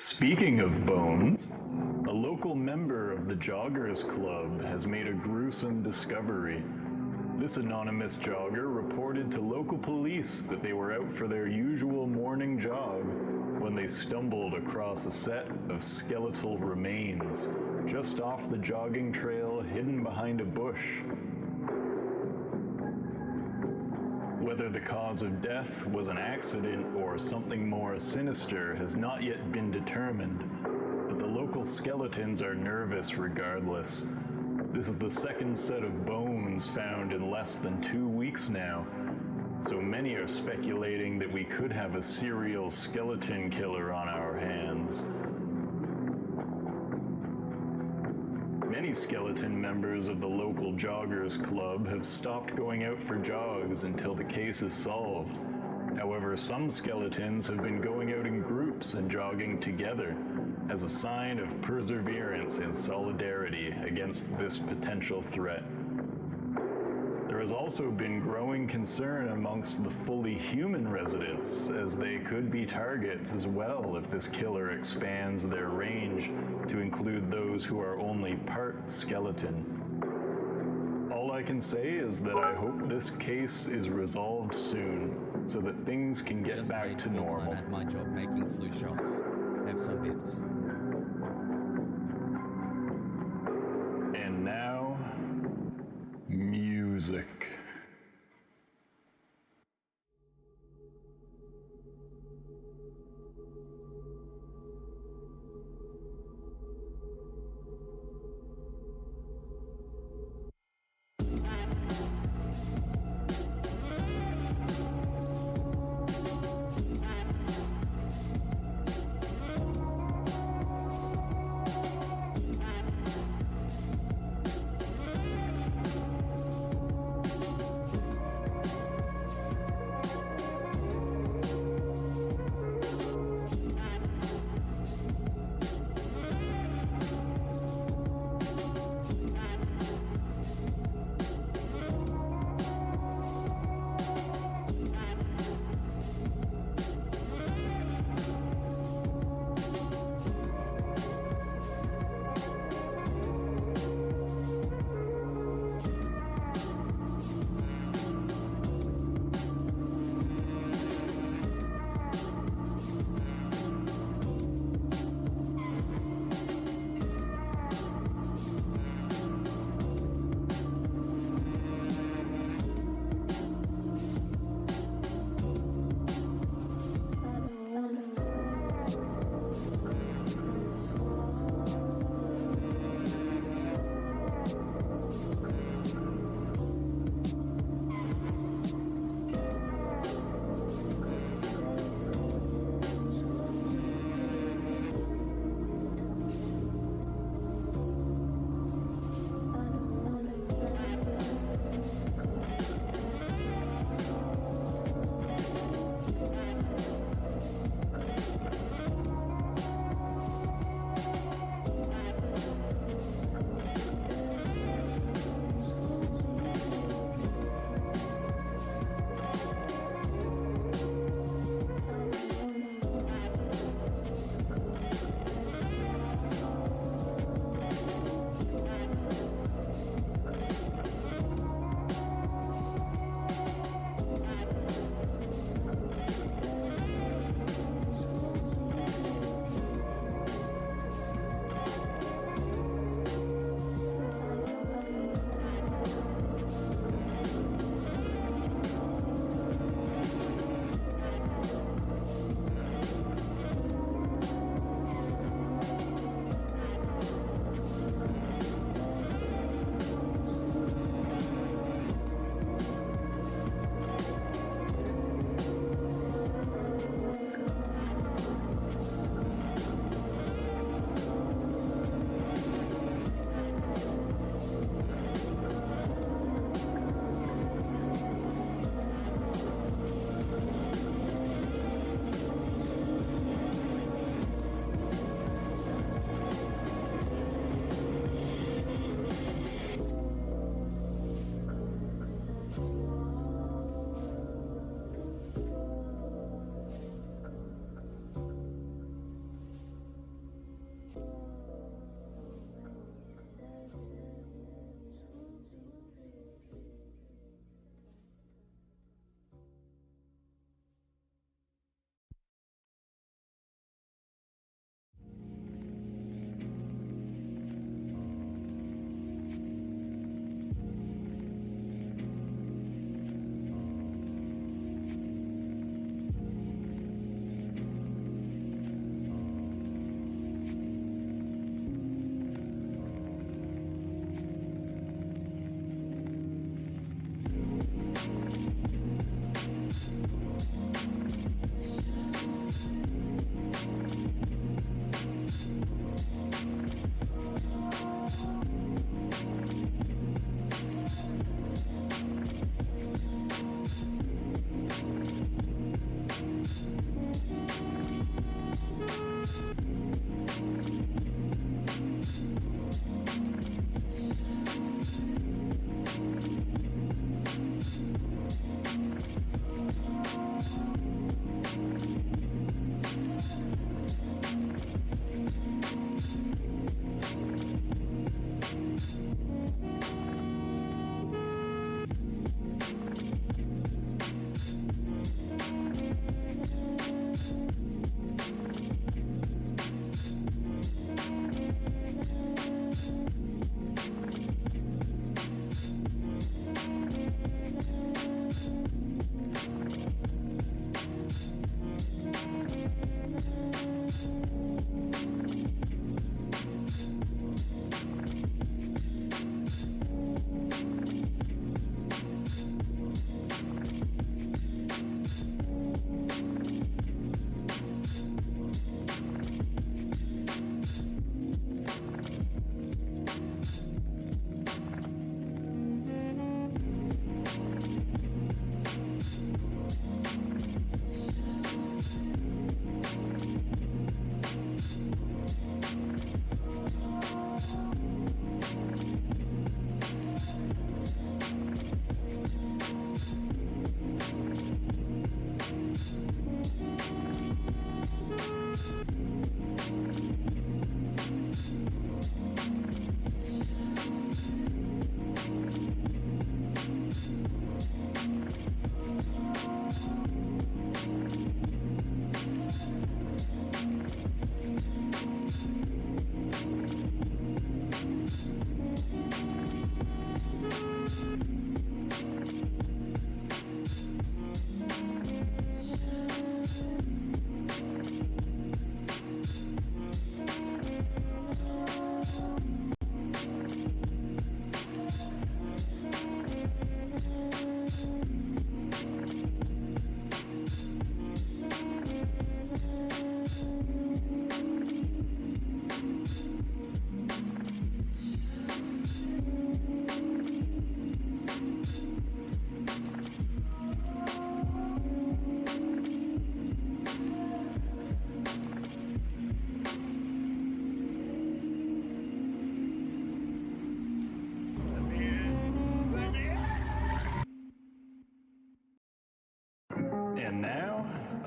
Speaking of bones, a local member of the Joggers Club has made a gruesome discovery. This anonymous jogger reported to local police that they were out for their usual morning jog when they stumbled across a set of skeletal remains just off the jogging trail hidden behind a bush. Whether the cause of death was an accident or something more sinister has not yet been determined, but the local skeletons are nervous regardless. This is the second set of bones found in less than 2 weeks now, so many are speculating that we could have a serial skeleton killer on our hands. Many skeleton members of the local Joggers Club have stopped going out for jogs until the case is solved. However, some skeletons have been going out in groups and jogging together as a sign of perseverance and solidarity against this potential threat. There has also been growing concern amongst the fully human residents, as they could be targets as well if this killer expands their range to include those who are only part skeleton. All I can say is that I hope this case is resolved soon, so that things can get back to normal. At my job making flu shots. Have some bits. And now, music.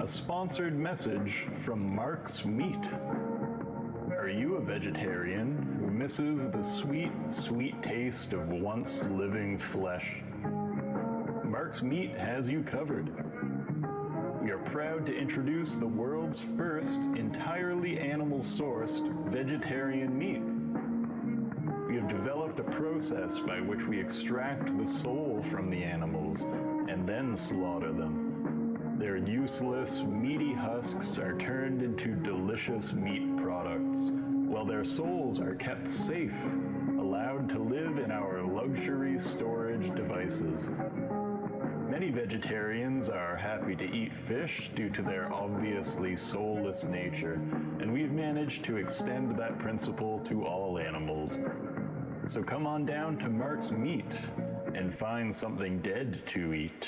a sponsored message from Mark's Meat. Are you a vegetarian who misses the sweet, sweet taste of once living flesh? Mark's Meat has you covered. We are proud to introduce the world's first entirely animal-sourced vegetarian meat. We have developed a process by which we extract the soul from the animals and then slaughter them. Their useless, meaty husks are turned into delicious meat products, while their souls are kept safe, allowed to live in our luxury storage devices. Many vegetarians are happy to eat fish due to their obviously soulless nature, and we've managed to extend that principle to all animals. So come on down to Mark's Meat and find something dead to eat.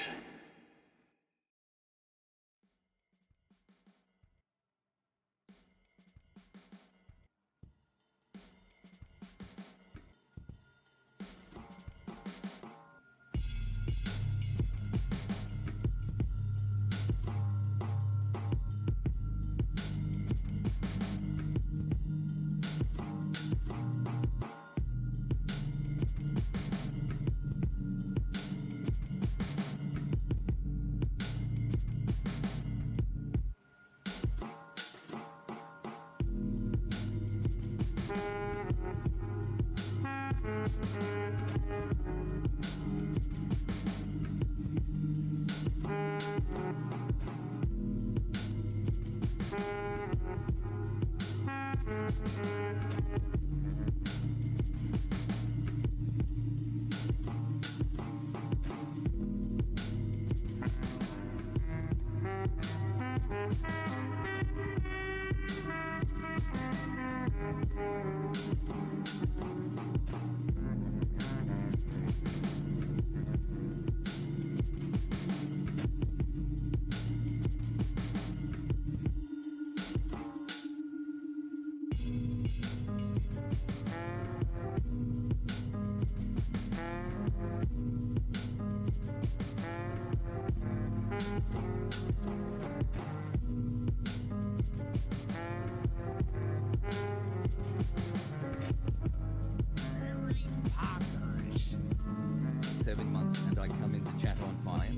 And I come into chat on fire.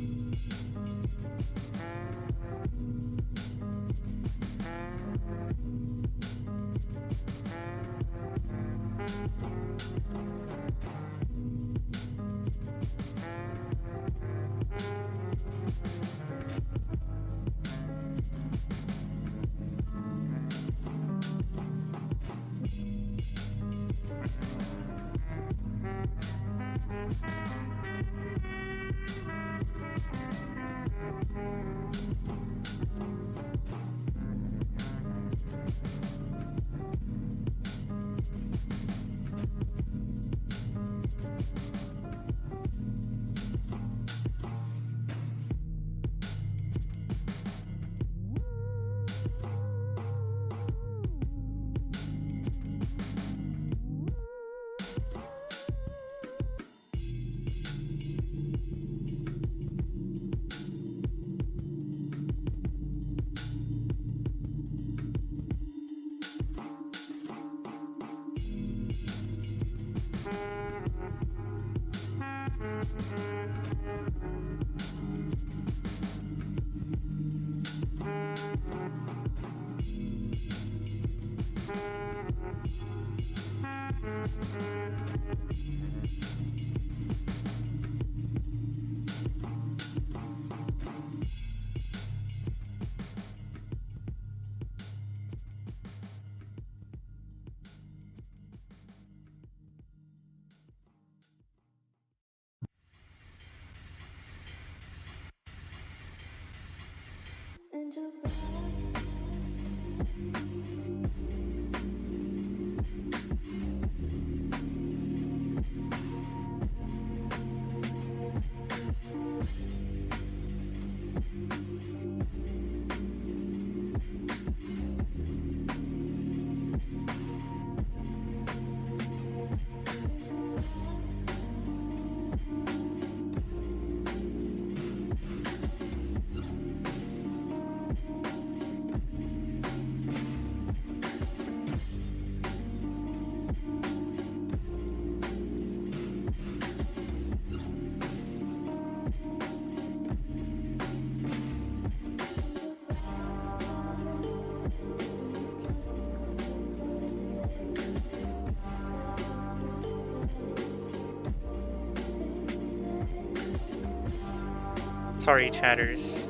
Sorry, chatters.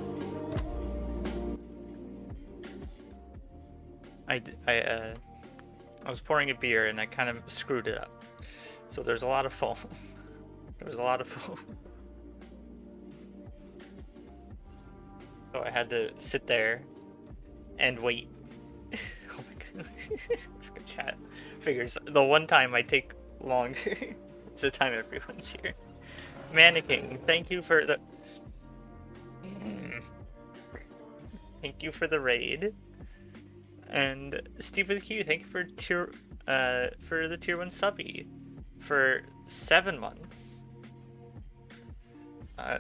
I was pouring a beer and I kind of screwed it up. So there's a lot of foam. There was a lot of foam. So I had to sit there and wait. Oh my god. Chat figures. The one time I take longer, it's the time everyone's here. Mannequin, thank you for the... Thank you for the raid. And Steve with Q, thank you for the tier 1 subby for 7 months.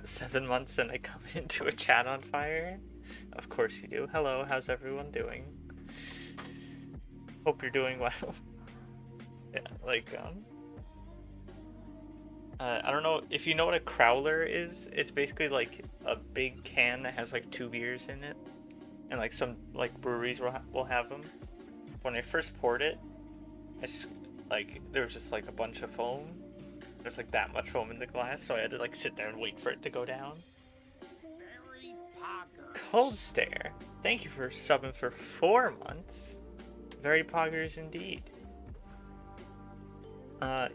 7 months and I come into a chat on fire. Of course you do. Hello, how's everyone doing? Hope you're doing well. Yeah, like I don't know if you know what a crowler is. It's basically like a big can that has like 2 beers in it, and like some like breweries will have them. When I first poured it, there was just like a bunch of foam. There's like that much foam in the glass, so I had to like sit there and wait for it to go down. Very Cold Stare, thank you for subbing for 4 months. Very poggers indeed.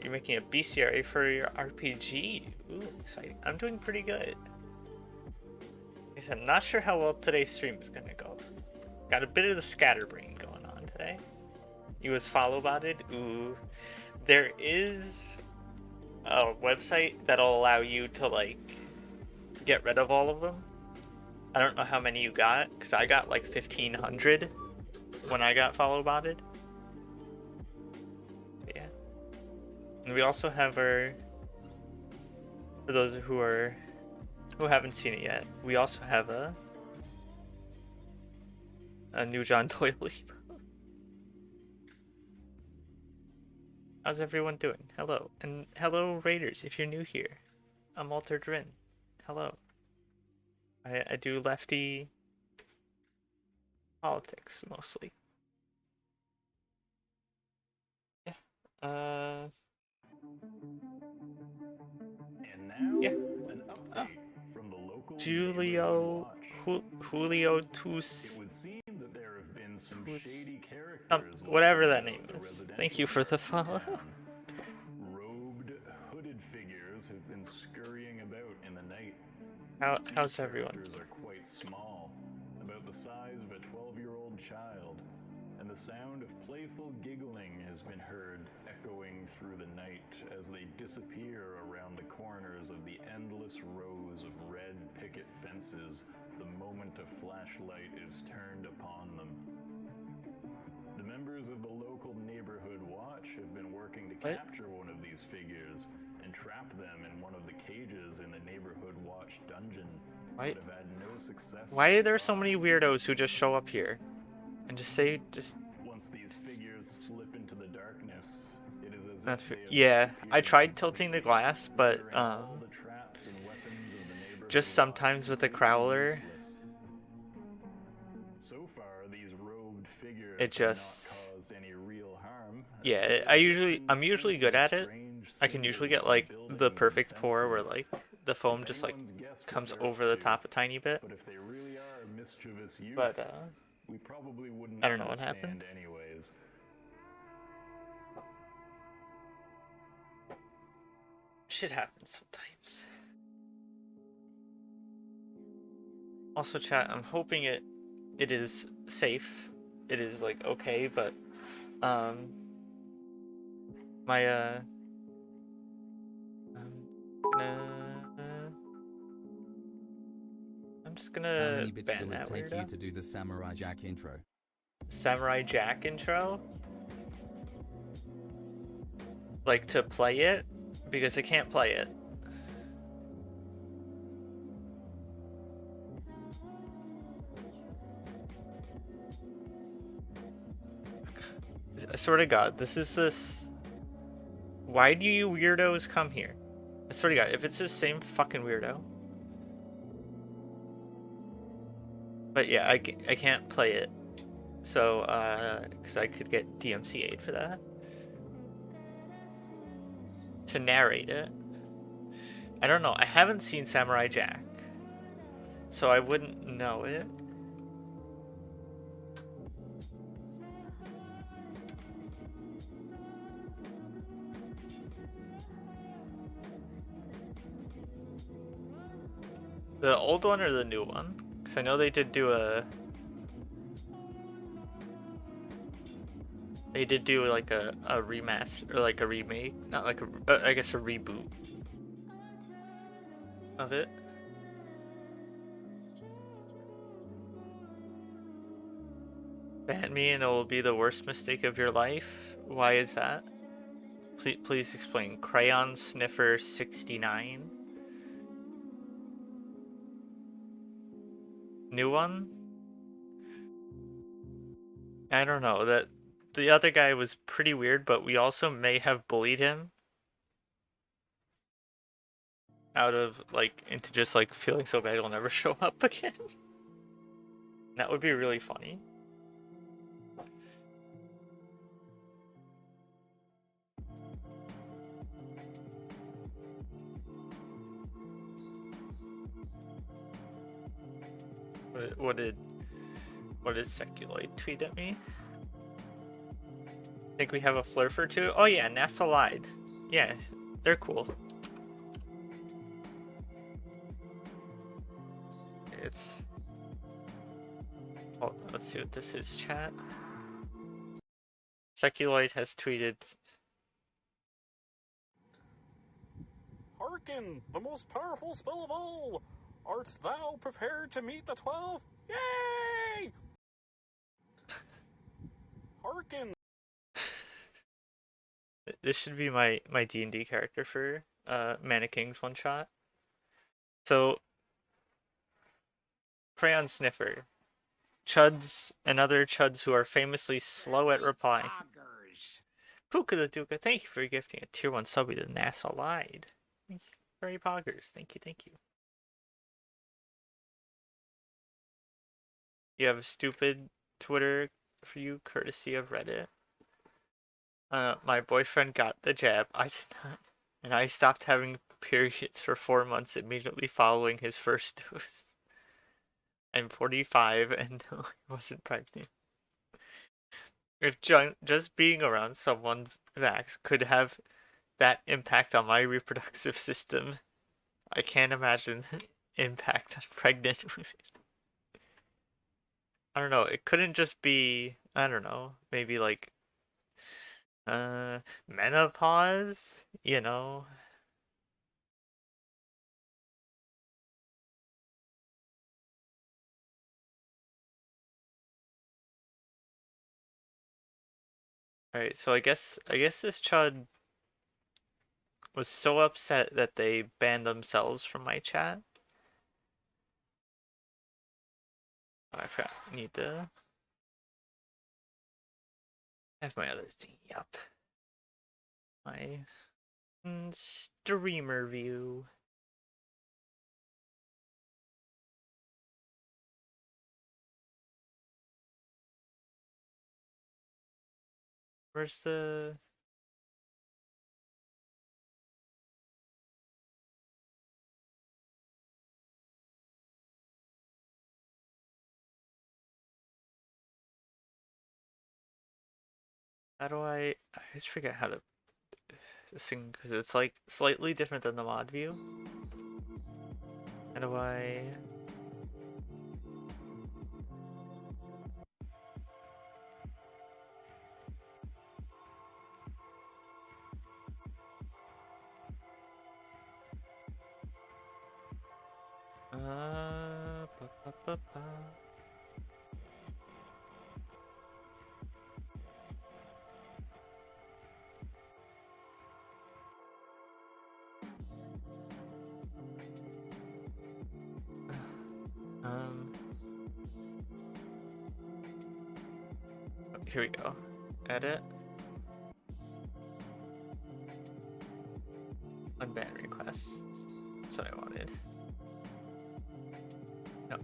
You're making a bestiary for your RPG. Ooh, exciting. I'm doing pretty good. Like I said, I'm not sure how well today's stream is gonna go. Got a bit of the scatterbrain going on today. You was follow-botted? Ooh. There is a website that'll allow you to, like, get rid of all of them. I don't know how many you got, because I got, like, 1,500 when I got follow-botted. Yeah. And we also have our... For those who haven't seen it yet, we also have a new John Doyle. How's everyone doing? Hello. And hello, Raiders, if you're new here. I'm Altered Rin. Hello. I do lefty politics, mostly. Yeah. And now, yeah. an update from the local Julio... Julio Tus... It would seem that there have been some shady characters whatever that name is. Thank you for the follow. Robed, hooded figures have been scurrying about in the night. How's everyone? These characters are quite small, about the size of a 12-year-old child, and the sound of playful giggling has been heard echoing through the night as they disappear around the corners of the endless rows of red picket fences the moment a flashlight is turned upon them. The members of the local neighborhood watch have been working to capture one of these figures and trap them in one of the cages in the neighborhood watch dungeon, but have had no success. Why are there so many weirdos who just show up here and just say Once these figures slip into the darkness, it is as That's if they have yeah, I tried tilting the glass, but just sometimes with the crowler, so far these robed figures it just have not caused any real harm. Yeah, I'm usually good at it. I can usually get like the perfect pour where like the foam just like comes over the top a tiny bit. But if they really are mischievous youth, but we probably wouldn't I don't know what happened. Anyways. Shit happens sometimes. Also, chat, I'm hoping it is safe. It is like okay, but my I'm just gonna How many bits ban will that it take weirdo. you to do the Samurai Jack intro? Samurai Jack intro? Like to play it? Because I can't play it. I swear to God, this. Why do you weirdos come here? I swear to God, if it's the same fucking weirdo. But yeah, I can't play it. So, because I could get DMCA'd for that. To narrate it. I don't know, I haven't seen Samurai Jack. so I wouldn't know it. The old one or the new one? Because I know they did do a... They did do like a remaster, or like a remake, not like a, I guess a reboot of it. Ban me and it will be the worst mistake of your life? Why is that? Please explain. Crayon Sniffer 69. New one? I don't know. That the other guy was pretty weird, but we also may have bullied him out of like into just like feeling so bad he'll never show up again. That would be really funny. What did Seculoid tweet at me? Think we have a flurf or two? Oh yeah, NASA lied. Yeah, they're cool. It's... Oh, let's see what this is, chat. Seculoid has tweeted... Hearken, the most powerful spell of all! Art thou prepared to meet the 12? Yay! Hearken! This should be my D&D character for Mana King's one shot. So, Crayon Sniffer. Chuds and other chuds who are famously slow at replying. Puka the Duka, thank you for gifting a tier 1 sub to NASA lied. Thank you. Very poggers. Thank you, thank you. You have a stupid Twitter for you, courtesy of Reddit. My boyfriend got the jab. I did not. And I stopped having periods for 4 months immediately following his first dose. I'm 45 and no, I wasn't pregnant. If just being around someone vax could have that impact on my reproductive system, I can't imagine the impact on pregnant women. I don't know, it couldn't just be, I don't know, maybe like menopause, you know? Alright, so I guess this chud was so upset that they banned themselves from my chat. Oh, I forgot. I need to have my other thing up. My streamer view. Where's the... How do I just forget how to this thing, because it's like slightly different than the mod view. How do I... Ba, ba, ba, ba. Here we go. Edit. Unban requests. That's what I wanted. No.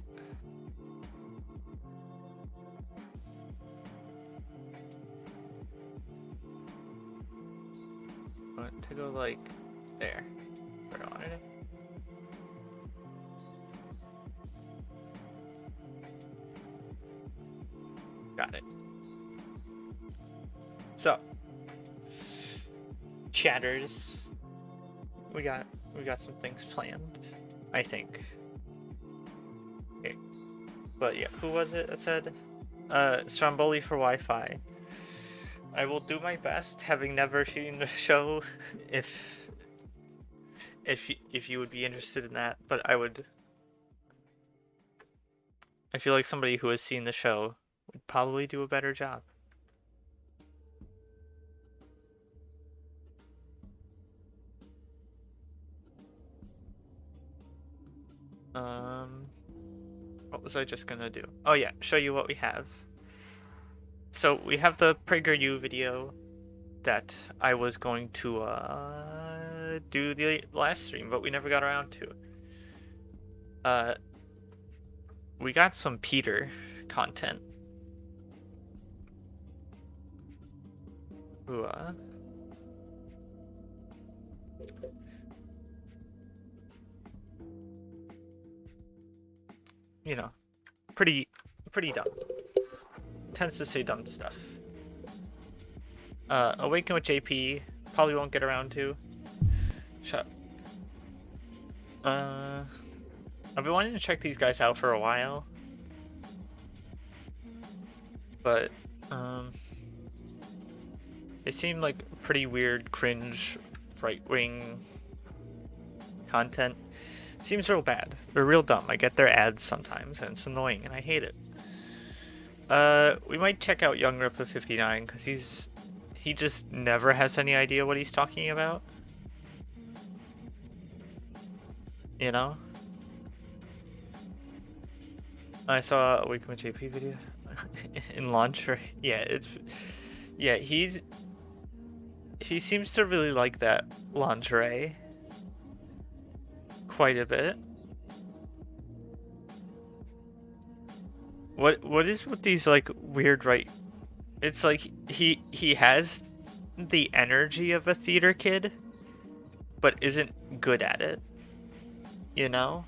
I want to go like there. That's where I wanted it. chatters. We got some things planned, I think. Okay. But yeah, who was it that said? Stromboli for Wi-Fi. I will do my best, having never seen the show, if you would be interested in that. But I feel like somebody who has seen the show would probably do a better job. What was I just gonna do? Oh yeah, show you what we have. So we have the PragerU video that I was going to do the last stream, but we never got around to. We got some Peter content. Who you know, pretty dumb. Tends to say dumb stuff. Awaken with JP, probably won't get around to. Shut up. I've been wanting to check these guys out for a while. But, they seem like pretty weird, cringe, right-wing content. Seems real bad. They're real dumb. I get their ads sometimes, and it's annoying, and I hate it. We might check out Young Rip of 59, because he just never has any idea what he's talking about. You know? I saw a Awaken with JP video in lingerie. Yeah, he seems to really like that lingerie quite a bit. What is with these like weird right? It's like he has the energy of a theater kid, but isn't good at it. You know?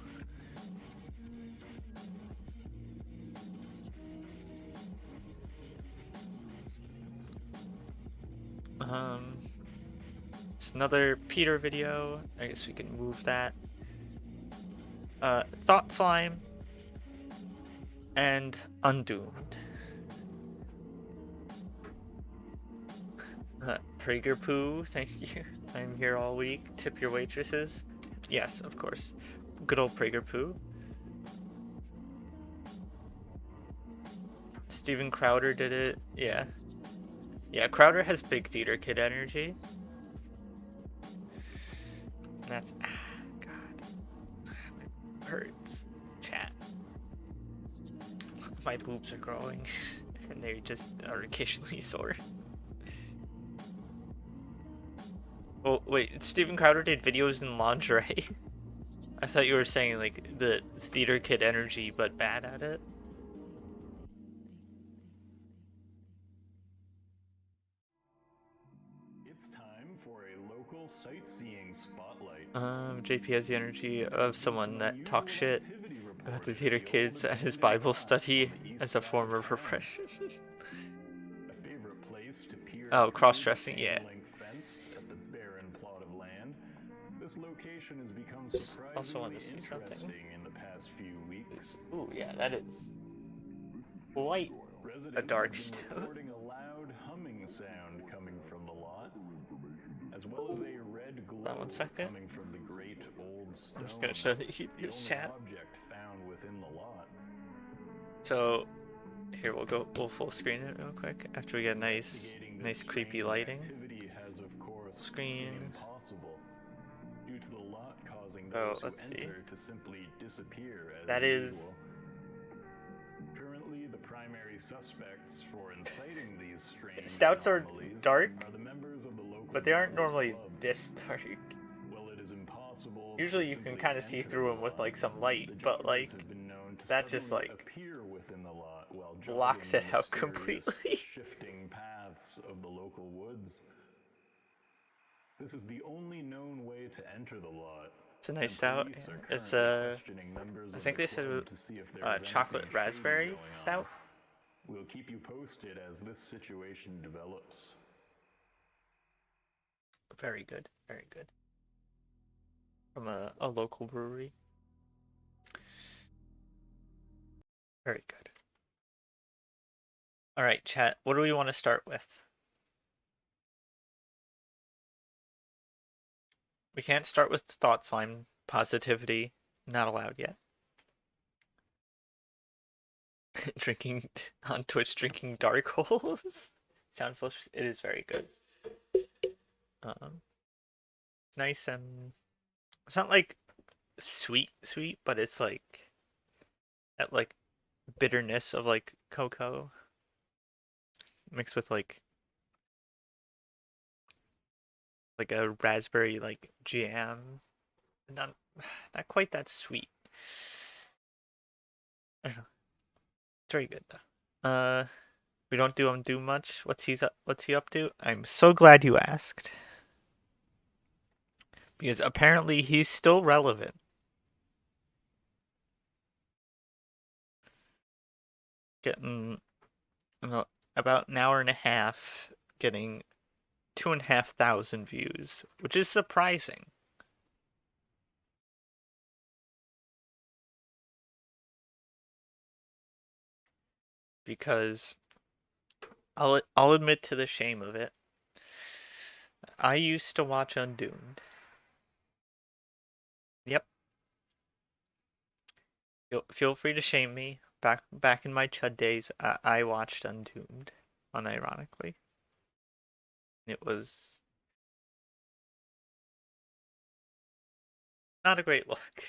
It's another Peter video. I guess we can move that. Thought Slime and Undoomed. Prager Poo, thank you. I'm here all week. Tip your waitresses. Yes, of course. Good old Prager Poo. Steven Crowder did it. Yeah. Yeah, Crowder has big theater kid energy. And that's... God. It hurts. Chat. My boobs are growing. And they just are occasionally sore. Oh, wait. Steven Crowder did videos in lingerie? I thought you were saying, like, the theater kid energy, but bad at it. Sightseeing spotlight. JP has the energy of someone that talks shit about the theater kids at his Bible study as a form of repression. A favorite place to peer Oh, cross-dressing, yeah. fence at the barren plot of land. This location has become Also want to surprisingly see something. interesting in the past few weeks. Ooh, yeah, that is quite a dark stout. Reporting a loud humming sound coming from the lot, as well as a red glow One second. coming from the great old stone. I'm just gonna show this the chat. only object found within the lot. So here we'll full screen it real quick after we get nice creepy lighting. Has, of course, Screen. impossible due to the lot causing Oh, those who let's see. enter to simply disappear as That is usual. Currently, the primary suspects for inciting these strange stouts are anomalies dark, are the members of the local but they aren't joggers normally club. this dark. Well, it is impossible Usually to you can simply kind of see enter through the them with lot. like some light, The but joggers like have been known to that just suddenly like appear within the lot while blocks jogging it the out mysterious, completely. shifting paths of the local woods. This is the only known way to enter the lot. It's a nice and stout. police are It's currently questioning members I of think the they said club to see if there is chocolate anything shady raspberry going on. stout. We'll keep you posted as this situation develops. Very good, very good. From a local brewery. Very good. All right, chat. What do we want to start with? We can't start with thought slime positivity. Not allowed yet. Drinking on Twitch, drinking dark holes. Sounds delicious. It is very good. It's nice and it's not like sweet, but it's like that like bitterness of like cocoa mixed with like a raspberry like jam. Not quite that sweet. I don't know. It's very good though. We don't do much. What's he up to? I'm so glad you asked. Because apparently he's still relevant. Getting about an hour and a half, getting 2,500 views, which is surprising. Because I'll admit to the shame of it. I used to watch Undoomed. Yep. Feel free to shame me. Back in my Chud days, I watched Undoomed, unironically. It was not a great look.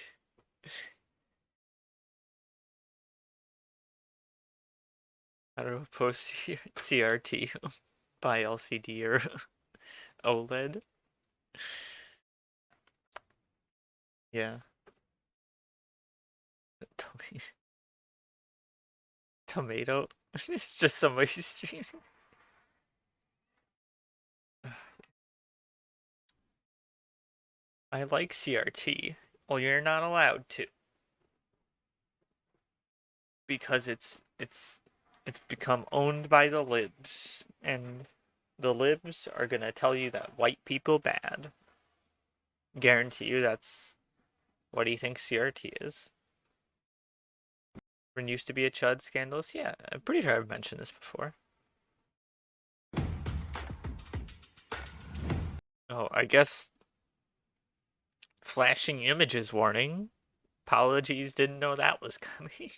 How to post CRT by LCD or OLED. Yeah. Tomato. It's just somebody streaming. I like CRT. Well, you're not allowed to. Because it's become owned by the libs, and the libs are gonna tell you that white people bad. Guarantee you that's what he thinks CRT is. When used to be a Chud scandalous, yeah, I'm pretty sure I've mentioned this before. Oh, I guess flashing images warning. Apologies, didn't know that was coming.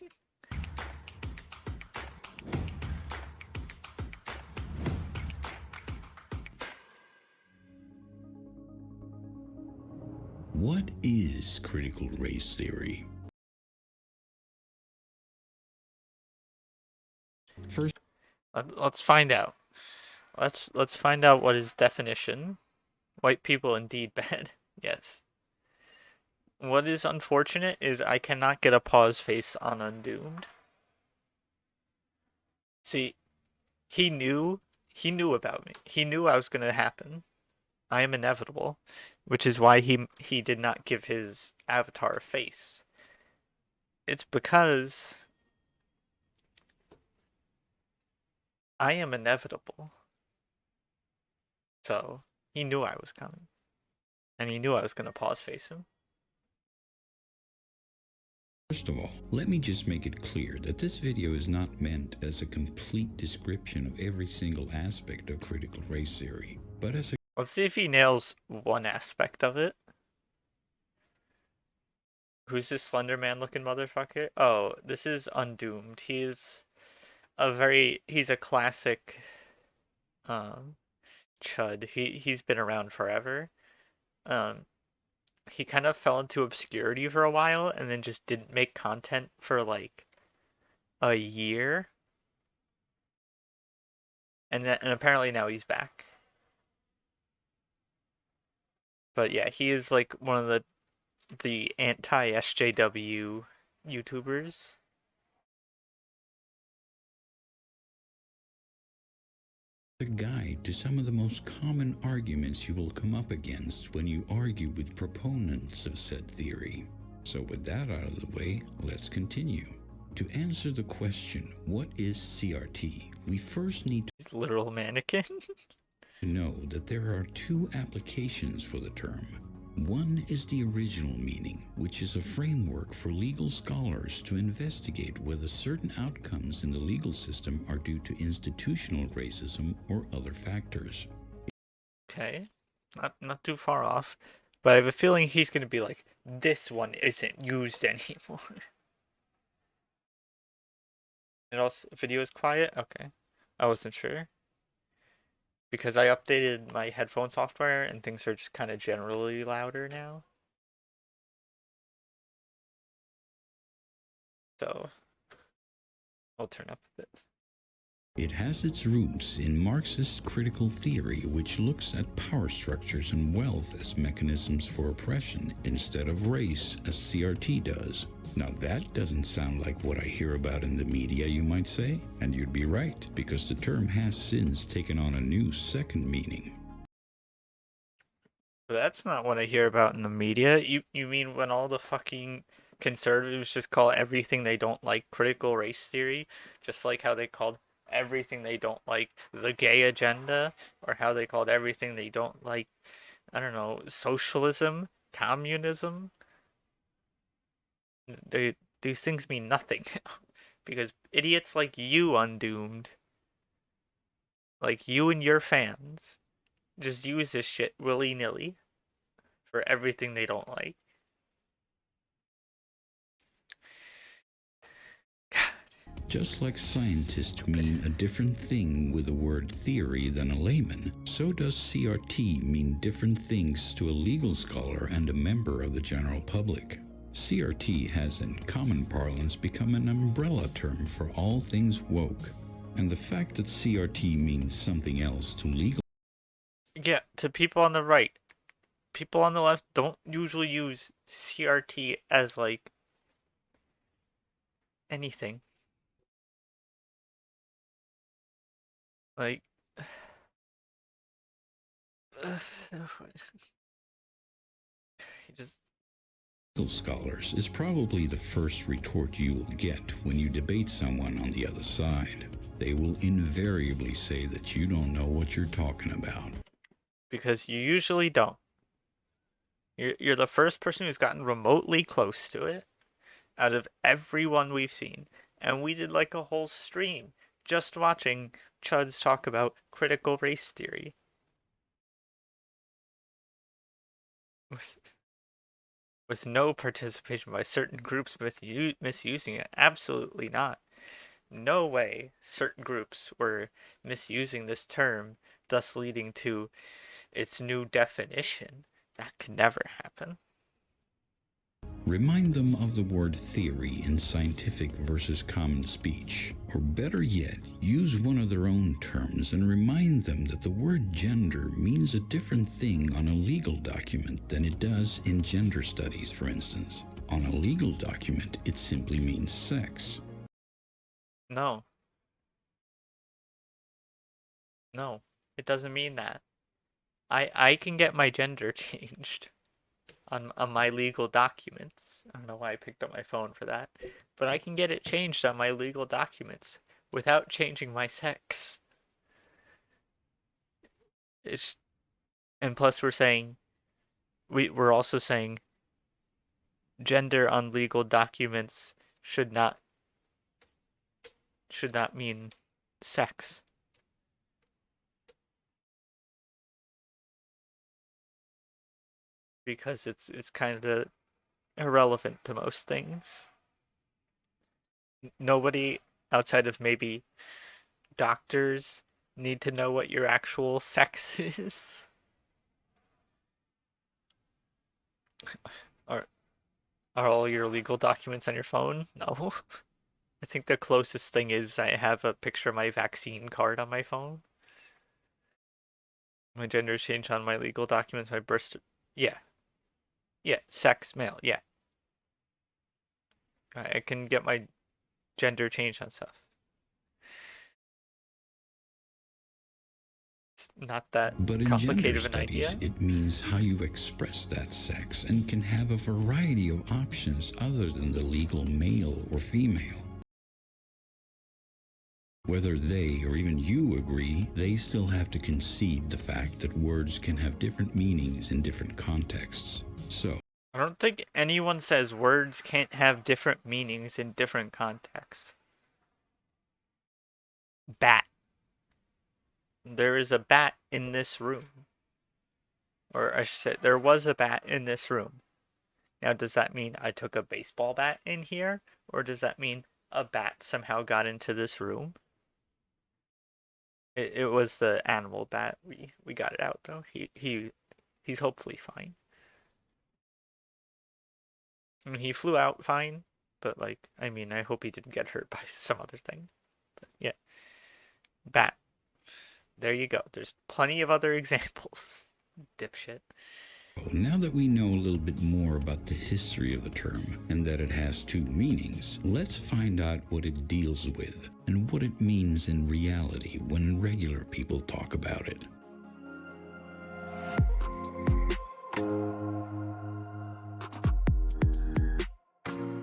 What is critical race theory? First, Let's find out. Let's find out what his definition. White people indeed bad. Yes. What is unfortunate is I cannot get a pause face on Undoomed. See, he knew about me. He knew I was gonna happen. I am inevitable, which is why he did not give his avatar a face. It's because I am inevitable. So he knew I was coming. And he knew I was gonna pause face him. First of all, let me just make it clear that this video is not meant as a complete description of every single aspect of critical race theory, but as a Let's see if he nails one aspect of it. Who's this Slender Man looking motherfucker? Oh, this is Undoomed. He's a classic Chud. He's been around forever. He kind of fell into obscurity for a while and then just didn't make content for like a year. And apparently now he's back. But yeah, he is like one of the anti-SJW YouTubers. guide to some of the most common arguments you will come up against when you argue with proponents of said theory. So with that out of the way, let's continue. To answer the question, what is CRT? We first need to He's a literal mannequin. Know that there are two applications for the term. One is the original meaning, which is a framework for legal scholars to investigate whether certain outcomes in the legal system are due to institutional racism or other factors. Okay, not too far off, but I have a feeling he's gonna be like, this one isn't used anymore. And also, video is quiet. Okay, I wasn't sure because I updated my headphone software and things are just kind of generally louder now. So I'll turn up a bit. It has its roots in Marxist critical theory, which looks at power structures and wealth as mechanisms for oppression instead of race, as CRT does. Now that doesn't sound like what I hear about in the media, you might say, and you'd be right, because the term has since taken on a new second meaning. But that's not what I hear about in the media. You mean when all the fucking conservatives just call everything they don't like critical race theory, just like how they called everything they don't like the gay agenda, or how they called everything they don't like, I don't know, socialism, communism. These things mean nothing because idiots like you, Undoomed, like you and your fans, just use this shit willy-nilly for everything they don't like. Just like scientists mean a different thing with the word theory than a layman, so does CRT mean different things to a legal scholar and a member of the general public. CRT has in common parlance become an umbrella term for all things woke, and the fact that CRT means something else to legal Yeah, to people on the right. People on the left don't usually use CRT as like anything. Like you just scholars is probably the first retort you will get when you debate someone on the other side. They will invariably say that you don't know what you're talking about. because you usually don't. You're the first person who's gotten remotely close to it out of everyone we've seen. And we did like a whole stream just watching Chuds talk about critical race theory. With no participation by certain groups misusing it. Absolutely not. No way certain groups were misusing this term, thus leading to its new definition. That could never happen. Remind them of the word theory in scientific versus common speech. Or better yet, use one of their own terms and remind them that the word gender means a different thing on a legal document than it does in gender studies, for instance. On a legal document, it simply means sex. No. No, it doesn't mean that. I can get my gender changed on my legal documents. I don't know why I picked up my phone for that, but I can get it changed on my legal documents without changing my sex. It's and plus we're also saying gender on legal documents should not mean sex. Because it's kind of irrelevant to most things. Nobody outside of maybe doctors need to know what your actual sex is. Are all your legal documents on your phone? No. I think the closest thing is I have a picture of my vaccine card on my phone. My gender is changed on my legal documents, my birth yeah. Yeah, sex, male, yeah. I can get my gender changed on stuff. It's not that But in complicated gender of an studies, idea. it means how you express that sex and can have a variety of options other than the legal male or female. Whether they or even you agree, they still have to concede the fact that words can have different meanings in different contexts. So, I don't think anyone says words can't have different meanings in different contexts. Bat. There is a bat in this room. Or I should say, there was a bat in this room. Now, does that mean I took a baseball bat in here? Or does that mean a bat somehow got into this room? It was the animal bat. We got it out though. He's hopefully fine. I mean, he flew out fine, but like, I mean, I hope he didn't get hurt by some other thing. But yeah, bat. There you go. There's plenty of other examples. Dipshit. now that we know a little bit more about the history of the term and that it has two meanings, let's find out what it deals with and what it means in reality when regular people talk about it.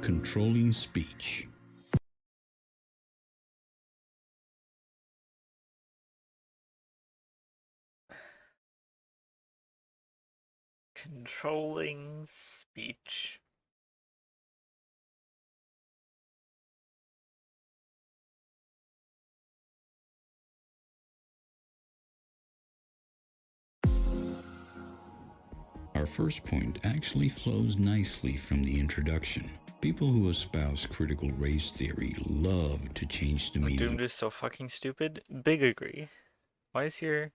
Controlling speech. Controlling speech. Our first point actually flows nicely from the introduction. People who espouse critical race theory love to change the meaning. Doomed is so fucking stupid. Big agree. Why is your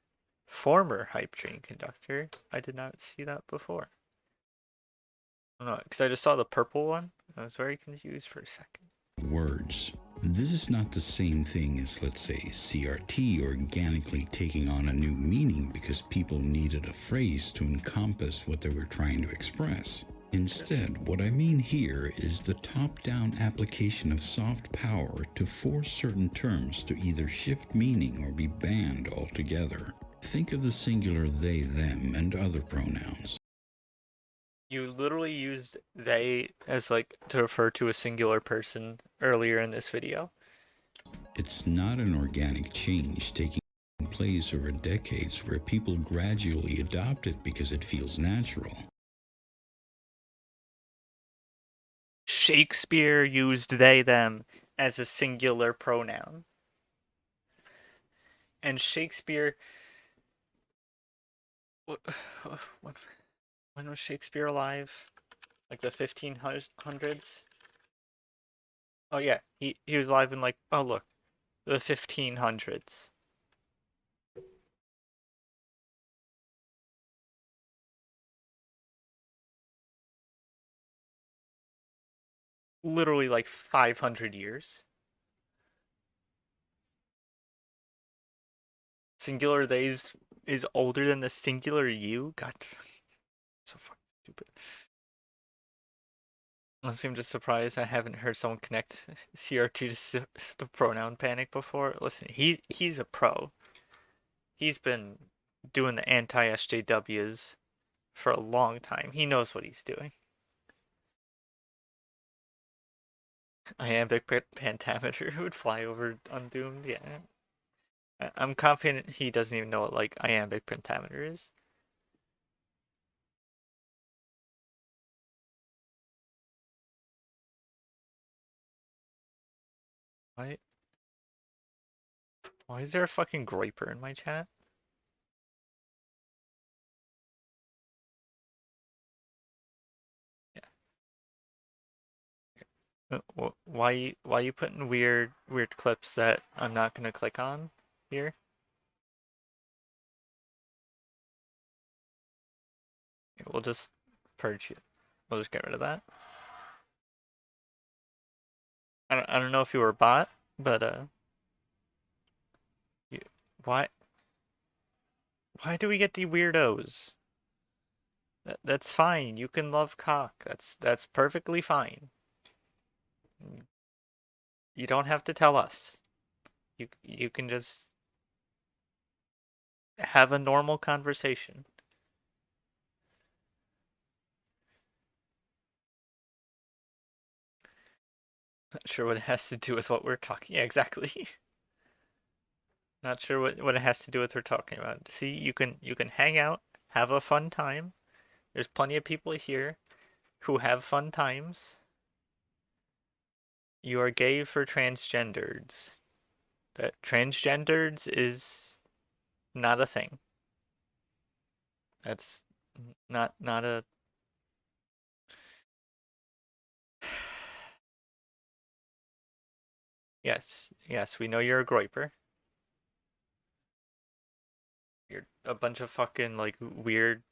former hype train conductor? I did not see that before. I don't know, because I just saw the purple one. I was very confused for a second. Words. This is not the same thing as, let's say, CRT organically taking on a new meaning because people needed a phrase to encompass what they were trying to express. Instead, what I mean here is the top-down application of soft power to force certain terms to either shift meaning or be banned altogether. Think of the singular they, them, and other pronouns. You literally used they as like to refer to a singular person earlier in this video. It's not an organic change taking place over decades where people gradually adopt it because it feels natural. Shakespeare used they, them as a singular pronoun. And Shakespeare... When was Shakespeare alive? Like the 1500s? Oh yeah, he was alive in like, oh look, the 1500s. Literally like 500 years. Singular theys is older than the singular you? God, so fucking stupid. Honestly, I'm just surprised I haven't heard someone connect CR2 to the pronoun panic before. Listen, he's a pro. He's been doing the anti-SJWs for a long time. He knows what he's doing. Iambic pentameter would fly over Undoomed, yeah. I'm confident he doesn't even know what, like, iambic pentameter is. Why? Why is there a fucking Groiper in my chat? Why you putting weird clips that I'm not gonna click on here? Okay, we'll just purge it. We'll just get rid of that. I don't know if you were a bot, but why do we get the weirdos? That's fine. You can love cock. That's perfectly fine. You don't have to tell us. You can just have a normal conversation. Not sure what it has to do with what we're talking. Yeah, exactly. Not sure what it has to do with what we're talking about. See, you can hang out, have a fun time. There's plenty of people here who have fun times. You are gay for transgenders. But transgenders is not a thing. That's not a yes, yes, we know you're a groiper. You're a bunch of fucking like weird,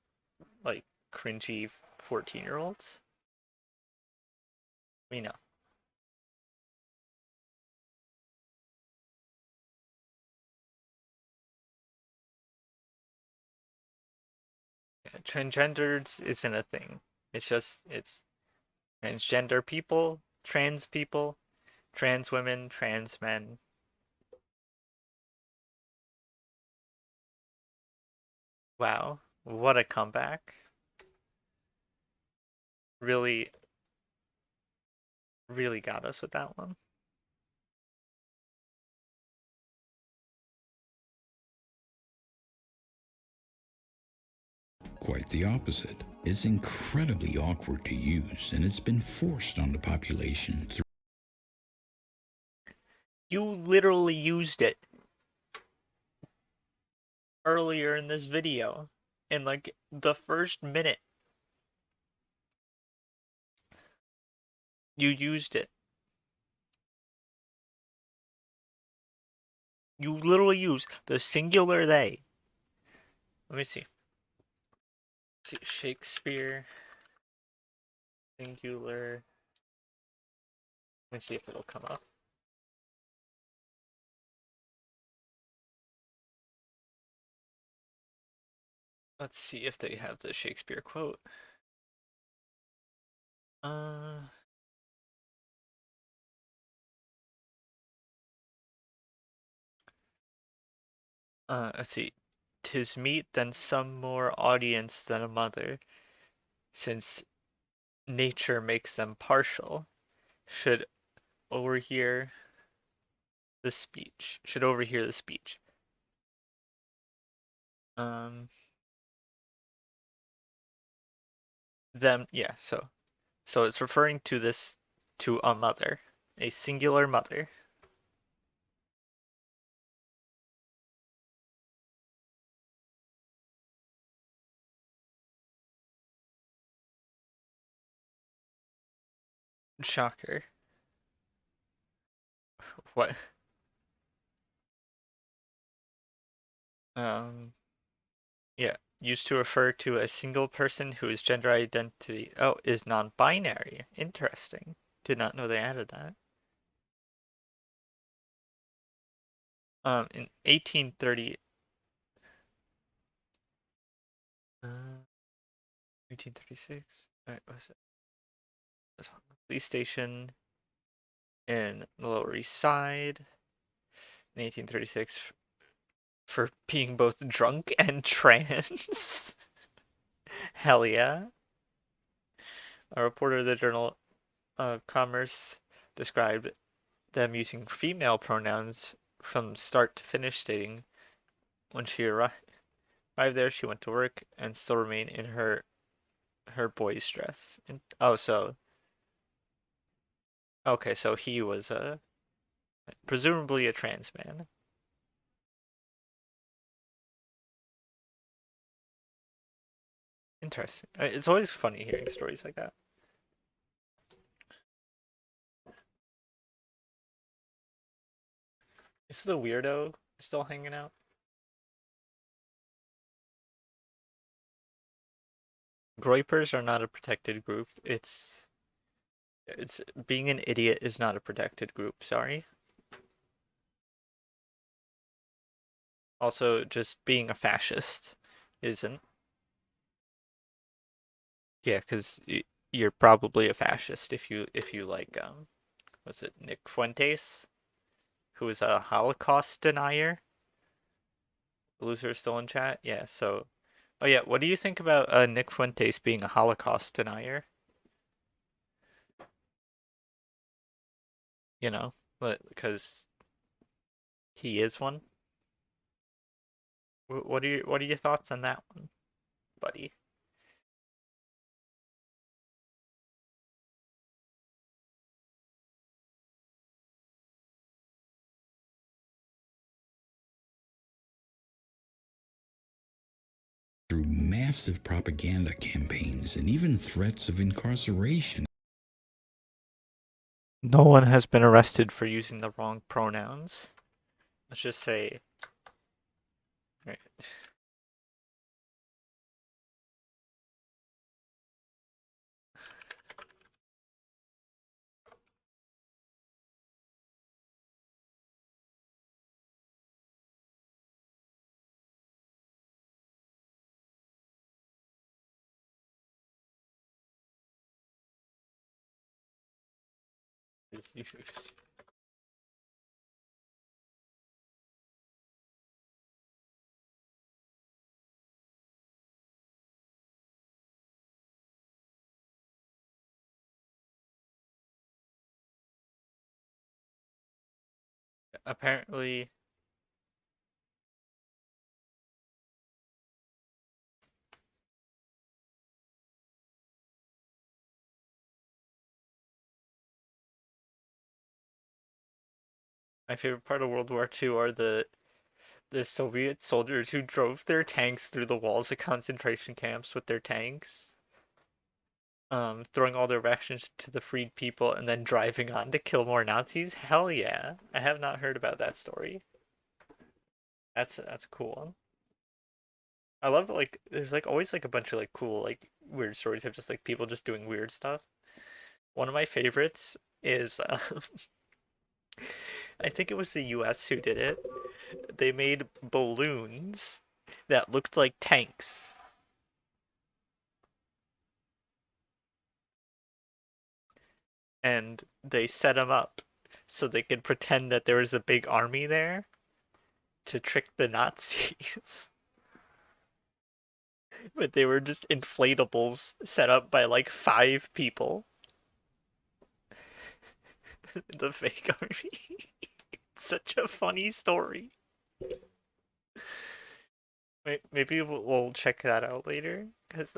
like cringy 14-year-olds. We know. Yeah, transgenders isn't a thing. It's transgender people, trans women, trans men. Wow, what a comeback. Really, really got us with that one. Quite the opposite. It's incredibly awkward to use, and it's been forced on the population through. You literally used it earlier in this video. In like the first minute, you used it. You literally use the singular they. Let me see. Let's see, Shakespeare, singular. Let me see if it'll come up. Let's see if they have the Shakespeare quote. Uh, let's see. "'Tis meet than some more audience than a mother, since nature makes them partial, should overhear the speech. Should overhear the speech." Um, them, yeah. So it's referring to this to a mother, a singular mother. Shocker. What? Um, yeah. Used to refer to a single person whose gender identity, oh, is non-binary. Interesting. Did not know they added that. In 1830, 1836. Alright, what's it? This one. Police station in the Lower East Side in 1836 for being both drunk and trans. Hell yeah. A reporter of the Journal of Commerce described them using female pronouns from start to finish, stating when she arrived there, she went to work and still remained in her boy's dress. And, oh, so okay, so he was presumably a trans man. Interesting. It's always funny hearing stories like that. Is the weirdo still hanging out? Groypers are not a protected group. It's being an idiot is not a protected group. Sorry. Also, just being a fascist isn't. Yeah, because you're probably a fascist if you like was it Nick Fuentes, who is a Holocaust denier? The loser is still in chat. Yeah. So, oh yeah, what do you think about Nick Fuentes being a Holocaust denier? You know, but because he is one. What are your thoughts on that one, buddy? Through massive propaganda campaigns and even threats of incarceration. No one has been arrested for using the wrong pronouns. Let's just say. Right. Apparently, my favorite part of World War II are the Soviet soldiers who drove their tanks through the walls of concentration camps with their tanks, throwing all their rations to the freed people and then driving on to kill more Nazis. Hell yeah! I have not heard about that story. That's cool. I love like there's like always like a bunch of like cool like weird stories of just like people just doing weird stuff. One of my favorites is I think it was the US who did it. They made balloons that looked like tanks. And they set them up so they could pretend that there was a big army there to trick the Nazis. But they were just inflatables set up by like 5 people. The fake army. Such a funny story. Maybe we'll check that out later, cause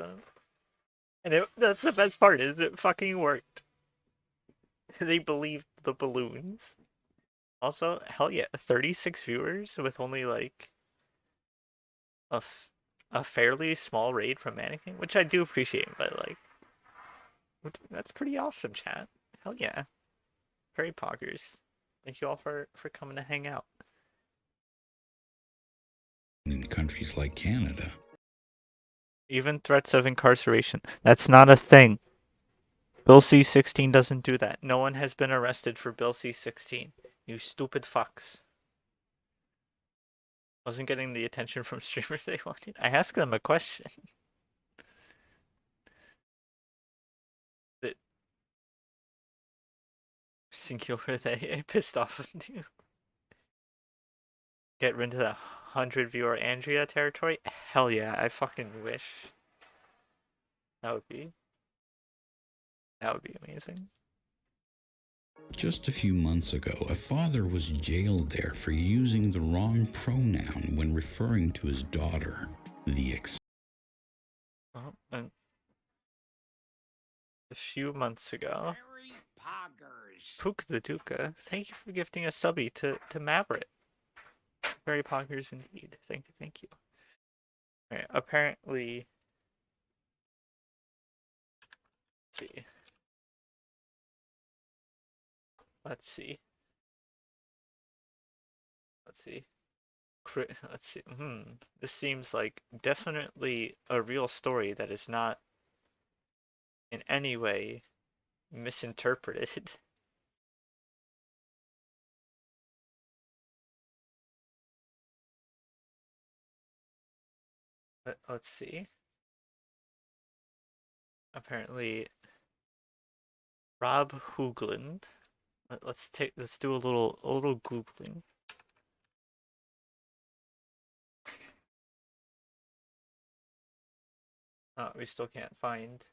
that's the best part is it fucking worked. They believed the balloons. Also, hell yeah, 36 viewers with only like a, a fairly small raid from Mannequin, which I do appreciate, but like, that's pretty awesome, chat. Hell yeah. Very poggers. Thank you all for coming to hang out. In countries like Canada. Even threats of incarceration. That's not a thing. Bill C-16 doesn't do that. No one has been arrested for Bill C-16. You stupid fucks. Wasn't getting the attention from streamers they wanted. I asked them a question. That singular they pissed off at you. Get rid of the 100 viewer Andrea territory? Hell yeah, I fucking wish. That would be amazing. Just a few months ago, a father was jailed there for using the wrong pronoun when referring to his daughter. Well, and a few months ago, Pook the Duca, thank you for gifting a subby to Maverick. Very poggers indeed. Thank you. Alright, apparently, let's see. Let's see. Let's see. This seems like definitely a real story that is not in any way misinterpreted. Let's see. Apparently, Rob Hoogland. Let's do a little googling. Oh, we still can't find.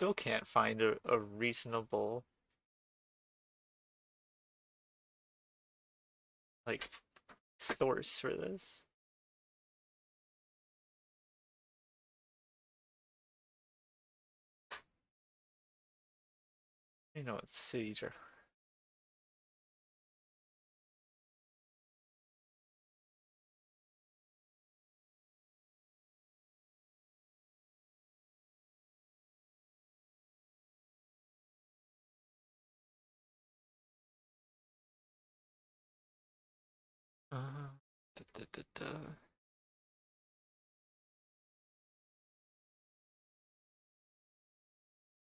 still can't find a reasonable, like, source for this. You know, it's Caesar. Da, da, da, da.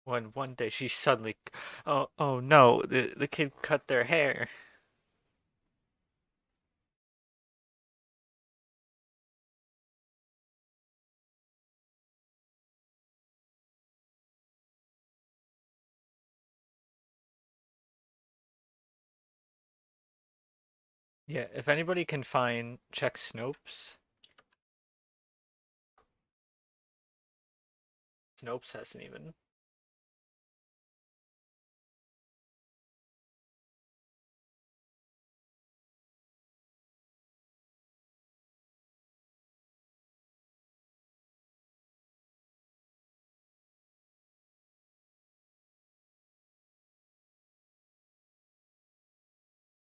When one day she suddenly, oh no, the kid cut their hair. Yeah, if anybody can find, check Snopes. Snopes hasn't even.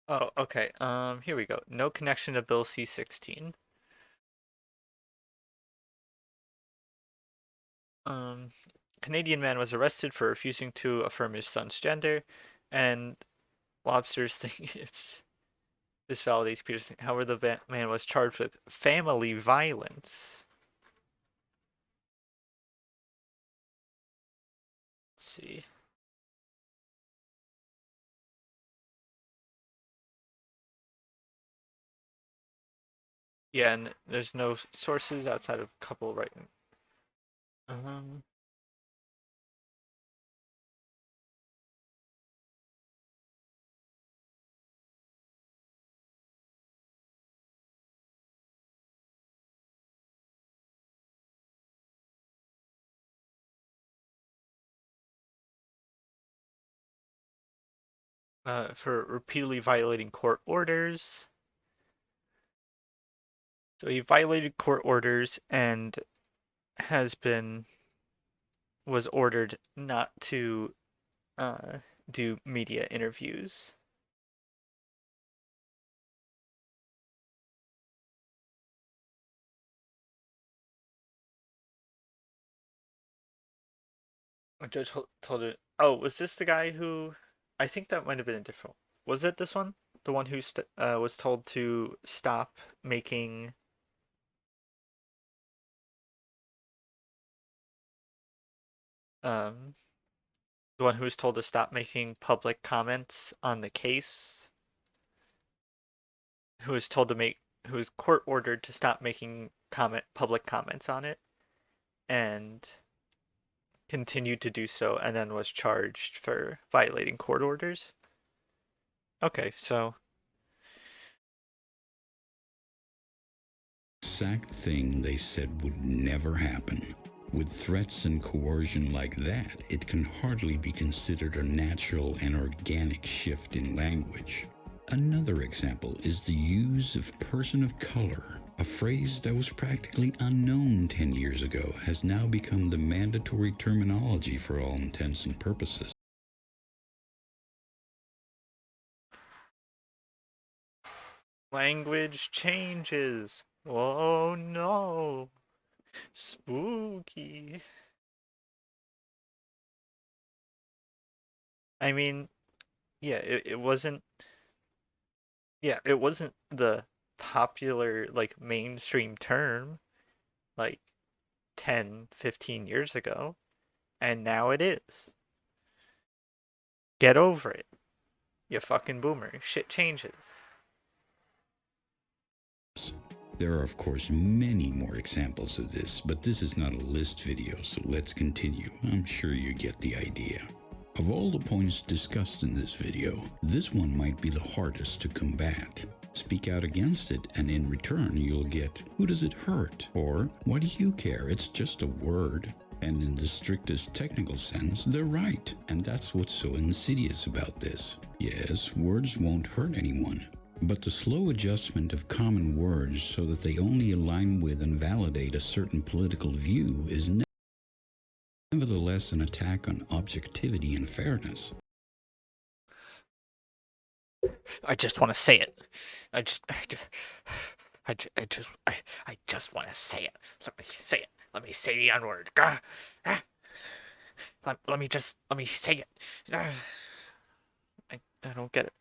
Oh, okay. Here we go. No connection to Bill C-16. Um, Canadian man was arrested for refusing to affirm his son's gender, and lobsters think this validates Peterson. However, the man was charged with family violence. Let's see. Yeah, and there's no sources outside of a couple right. Um, for repeatedly violating court orders. So he violated court orders and was ordered not to do media interviews. A judge told it. Oh, was this the guy who? I think that might have been a different. Was it this one? The one who was told to stop making. Um, the one who was told to stop making public comments on the case. Who was told to make. Who was court ordered to stop making public comments on it, and continued to do so, and then was charged for violating court orders. Okay, so Exact thing they said would never happen. With threats and coercion like that, it can hardly be considered a natural and organic shift in language. Another example is the use of person of color. A phrase that was practically unknown 10 years ago has now become the mandatory terminology for all intents and purposes. language changes. Oh no. Spooky. I mean, yeah, it wasn't. Yeah, it wasn't the popular, like, mainstream term like 10, 15 years ago, and now it is. Get over it, you fucking boomer. Shit changes. There are, of course, many more examples of this, but this is not a list video, so let's continue. I'm sure you get the idea. Of all the points discussed in this video, this one might be the hardest to combat. Speak out against it, and in return you'll get, "Who does it hurt?" or "Why do you care? It's just a word." And in the strictest technical sense, they're right. And that's what's so insidious about this. Yes, words won't hurt anyone. But the slow adjustment of common words so that they only align with and validate a certain political view is nevertheless an attack on objectivity and fairness. I just want to say it. I just want to say it. Let me say it. Let me say the N-word. Let me say it. I don't get it.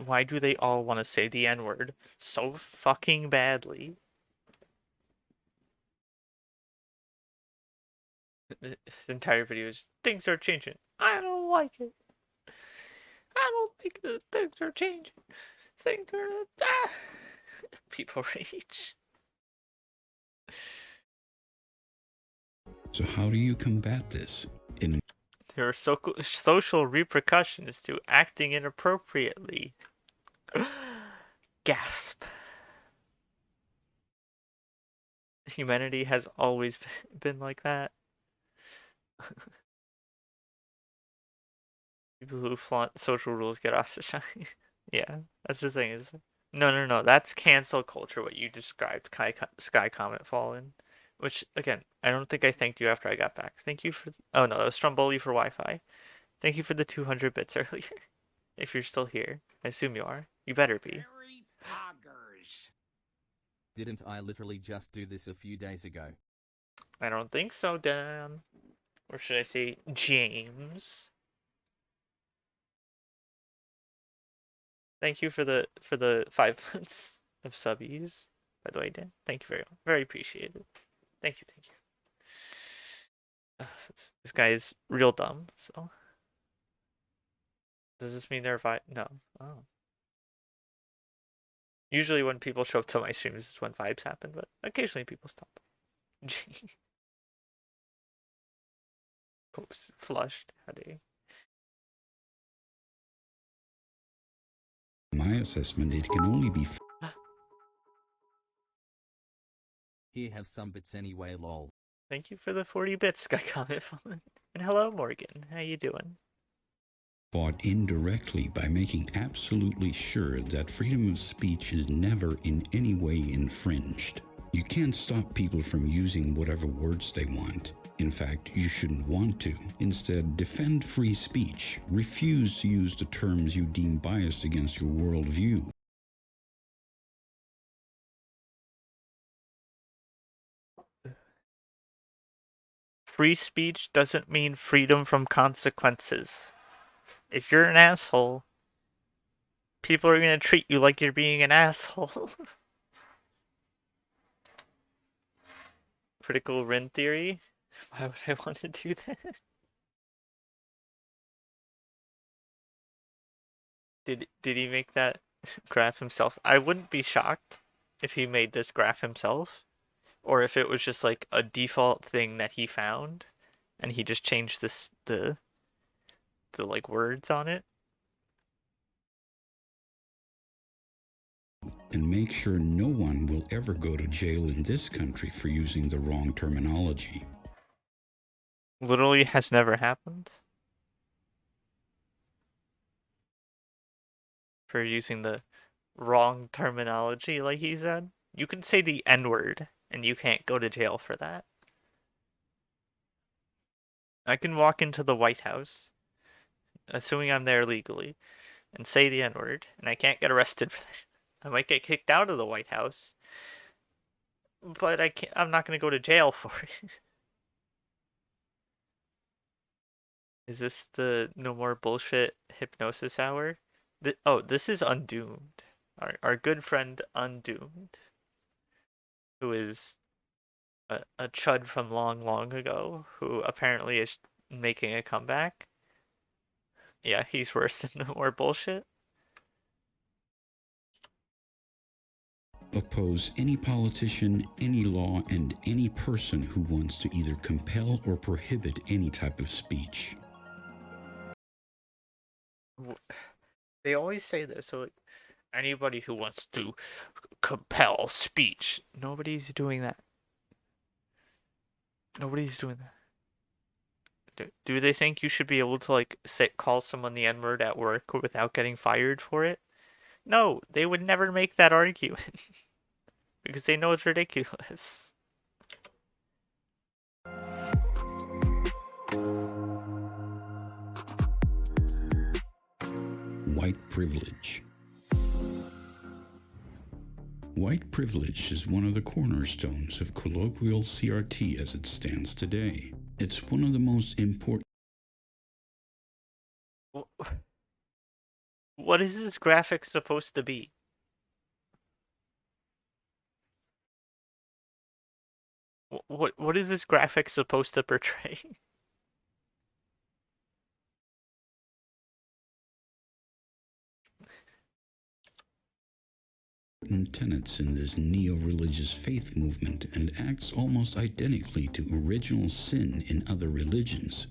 Why do they all want to say the N-word so fucking badly? This entire video is things are changing. I don't like it. I don't think that things are changing. Things are people rage. So how do you combat this? There are social repercussions to acting inappropriately. Gasp. Humanity has always been like that. People who flaunt social rules get ostracized. Yeah, that's the thing. Is no. That's cancel culture. What you described, Sky Comet Fallen, which again, I don't think I thanked you after I got back. Thank you for. Oh no, that was Stromboli for Wi-Fi. Thank you for the 200 bits earlier. If you're still here, I assume you are. You better be. Didn't I literally just do this a few days ago? I don't think so, Dan. Or should I say James? Thank you for the 5 months of subbies. By the way, Dan. Thank you very appreciated. Thank you. This guy is real dumb, so. Does this mean they're No. Oh. Usually when people show up to my streams is when vibes happen, but occasionally people stop. Oops, flushed. Howdy. My assessment, it can only be Here have some bits anyway, lol. Thank you for the 40 bits, Sky Comet. And hello, Morgan. How you doing? fought indirectly by making absolutely sure that freedom of speech is never in any way infringed. You can't stop people from using whatever words they want. In fact, you shouldn't want to. Instead, defend free speech. Refuse to use the terms you deem biased against your worldview. Free speech doesn't mean freedom from consequences. If you're an asshole, people are going to treat you like you're being an asshole. Critical Rin theory? Why would I want to do that? Did he make that graph himself? I wouldn't be shocked if he made this graph himself, or if it was just like a default thing that he found, and he just changed the like words on it. And make sure no one will ever go to jail in this country for using the wrong terminology. Literally has never happened. For using the wrong terminology, like he said. You can say the N-word, and you can't go to jail for that. I can walk into the White House, assuming I'm there legally, and say the N-word, and I can't get arrested for that. I might get kicked out of the White House, but I'm not going to go to jail for it. Is this the no more bullshit hypnosis hour? Oh, this is Undoomed. Our good friend Undoomed, who is a chud from long ago, who apparently is making a comeback. Yeah, he's worse than no more bullshit. Oppose any politician, any law, and any person who wants to either compel or prohibit any type of speech. They always say this, so like, anybody who wants to compel speech, nobody's doing that. Nobody's doing that. Do they think you should be able to like call someone the N-word at work without getting fired for it? No, they would never make that argument because they know it's ridiculous. White privilege. White privilege is one of the cornerstones of colloquial CRT as it stands today. It's one of the most important. What is this graphic supposed to be? What is this graphic supposed to portray? Tenets in this neo-religious faith movement and acts almost identically to original sin in other religions.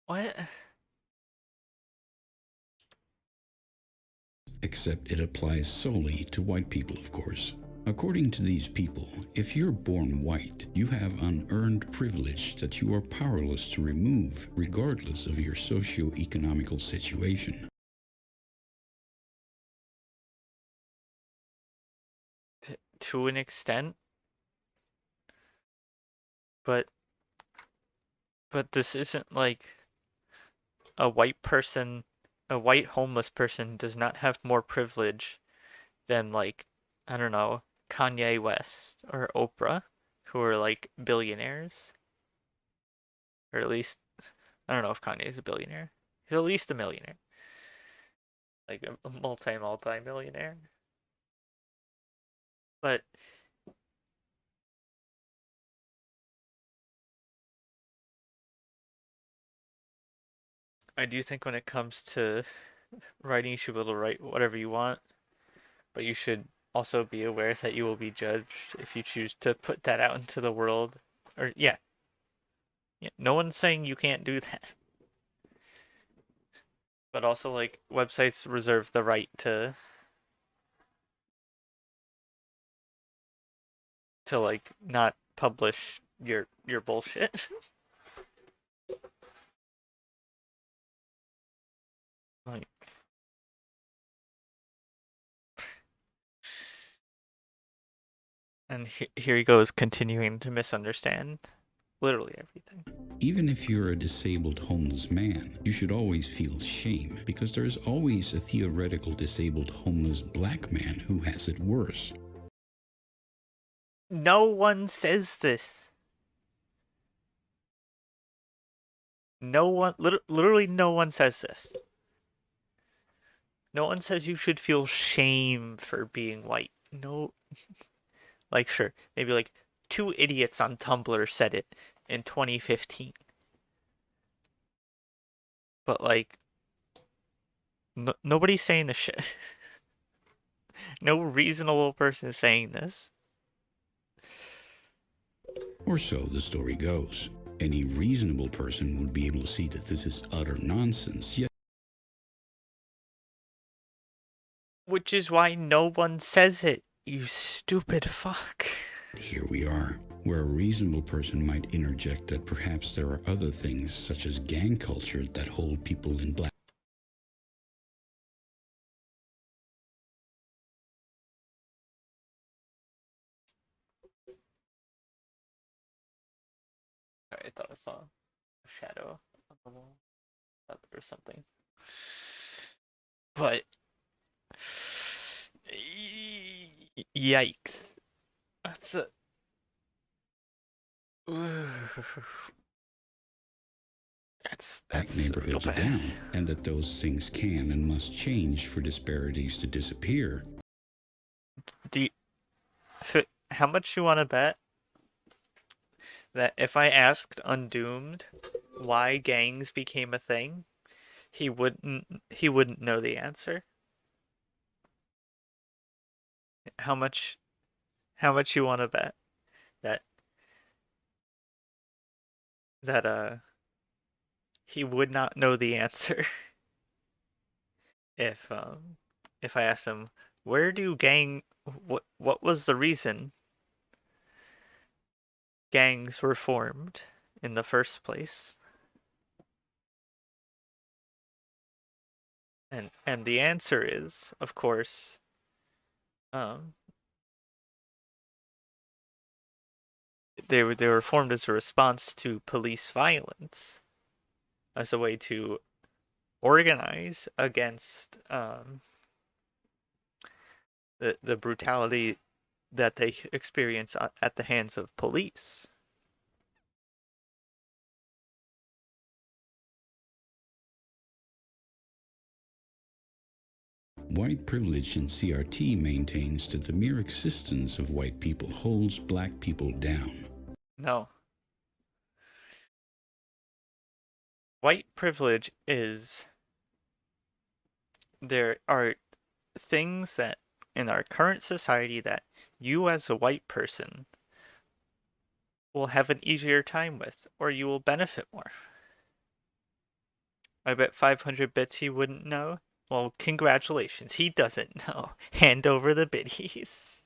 What? Except it applies solely to white people, of course. According to these people, if you're born white, you have unearned privilege that you are powerless to remove, regardless of your socio-economical situation. To an extent, but this isn't like a white homeless person does not have more privilege than like, I don't know, Kanye West or Oprah, who are like billionaires. Or at least, I don't know if Kanye is a billionaire. He's at least a millionaire. Like a multi-millionaire. But I do think when it comes to writing, you should be able to write whatever you want, but you should also be aware that you will be judged if you choose to put that out into the world. Or yeah, no one's saying you can't do that. But also like websites reserve the right to like not publish your bullshit. Like, and here he goes continuing to misunderstand literally everything. Even if you're a disabled homeless man, you should always feel shame because there's always a theoretical disabled homeless black man who has it worse. No one says this. No one, literally no one says this. No one says you should feel shame for being white. No, like sure, maybe like 2 idiots on Tumblr said it in 2015. But like, nobody's saying this shit. No reasonable person is saying this. Or so the story goes. Any reasonable person would be able to see that this is utter nonsense, yet Which is why no one says it, you stupid fuck. here we are, where a reasonable person might interject that perhaps there are other things, such as gang culture, that hold people in black. I thought I saw a shadow on the wall or something. But yikes. That's a that's Black neighborhoods real are bad. down, and that those things can and must change for disparities to disappear. How much you want to bet that if I asked Undoomed why gangs became a thing, he wouldn't know the answer? How much you want to bet that he would not know the answer? if if I asked them where do what was the reason gangs were formed in the first place? And the answer is, of course, um, they were formed as a response to police violence, as a way to organize against the brutality that they experience at the hands of police. White privilege in CRT maintains that the mere existence of white people holds black people down. No. White privilege is there are things that in our current society that you as a white person will have an easier time with, or you will benefit more. I bet 500 bits he wouldn't know. Well, congratulations, he doesn't know. Hand over the biddies.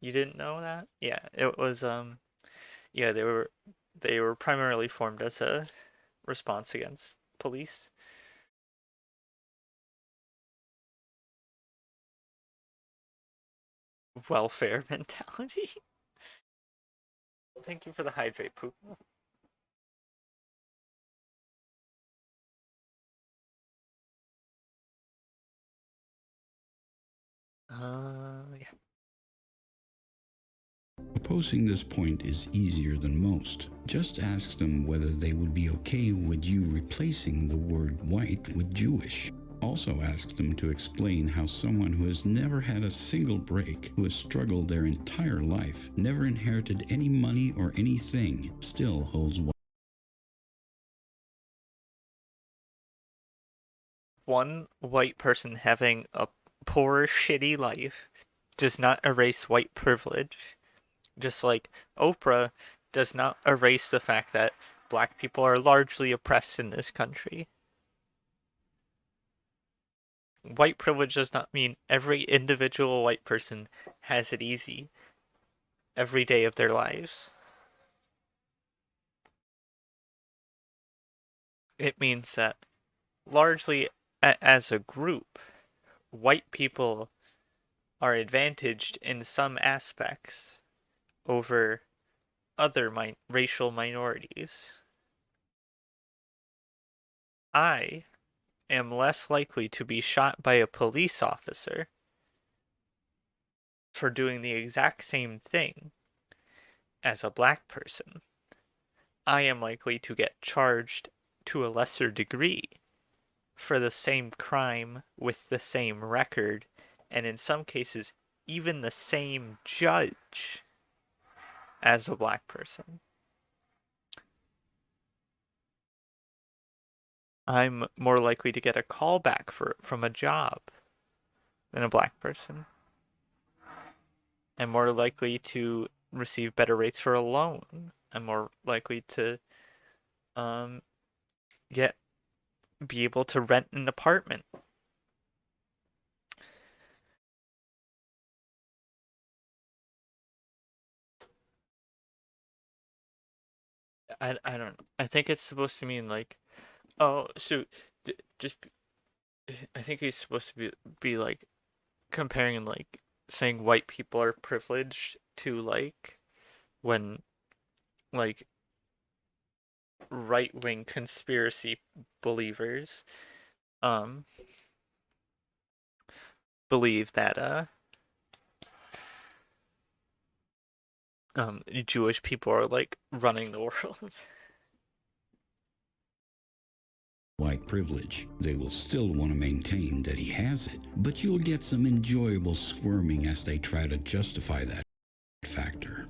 You didn't know that? Yeah, it was yeah, they were primarily formed as a response against police. Welfare mentality. Thank you for the hydrate poop. Yeah. Opposing this point is easier than most. Just ask them whether they would be okay with you replacing the word white with Jewish. Also ask them to explain how someone who has never had a single break, who has struggled their entire life, never inherited any money or anything, still holds white. One white person having a poor, shitty life does not erase white privilege. Just like Oprah does not erase the fact that black people are largely oppressed in this country. White privilege does not mean every individual white person has it easy every day of their lives. It means that largely as a group, white people are advantaged in some aspects over other racial minorities. I am less likely to be shot by a police officer for doing the exact same thing as a black person. I am likely to get charged to a lesser degree for the same crime with the same record, and in some cases, even the same judge as a black person. I'm more likely to get a call back from a job than a black person. I'm more likely to receive better rates for a loan. I'm more likely to um get be able to rent an apartment. I don't know. I think it's supposed to mean like, oh, so just I think he's supposed to be like comparing like saying white people are privileged to like when like right-wing conspiracy believers um believe that Jewish people are like running the world. White privilege. They will still want to maintain that he has it, but you'll get some enjoyable squirming as they try to justify that factor.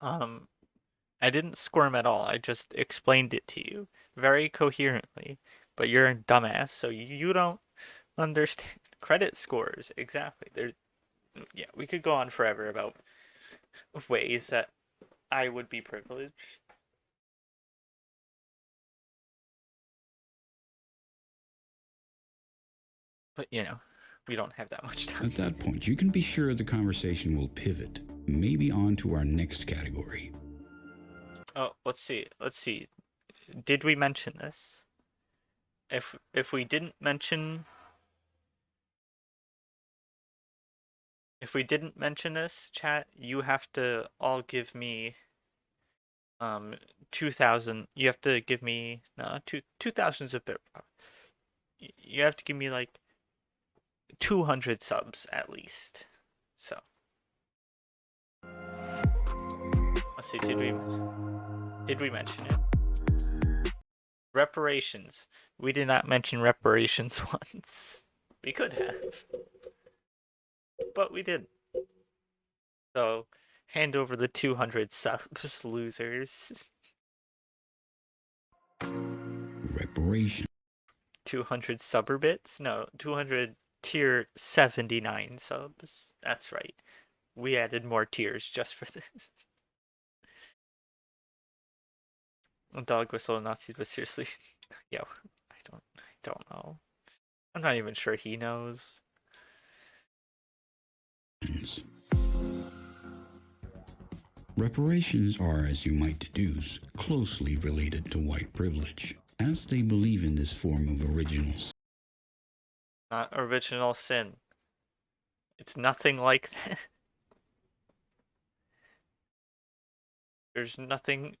I didn't squirm at all. I just explained it to you very coherently. But you're a dumbass, so you don't understand credit scores exactly. There, yeah, we could go on forever about ways that I would be privileged. But, you know, we don't have that much time. At that point, you can be sure the conversation will pivot, maybe on to our next category. Oh, let's see. Let's see. Did we mention this? If we didn't mention this, chat, you have to all give me 2,000. You have to give me no 2,000's a bit rough. You have to give me like 200 subs at least. So let's see. Did we mention it? Reparations. We did not mention reparations once. We could have, but we didn't. So hand over the 200 subs, losers. Reparation. 200 suburbits? No, 200 tier 79 subs. That's right. We added more tiers just for this. Dog whistle Nazis, but seriously, yo, I don't know. I'm not even sure he knows. Reparations are, as you might deduce, closely related to white privilege, as they believe in this form of original sin. Not original sin. It's nothing like that. There's nothing.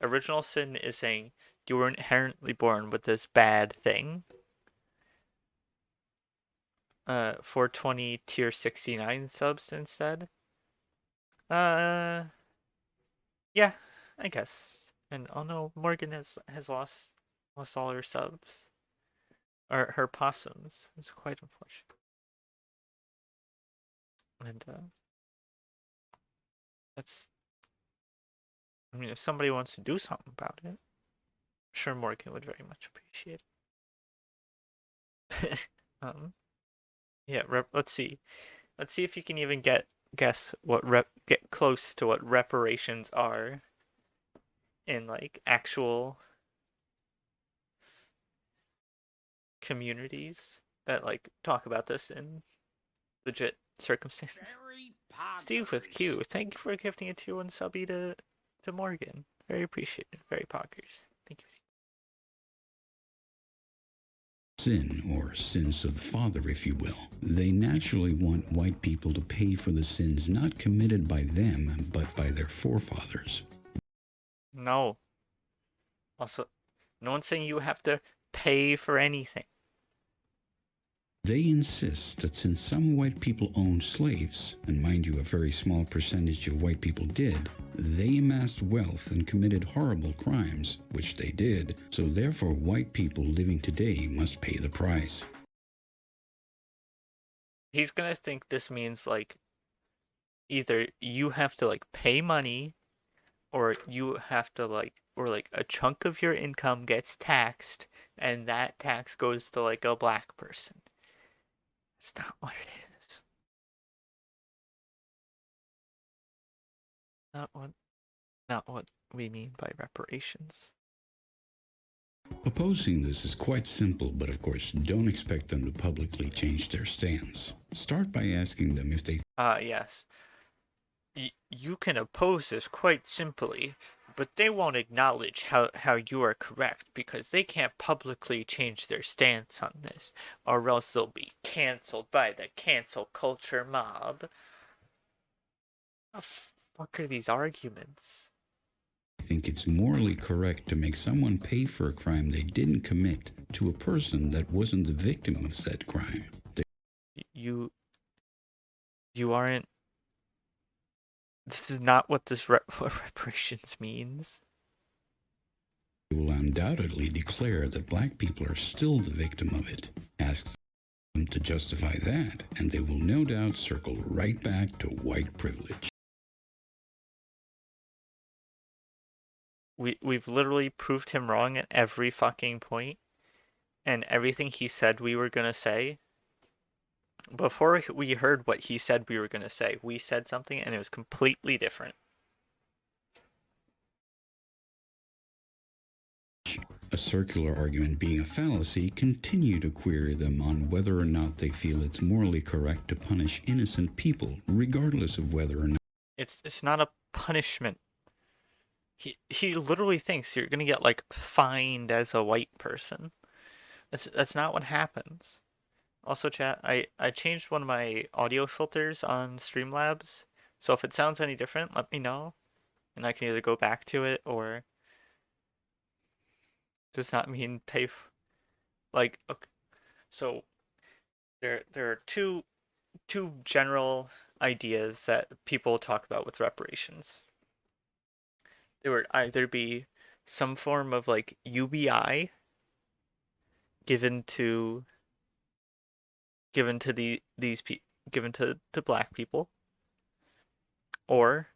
Original sin is saying you were inherently born with this bad thing. 420 tier 69 subs instead. Yeah, I guess. And oh no, Morgan has lost all her subs. Or her possums. It's quite unfortunate. And that's, I mean, if somebody wants to do something about it, I'm sure Morgan would very much appreciate it. Yeah, let's see. Let's see if you can even get close to what reparations are in like actual communities that like talk about this in legit circumstances. Steve with Q, thank you for gifting a tier 1 subby to Morgan. Very appreciated. Very poggers. Thank you. Sin, or sins of the father, if you will. They naturally want white people to pay for the sins not committed by them, but by their forefathers. No. Also, no one's saying you have to pay for anything. They insist that since some white people owned slaves, and mind you, a very small percentage of white people did, they amassed wealth and committed horrible crimes, which they did, so therefore white people living today must pay the price. He's gonna think this means like either you have to like pay money, or you have to like, or like a chunk of your income gets taxed, and that tax goes to like a black person. It's not what it is. Not what we mean by reparations. Opposing this is quite simple, but of course, don't expect them to publicly change their stance. Start by asking them if they Yes. You can oppose this quite simply, but they won't acknowledge how you are correct because they can't publicly change their stance on this, or else they'll be cancelled by the cancel culture mob. What the fuck are these arguments? think it's morally correct to make someone pay for a crime they didn't commit to a person that wasn't the victim of said crime. You aren't. This is not what this what reparations means. They will undoubtedly declare that black people are still the victim of it. Ask them to justify that, and they will no doubt circle right back to white privilege. We've literally proved him wrong at every fucking point, and everything he said we were gonna say. Before we heard what he said we were gonna say, we said something and it was completely different. a circular argument being a fallacy, continue to query them on whether or not they feel it's morally correct to punish innocent people, regardless of whether or not It's not a punishment. He literally thinks you're gonna get like fined as a white person. That's not what happens. Also, chat, I changed one of my audio filters on Streamlabs, so if it sounds any different, let me know, and I can either go back to it or does not mean pay. Like, okay, so there are two general ideas that people talk about with reparations. There would either be some form of like UBI given to given to black people, or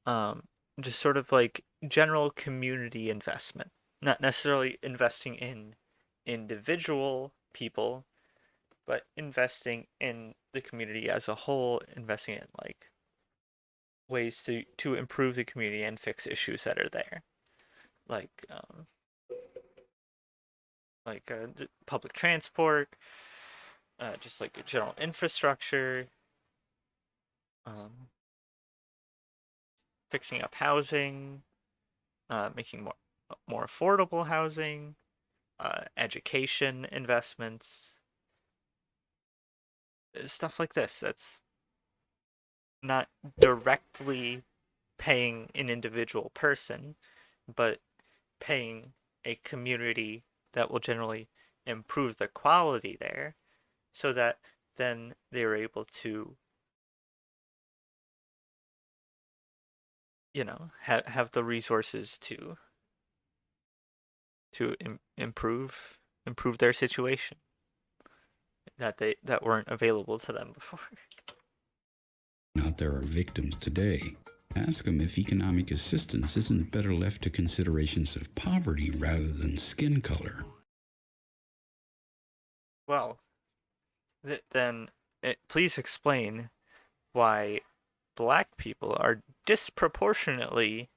um just sort of like general community investment, not necessarily investing in individual people, but investing in the community as a whole, investing in like ways to improve the community and fix issues that are there, like public transport, just like general infrastructure, um, fixing up housing, making more affordable housing, education investments, stuff like this. That's not directly paying an individual person, but paying a community that will generally improve the quality there, so that then they're able to, have the resources to improve their situation that weren't available to them before. not there are victims today. Ask them if economic assistance isn't better left to considerations of poverty rather than skin color. Well, then please explain why black people are disproportionately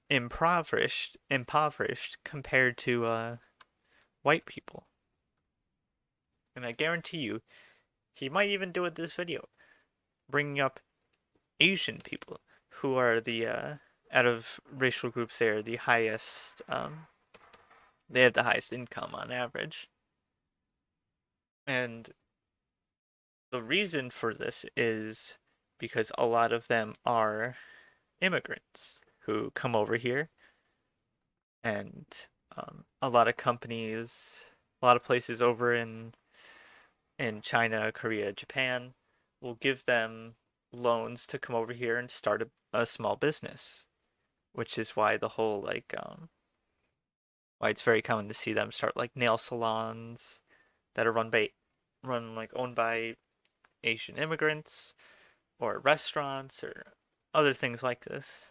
impoverished compared to white people. And I guarantee you, he might even do it this video, bringing up Asian people, who are the out of racial groups, they are the highest. They have the highest income on average, and the reason for this is because a lot of them are immigrants who come over here, and a lot of companies, a lot of places over in China, Korea, Japan will give them loans to come over here and start a small business, which is why the whole like why it's very common to see them start like nail salons that are owned by Asian immigrants, or restaurants or other things like this,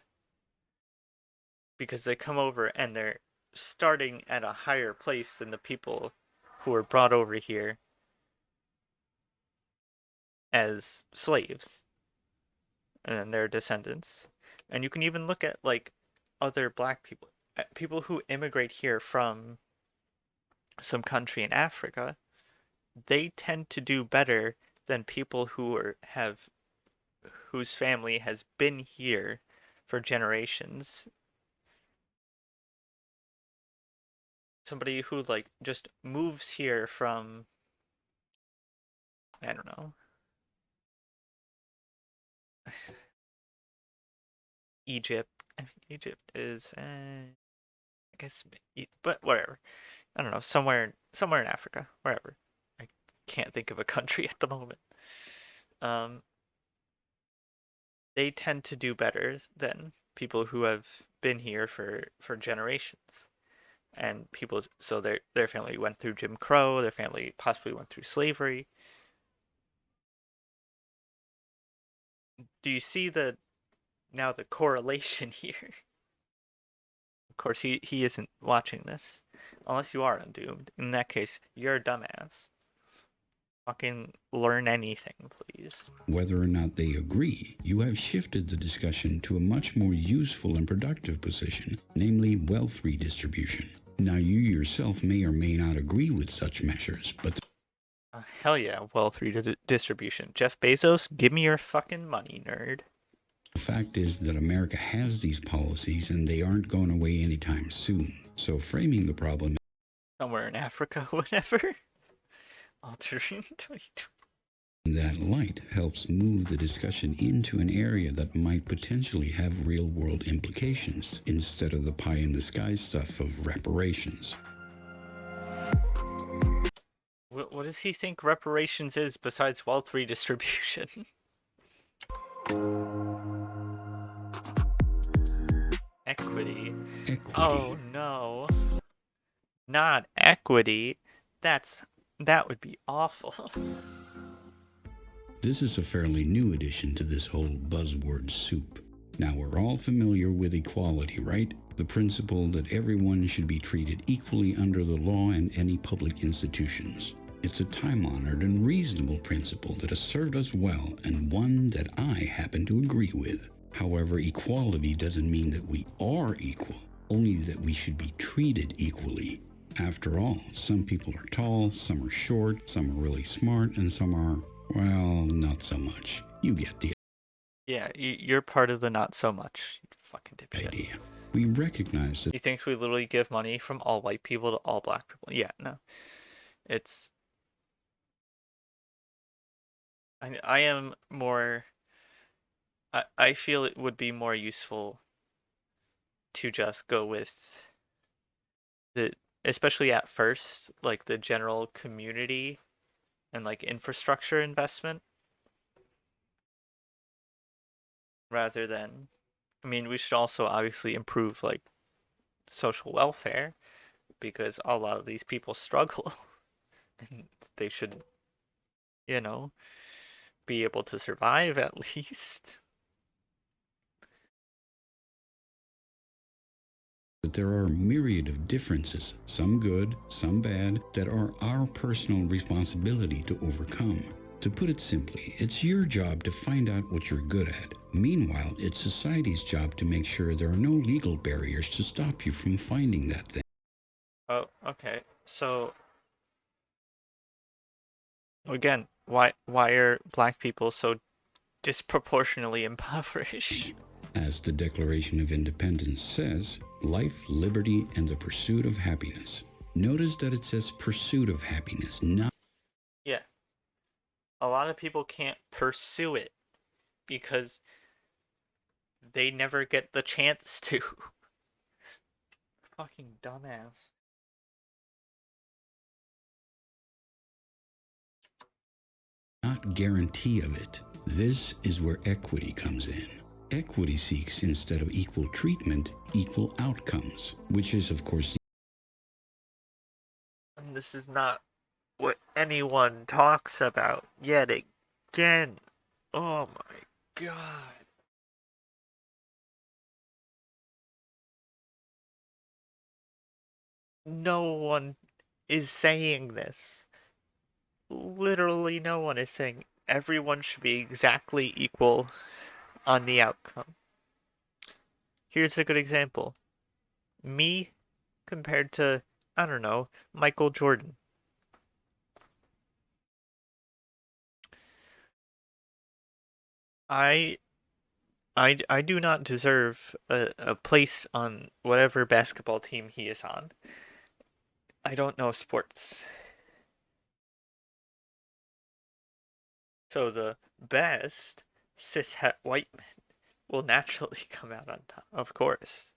because they come over and they're starting at a higher place than the people who were brought over here as slaves and their descendants. And you can even look at like other black people, people who immigrate here from some country in Africa. They tend to do better than people whose family has been here for generations. Somebody who like just moves here from, I don't know, Egypt. Egypt is, I guess, but whatever. I don't know, somewhere in Africa, wherever. I can't think of a country at the moment. Um, they tend to do better than people who have been here for generations. And people, so their family went through Jim Crow, their family possibly went through slavery. Do you see the correlation here? Of course, he isn't watching this, unless you are undoomed. In that case, you're a dumbass. Fucking learn anything, please. Whether or not they agree, you have shifted the discussion to a much more useful and productive position, namely wealth redistribution. Now, you yourself may or may not agree with such measures, but Hell yeah, wealth redistribution. Jeff Bezos, give me your fucking money, nerd. the fact is that America has these policies and they aren't going away anytime soon. So framing the problem Somewhere in Africa, whatever. Altering 22. in that light helps move the discussion into an area that might potentially have real-world implications instead of the pie-in-the-sky stuff of reparations. What does he think reparations is besides wealth redistribution? Equity. Equity. Oh no. Not equity. That would be awful. This is a fairly new addition to this whole buzzword soup. Now, we're all familiar with equality, right? The principle that everyone should be treated equally under the law and any public institutions. It's a time-honored and reasonable principle that has served us well, and one that I happen to agree with. However, equality doesn't mean that we are equal, only that we should be treated equally. After all, some people are tall, some are short, some are really smart, and some are, well, not so much. You get the Yeah, you're part of the not so much. You fucking dipshit. idea. We recognize that He thinks we literally give money from all white people to all black people. Yeah, no. It's... I am more... I feel it would be more useful to just go with the... Especially at first, like the general community and like infrastructure investment. Rather than... I mean, we should also obviously improve like social welfare because a lot of these people struggle and they should, you know, be able to survive at least. there are a myriad of differences, some good, some bad, that are our personal responsibility to overcome. To put it simply, it's your job to find out what you're good at. Meanwhile, it's society's job to make sure there are no legal barriers to stop you from finding that thing. Oh, okay. So again, why are black people so disproportionately impoverished? As the Declaration of Independence says, life, liberty, and the pursuit of happiness. Notice that it says pursuit of happiness, not Yeah. A lot of people can't pursue it because they never get the chance to. Fucking dumbass. guarantee of it. This is where equity comes in. Equity seeks, instead of equal treatment, equal outcomes, which is, of course, And this is not what anyone talks about yet again. Oh my god. No one is saying this. Literally no one is saying everyone should be exactly equal on the outcome. Here's a good example. Me compared to, I don't know, Michael Jordan. I I do not deserve a place on whatever basketball team he is on. I don't know sports. So the best cishet white men will naturally come out on top, of course.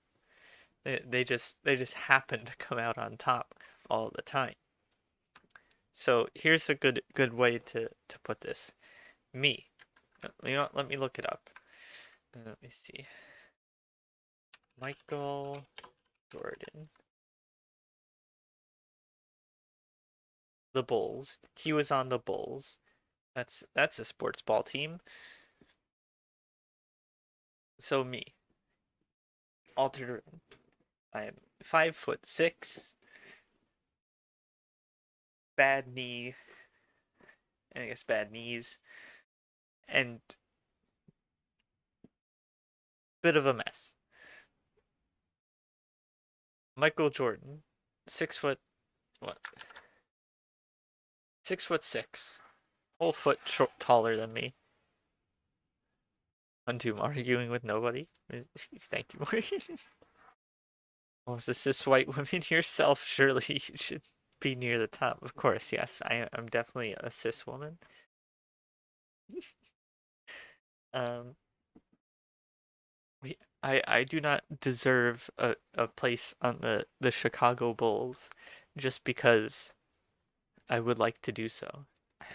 They just happen to come out on top all the time. So here's a good way to put this. Me. You know what, let me look it up. Let me see. Michael Jordan. The Bulls. He was on the Bulls. That's a sports ball team. So me. Altered. I am 5'6". Bad knee. and I guess bad knees, and bit of a mess. Michael Jordan, 6 foot, what? 6'6", whole foot taller than me. I'm arguing with nobody. Thank you, Morgan. Oh, is this cis white woman yourself? Surely you should be near the top. Of course, yes. I'm definitely a cis woman. Um, I do not deserve a place on the Chicago Bulls just because I would like to do so.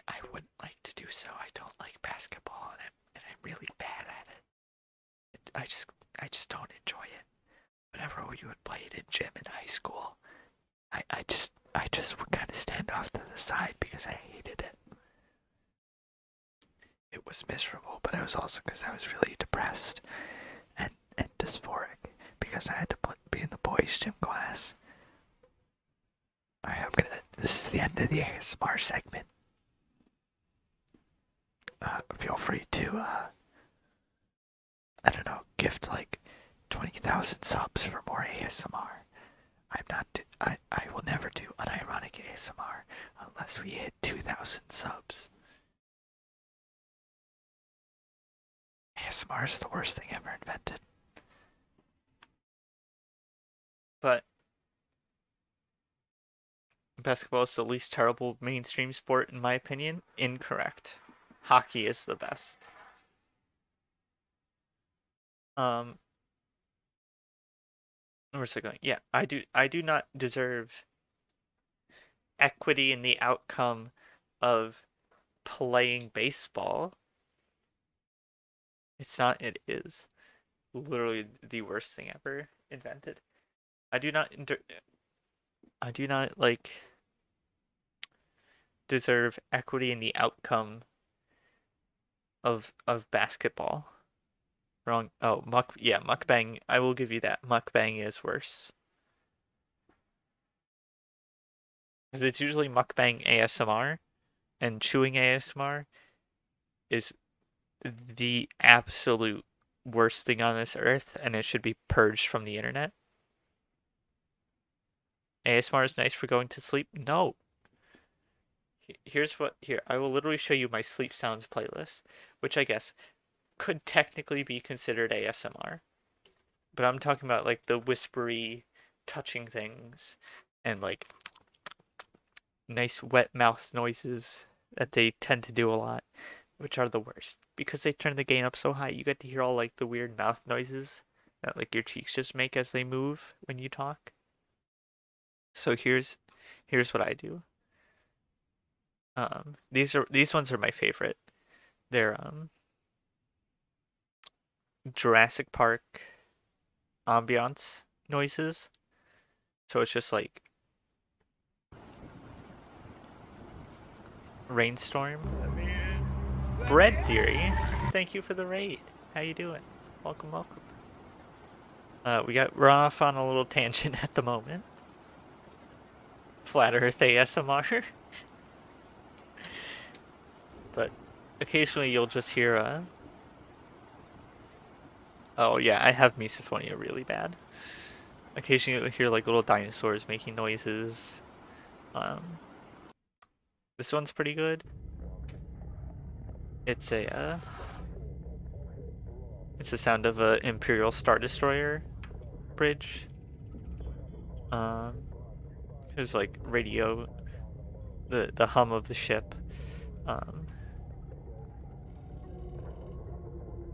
I wouldn't like to do so. I don't like basketball, and I'm really bad at it. I just don't enjoy it. Whenever we would play it in gym in high school, I just would kind of stand off to the side because I hated it. It was miserable, but it was also because I was really depressed and dysphoric because I had to be in the boys' gym class. Alright, this is the end of the ASMR segment. Feel free to, I don't know, gift like 20,000 subs for more ASMR. I will never do unironic ASMR unless we hit 2,000 subs. ASMR is the worst thing ever invented. But basketball is the least terrible mainstream sport in my opinion. Incorrect. Hockey is the best. Where's it going? Yeah, I do not deserve equity in the outcome of playing baseball. It's not, it is literally the worst thing ever invented. I do not like deserve equity in the outcome of basketball. Wrong. Oh, mukbang. I will give you that. Mukbang is worse. Because it's usually mukbang ASMR, and chewing ASMR is the absolute worst thing on this earth, and it should be purged from the internet. ASMR is nice for going to sleep? No. Here, I will literally show you my sleep sounds playlist, which I guess could technically be considered ASMR. But I'm talking about like the whispery touching things and like nice wet mouth noises that they tend to do a lot, which are the worst because they turn the gain up so high. You get to hear all like the weird mouth noises that like your cheeks just make as they move when you talk. So here's what I do. These ones are my favorite. They're Jurassic Park ambiance noises. So it's just like rainstorm. Bread Theory, thank you for the raid. How you doing? Welcome, welcome. We're off on a little tangent at the moment. Flat Earth ASMR. But occasionally you'll just hear oh yeah, I have misophonia really bad. Occasionally you'll hear like little dinosaurs making noises. This one's pretty good. It's a it's the sound of a Imperial Star Destroyer bridge. There's like radio, the hum of the ship.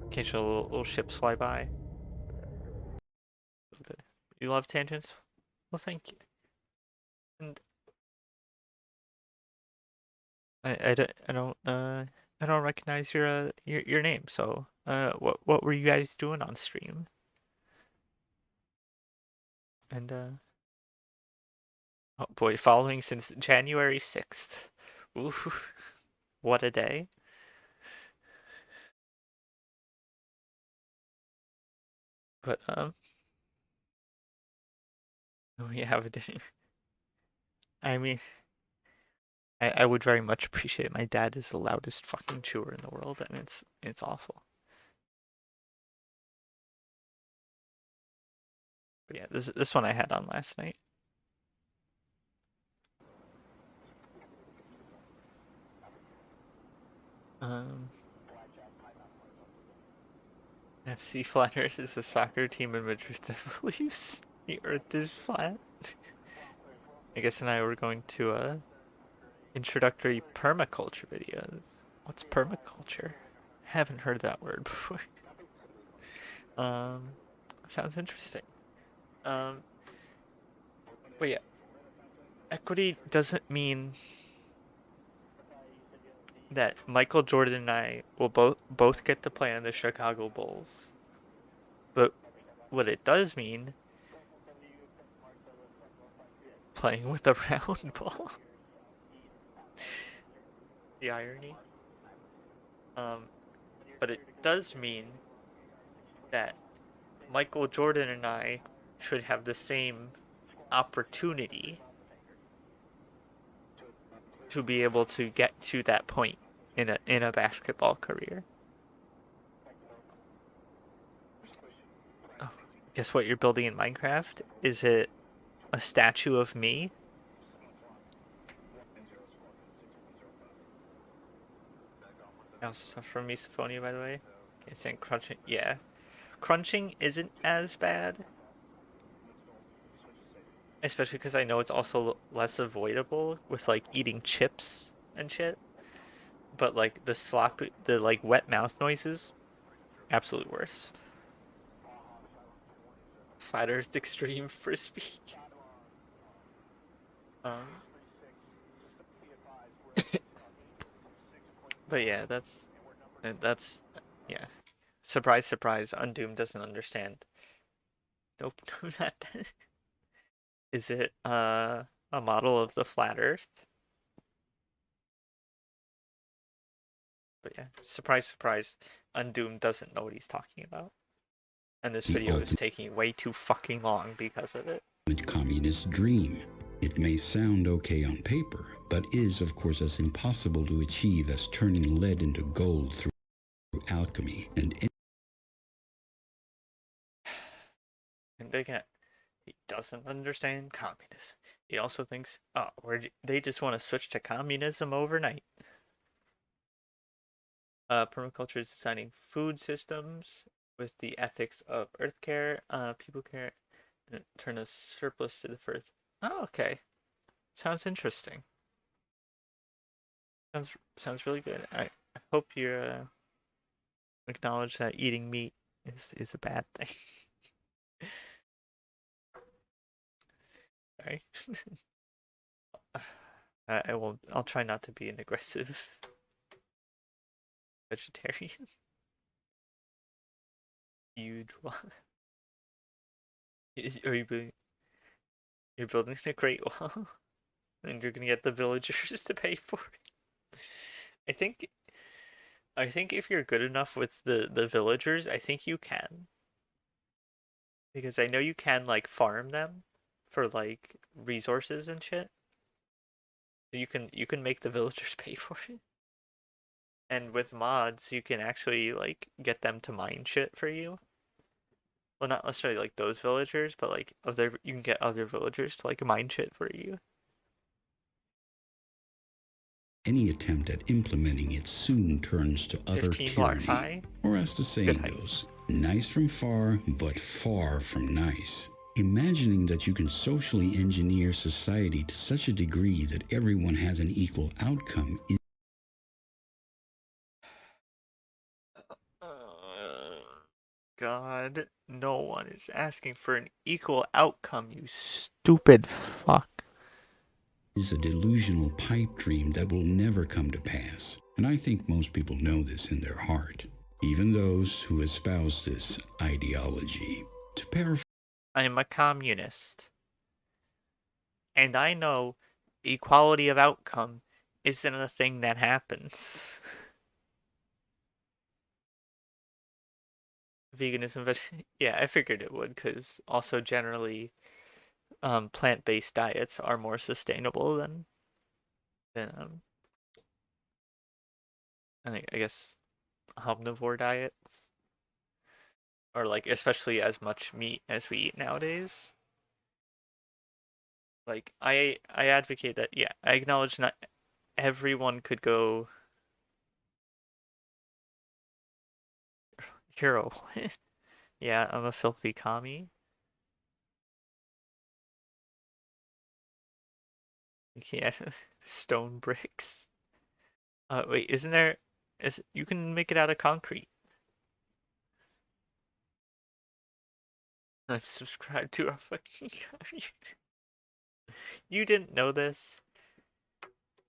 Occasional little ships fly by. Good. You love tangents? Well, thank you. And I don't recognize your name. So what were you guys doing on stream? And oh boy, following since January 6th. Ooh, what a day. But we have a day. I mean, I would very much appreciate it. My dad is the loudest fucking chewer in the world, and it's awful. But yeah, this one I had on last night. FC Flat Earth is a soccer team in Madrid that believes the Earth is flat. I guess and I were going to introductory permaculture videos. What's permaculture? I haven't heard that word before. Sounds interesting. But yeah, equity doesn't mean that Michael Jordan and I will both get to play on the Chicago Bulls. But what it does mean, playing with a round ball. The irony. But it does mean that Michael Jordan and I should have the same opportunity to be able to get to that point in a basketball career. Oh, guess what you're building in Minecraft? Is it a statue of me? Also stuff from Misophonia, by the way. Okay, saying crunching. Yeah, crunching isn't as bad, especially because I know it's also less avoidable with like eating chips and shit. But like the like wet mouth noises, absolute worst. Flat Earth Extreme Frisbee. Um, but yeah, that's yeah. Surprise, surprise. Undoom doesn't understand. Nope, not that. Is it a model of the flat Earth? But yeah, surprise, surprise. Undoom doesn't know what he's talking about. And this The video is taking way too fucking long because of it. ultimate communist dream. It may sound okay on paper, but is, of course, as impossible to achieve as turning lead into gold through alchemy. And And again, he doesn't understand communism. He also thinks, oh, they just want to switch to communism overnight. Permaculture is designing food systems with the ethics of earth care, people care, and turn a surplus to the first. Oh, okay. Sounds interesting. Sounds really good. I hope you acknowledge that eating meat is a bad thing. Sorry. I won't. I'll try not to be an aggressive vegetarian. Huge one. Are you building? You're building a Great Wall, and you're gonna get the villagers to pay for it. I think. I think if you're good enough with the villagers, I think you can. Because I know you can like farm them for like resources and shit. You can make the villagers pay for it. And with mods, you can actually like get them to mine shit for you. Well, not necessarily like those villagers, but like you can get other villagers to like mine shit for you. any attempt at implementing it soon turns to utter 15 blocks tyranny. high. Or as the saying height. goes, nice from far, but far from nice. Imagining that you can socially engineer society to such a degree that everyone has an equal outcome is God, no one is asking for an equal outcome, you stupid fuck. a delusional pipe dream that will never come to pass. And I think most people know this in their heart, even those who espouse this ideology. To paraphrase, I'm a communist. And I know equality of outcome isn't a thing that happens. Veganism, yeah, I figured it would, because also generally plant-based diets are more sustainable than than I guess omnivore diets, or like especially as much meat as we eat nowadays. Like I advocate that, yeah, I acknowledge not everyone could go hero. Yeah, I'm a filthy commie. Yeah, stone bricks. Wait, isn't there? Is you can make it out of concrete? I'm subscribed to a fucking. You didn't know this?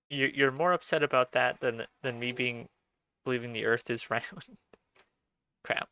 You're more upset about that than me being believing the Earth is round. Crap.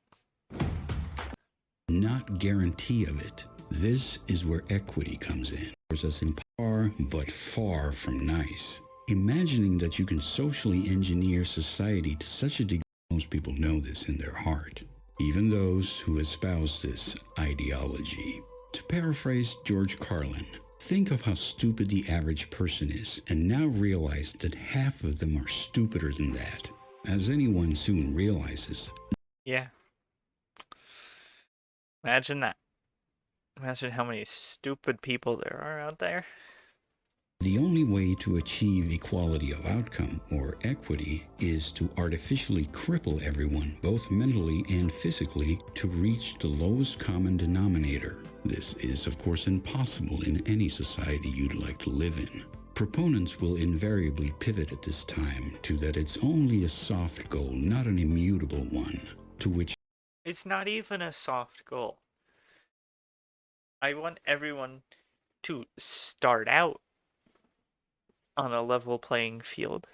Not guarantee of it. This is where equity comes in. Us in power, but far from nice. Imagining that you can socially engineer society to such a degree, most people know this in their heart, even those who espouse this ideology. To paraphrase George Carlin, think of how stupid the average person is, and now realize that half of them are stupider than that. As anyone soon realizes, Yeah. Imagine that. Imagine how many stupid people there are out there. the only way to achieve equality of outcome, or equity, is to artificially cripple everyone, both mentally and physically, to reach the lowest common denominator. This is, of course, impossible in any society you'd like to live in. Proponents will invariably pivot at this time to that it's only a soft goal, not an immutable one, to which It's not even a soft goal. I want everyone to start out on a level playing field.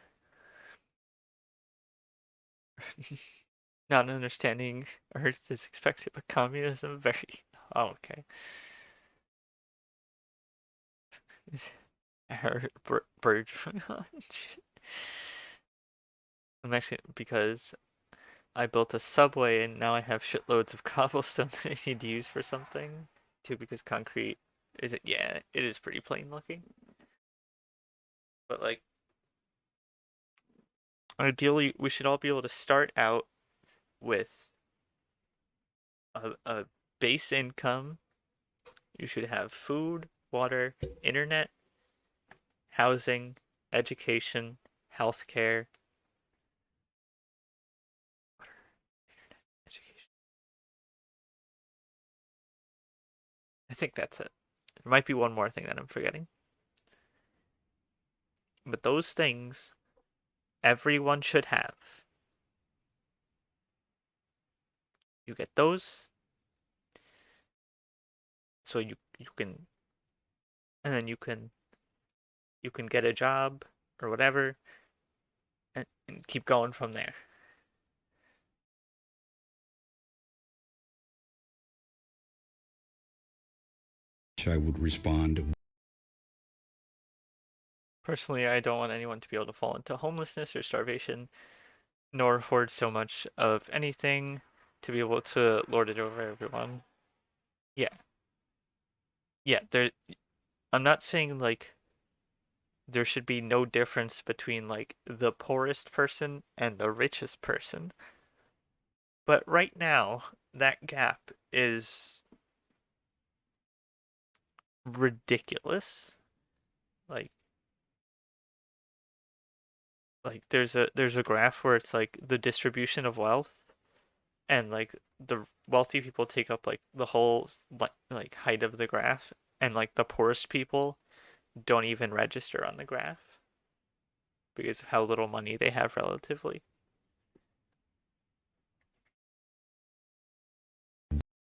Not understanding Earth is expected, but communism very. Oh, okay. Bird. I'm actually, because I built a subway and now I have shitloads of cobblestone that I need to use for something. Too, because concrete is it? Yeah, it is pretty plain looking. But like, ideally, we should all be able to start out with a base income. You should have food, water, internet, housing, education, healthcare. Education. I think that's it. There might be one more thing that I'm forgetting. But those things everyone should have. You get those, so you can, and then you can get a job or whatever, and keep going from there. I would respond, Personally, I don't want anyone to be able to fall into homelessness or starvation, nor hoard so much of anything to be able to lord it over everyone. Yeah. Yeah, I'm not saying like there should be no difference between like the poorest person and the richest person. But right now, that gap is ridiculous. Like there's a graph where it's like the distribution of wealth, and like the wealthy people take up like the whole like height of the graph, and like the poorest people don't even register on the graph because of how little money they have relatively.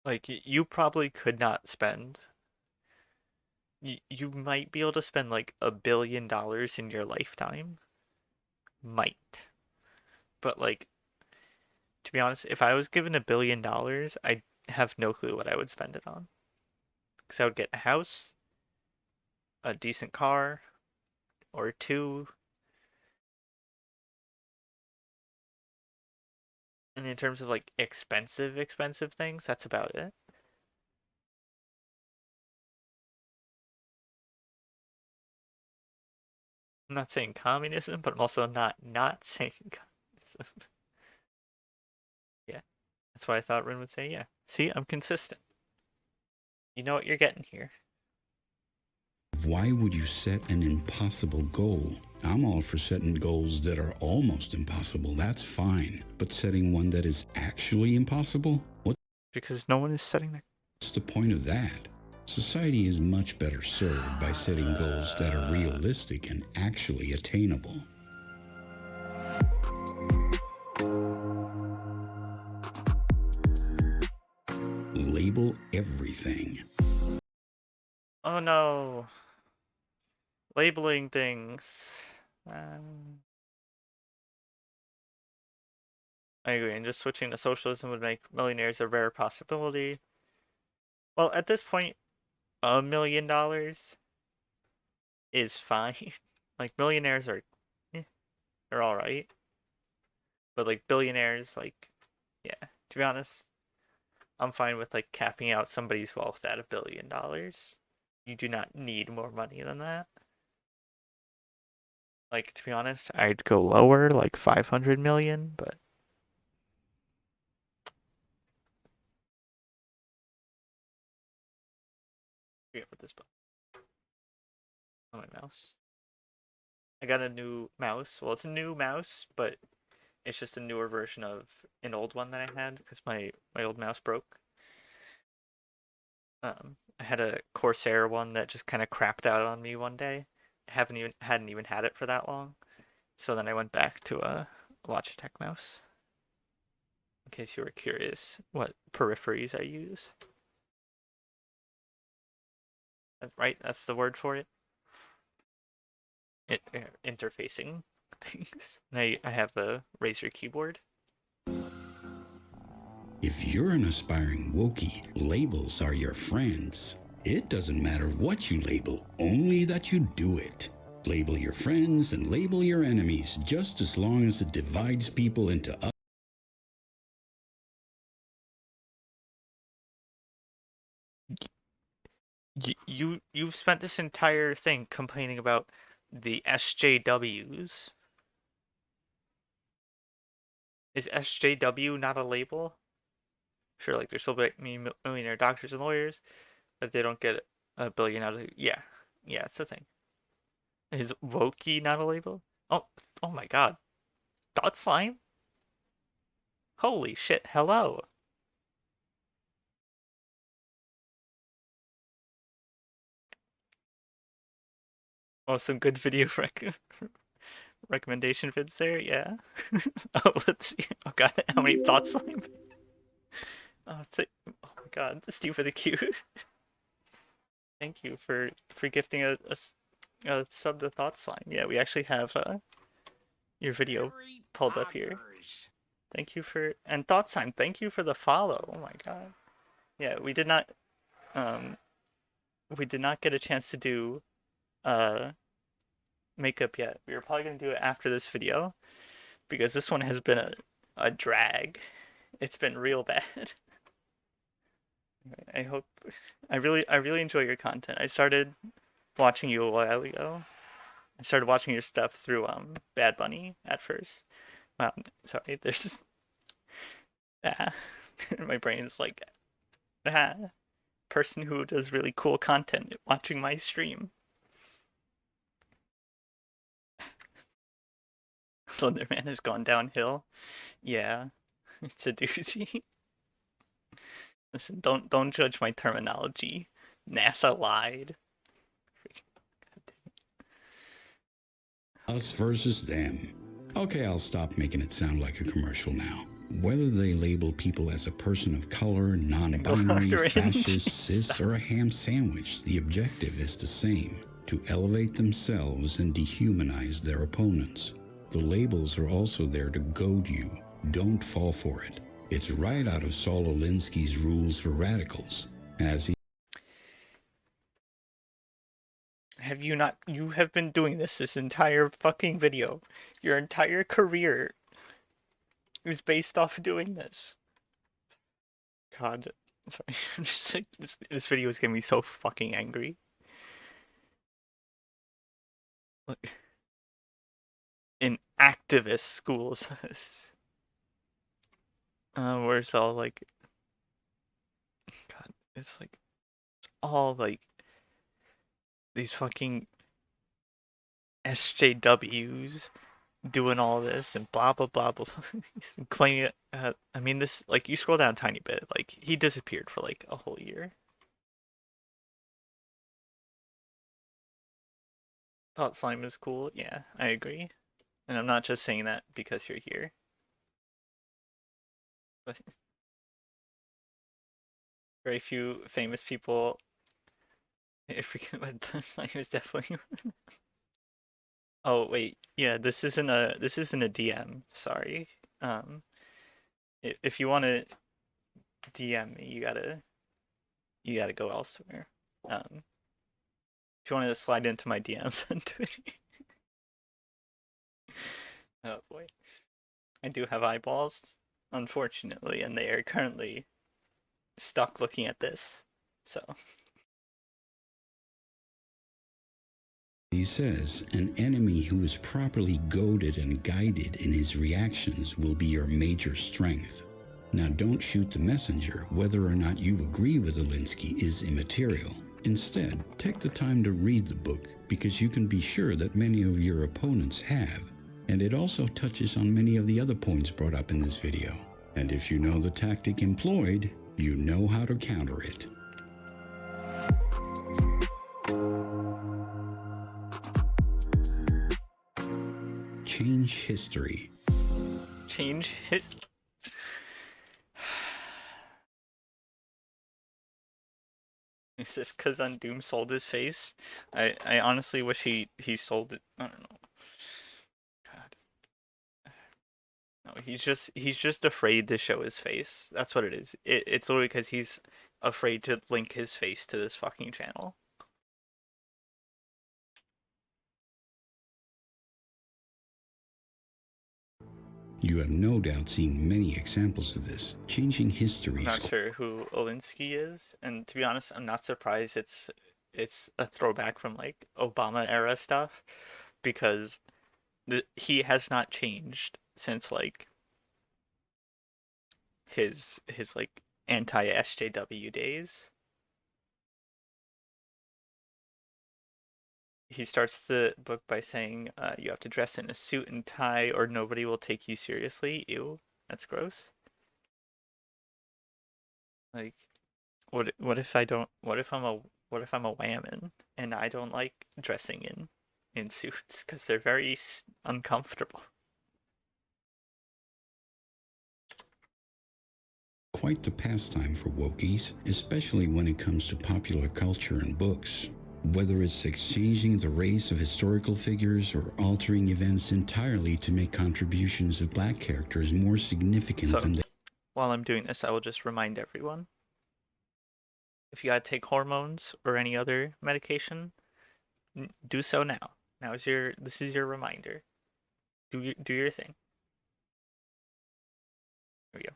Like you probably could not spend. You might be able to spend like $1 billion in your lifetime. Might. But like, to be honest, if I was given $1 billion, I have no clue what I would spend it on. Because I would get a house, a decent car, or two. And in terms of like expensive things, that's about it. I'm not saying communism, but I'm also not saying communism. Yeah, that's why I thought Rin would say yeah. See, I'm consistent. You know what you're getting here. Why would you set an impossible goal? I'm all for setting goals that are almost impossible. That's fine. But setting one that is actually impossible? Because no one is setting their... What's the point of that? Society is much better served by setting goals that are realistic and actually attainable. Label everything. Oh no. Labeling things. I agree, and just switching to socialism would make millionaires a rare possibility. Well, at this point, $1 million is fine. Like, millionaires are, they're alright. But, like, billionaires, like, yeah, to be honest, I'm fine with, like, capping out somebody's wealth at $1 billion. You do not need more money than that. Like, to be honest, I'd go lower, like 500 million, but I forget what this button on my mouse. I got a new mouse. Well, it's a new mouse, but it's just a newer version of an old one that I had because my old mouse broke. I had a Corsair one that just kind of crapped out on me one day. I hadn't even had it for that long, so then I went back to a Logitech mouse. In case you were curious, what peripheries I use. Right, that's the word for it. Interfacing things. I have a Razer keyboard. If you're an aspiring Wookiee, labels are your friends. It doesn't matter what you label, only that you do it. Label your friends and label your enemies just as long as it divides people into us. You've spent this entire thing complaining about the SJWs. Is SJW not a label? Sure, like there's still millionaire doctors and lawyers, but they don't get $1 billion out of it. Yeah, yeah, it's the thing. Is Wokey not a label? Oh my God, Thought Slime? Holy shit! Hello. Oh, some good video recommendation vids there. Yeah. Oh, let's see. Oh God, how many Thought Slime? Oh, oh my God, Steve for the cute. Thank you for gifting a sub to Thought Slime. Yeah, we actually have your video pulled up here. Thank you for and Thought Slime. Thank you for the follow. Oh my God. Yeah, um we did not get a chance to do uh makeup yet. We were probably gonna do it after this video because this one has been a drag. It's been real bad. I hope I really enjoy your content. I started watching you a while ago. I started watching your stuff through Bad Bunny at first. Sorry, there's my brain's like person who does really cool content watching my stream. Slenderman has gone downhill. Yeah, it's a doozy. Listen, don't judge my terminology. NASA lied. Us versus them. Okay, I'll stop making it sound like a commercial now. Whether they label people as a person of color, non-binary, fascist, cis, or a ham sandwich, the objective is the same: to elevate themselves and dehumanize their opponents. The labels are also there to goad you. Don't fall for it. It's right out of Saul Alinsky's Rules for Radicals, as he Have you not? You have been doing this entire fucking video. Your entire career is based off doing this. God, sorry. Just like, this video is getting me so fucking angry. Look. in activist schools. Where's all like, God, it's like all like these fucking SJWs doing all this and blah blah blah blah. Claiming it. I mean, this like you scroll down a tiny bit, like he disappeared for like a whole year. Thought slime is cool. Yeah, I agree, and I'm not just saying that because you're here. But very few famous people. If we can, but slime is definitely. Oh wait, yeah, this isn't a DM. Sorry. Um, if you want to DM me, you gotta go elsewhere. If you want to slide into my DMs on Twitter. Oh boy, I do have eyeballs, unfortunately, and they are currently stuck looking at this. So. He says, an enemy who is properly goaded and guided in his reactions will be your major strength. Now don't shoot the messenger. Whether or not you agree with Alinsky is immaterial. Instead, take the time to read the book, because you can be sure that many of your opponents have. And it also touches on many of the other points brought up in this video. And if you know the tactic employed, you know how to counter it. Change history. Change his. Is this because Undoom sold his face? I honestly wish he sold it. I don't know. God. No, he's just afraid to show his face. That's what it is. It's literally because he's afraid to link his face to this fucking channel. You have no doubt seen many examples of this. Changing I'm history. not sure who Alinsky is, and to be honest, I'm not surprised it's a throwback from like Obama era stuff, because he has not changed since like his like anti SJW days. He starts the book by saying, "You have to dress in a suit and tie, or nobody will take you seriously." Ew, that's gross. Like, what if I don't? What if I'm a whammon and I don't like dressing in suits because they're very uncomfortable. Quite the pastime for wokies, especially when it comes to popular culture and books. Whether it's exchanging the race of historical figures or altering events entirely to make contributions of black characters more significant So, than they while I'm doing this, I will just remind everyone: if you gotta take hormones or any other medication, do so now. This is your reminder. Do your thing. There we go.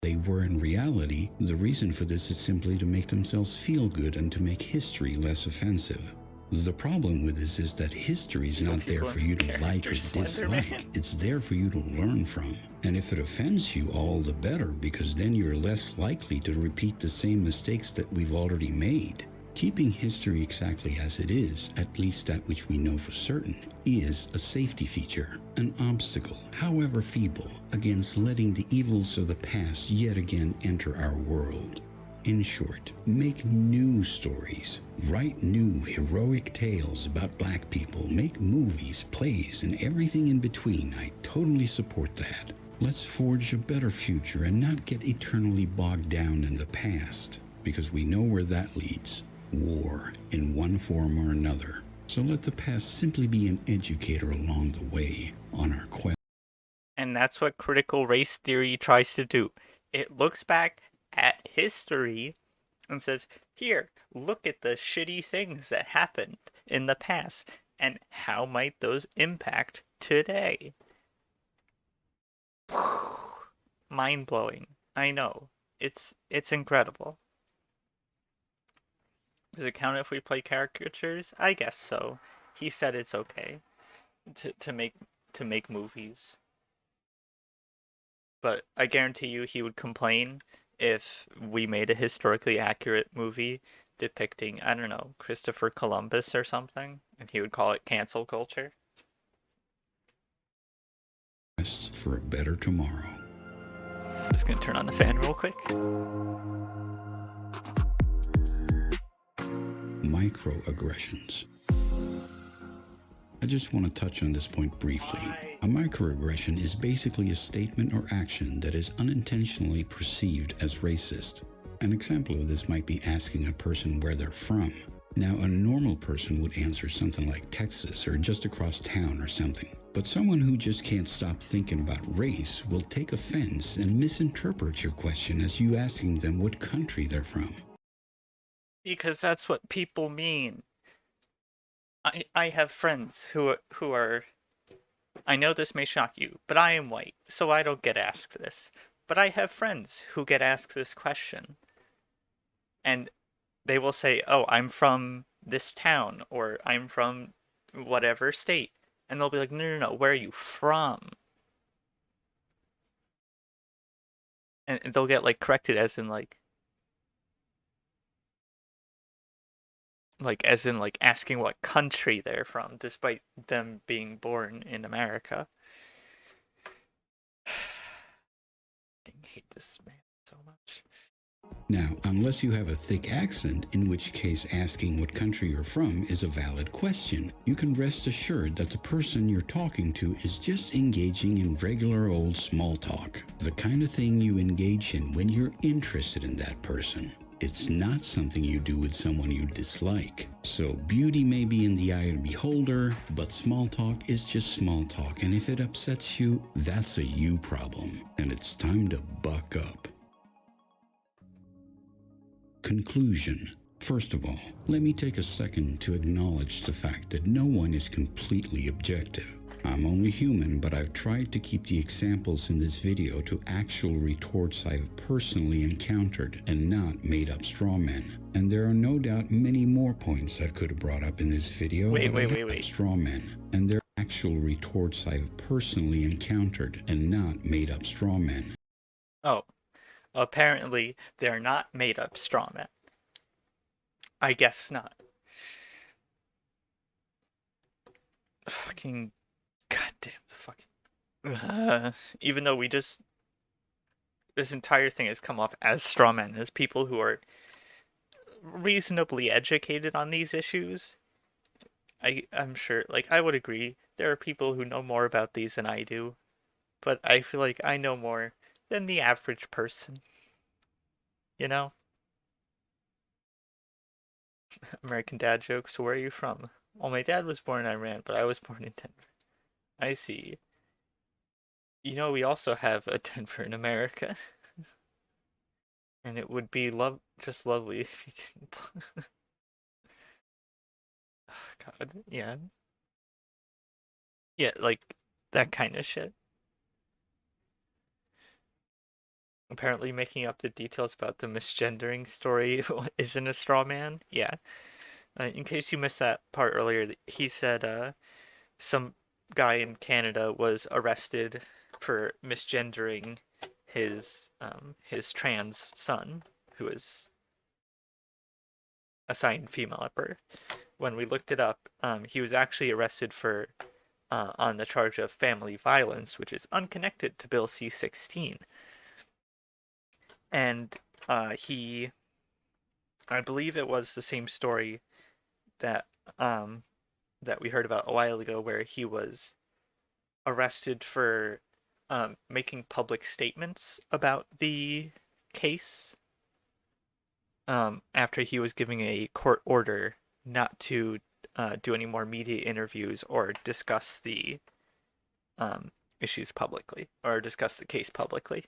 they were in reality. The reason for this is simply to make themselves feel good and to make history less offensive. The problem with this is that history is not there for you to like or dislike. It's there for you to learn from. And if it offends you, all the better, because then you're less likely to repeat the same mistakes that we've already made. Keeping history exactly as it is, at least that which we know for certain, is a safety feature, an obstacle, however feeble, against letting the evils of the past yet again enter our world. In short, make new stories, write new heroic tales about black people, make movies, plays, and everything in between. I totally support that. Let's forge a better future and not get eternally bogged down in the past, because we know where that leads. War, in one form or another. So let the past simply be an educator along the way on our quest. And that's what critical race theory tries to do. It looks back at history and says, here, look at the shitty things that happened in the past, and how might those impact today? Mind-blowing. I know. It's incredible. Does it count if we play caricatures? I guess so. He said it's okay. to make movies. But I guarantee you he would complain if we made a historically accurate movie depicting, I don't know, Christopher Columbus or something, and he would call it cancel culture. For a better tomorrow. I'm just gonna turn on the fan real quick. Microaggressions. I just want to touch on this point briefly. A microaggression is basically a statement or action that is unintentionally perceived as racist. An example of this might be asking a person where they're from. Now, a normal person would answer something like Texas or just across town or something. But someone who just can't stop thinking about race will take offense and misinterpret your question as you asking them what country they're from. Because that's what people mean. I have friends who are. I know this may shock you, but I am white, so I don't get asked this. But I have friends who get asked this question. And they will say, "Oh, I'm from this town," or "I'm from whatever state." And they'll be like, "No, no, no, where are you from?" And they'll get like corrected as in like as in like asking what country they're from, despite them being born in America. I hate this man so much. Now, unless you have a thick accent, in which case asking what country you're from is a valid question, you can rest assured that the person you're talking to is just engaging in regular old small talk, the kind of thing you engage in when you're interested in that person. It's not something you do with someone you dislike. So beauty may be in the eye of the beholder, but small talk is just small talk, and if it upsets you, that's a you problem, and it's time to buck up. Conclusion. First of all, let me take a second to acknowledge the fact that no one is completely objective. I'm only human, but I've tried to keep the examples in this video to actual retorts I've personally encountered and not made up straw men. And there are no doubt many more points I could have brought up in this video. Wait. Straw men. And there are actual retorts I've personally encountered and not made up straw men. Oh, apparently they're not made up straw men. I guess not. Fucking goddamn fucking. Even though this entire thing has come off as straw men, as people who are reasonably educated on these issues. I'm sure, like, I would agree, there are people who know more about these than I do, but I feel like I know more than the average person. You know? American dad jokes, where are you from? Well, my dad was born in Iran, but I was born in Denver. I see. You know, we also have a Denver in America. And it would be just lovely if you didn't. Oh, God, yeah. Yeah, like, that kind of shit. Apparently making up the details about the misgendering story isn't a straw man. Yeah. In case you missed that part earlier, he said some guy in Canada was arrested for misgendering his trans son, who was assigned female at birth. When we looked it up, he was actually arrested for on the charge of family violence, which is unconnected to Bill C-16. And I believe it was the same story that we heard about a while ago, where he was arrested for making public statements about the case after he was giving a court order not to do any more media interviews or discuss the issues publicly or discuss the case publicly.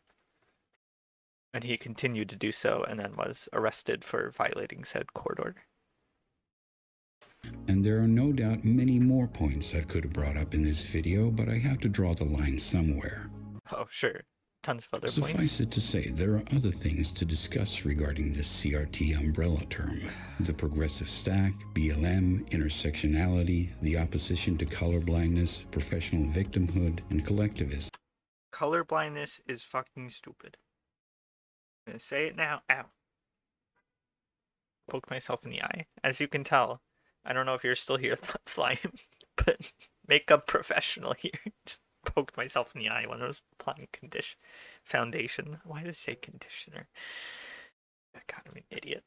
And he continued to do so and then was arrested for violating said court order. And there are no doubt many more points I could have brought up in this video, but I have to draw the line somewhere. Oh, sure. tons of other Suffice points. it to say, there are other things to discuss regarding this CRT umbrella term. The progressive stack, BLM, intersectionality, the opposition to colorblindness, professional victimhood, and collectivism. Colorblindness is fucking stupid. I'm gonna say it now. Ow. Poke myself in the eye. As you can tell, I don't know if you're still here, Slime, but makeup professional here. Just poked myself in the eye when I was applying foundation. Why did I say conditioner? God, I'm an idiot.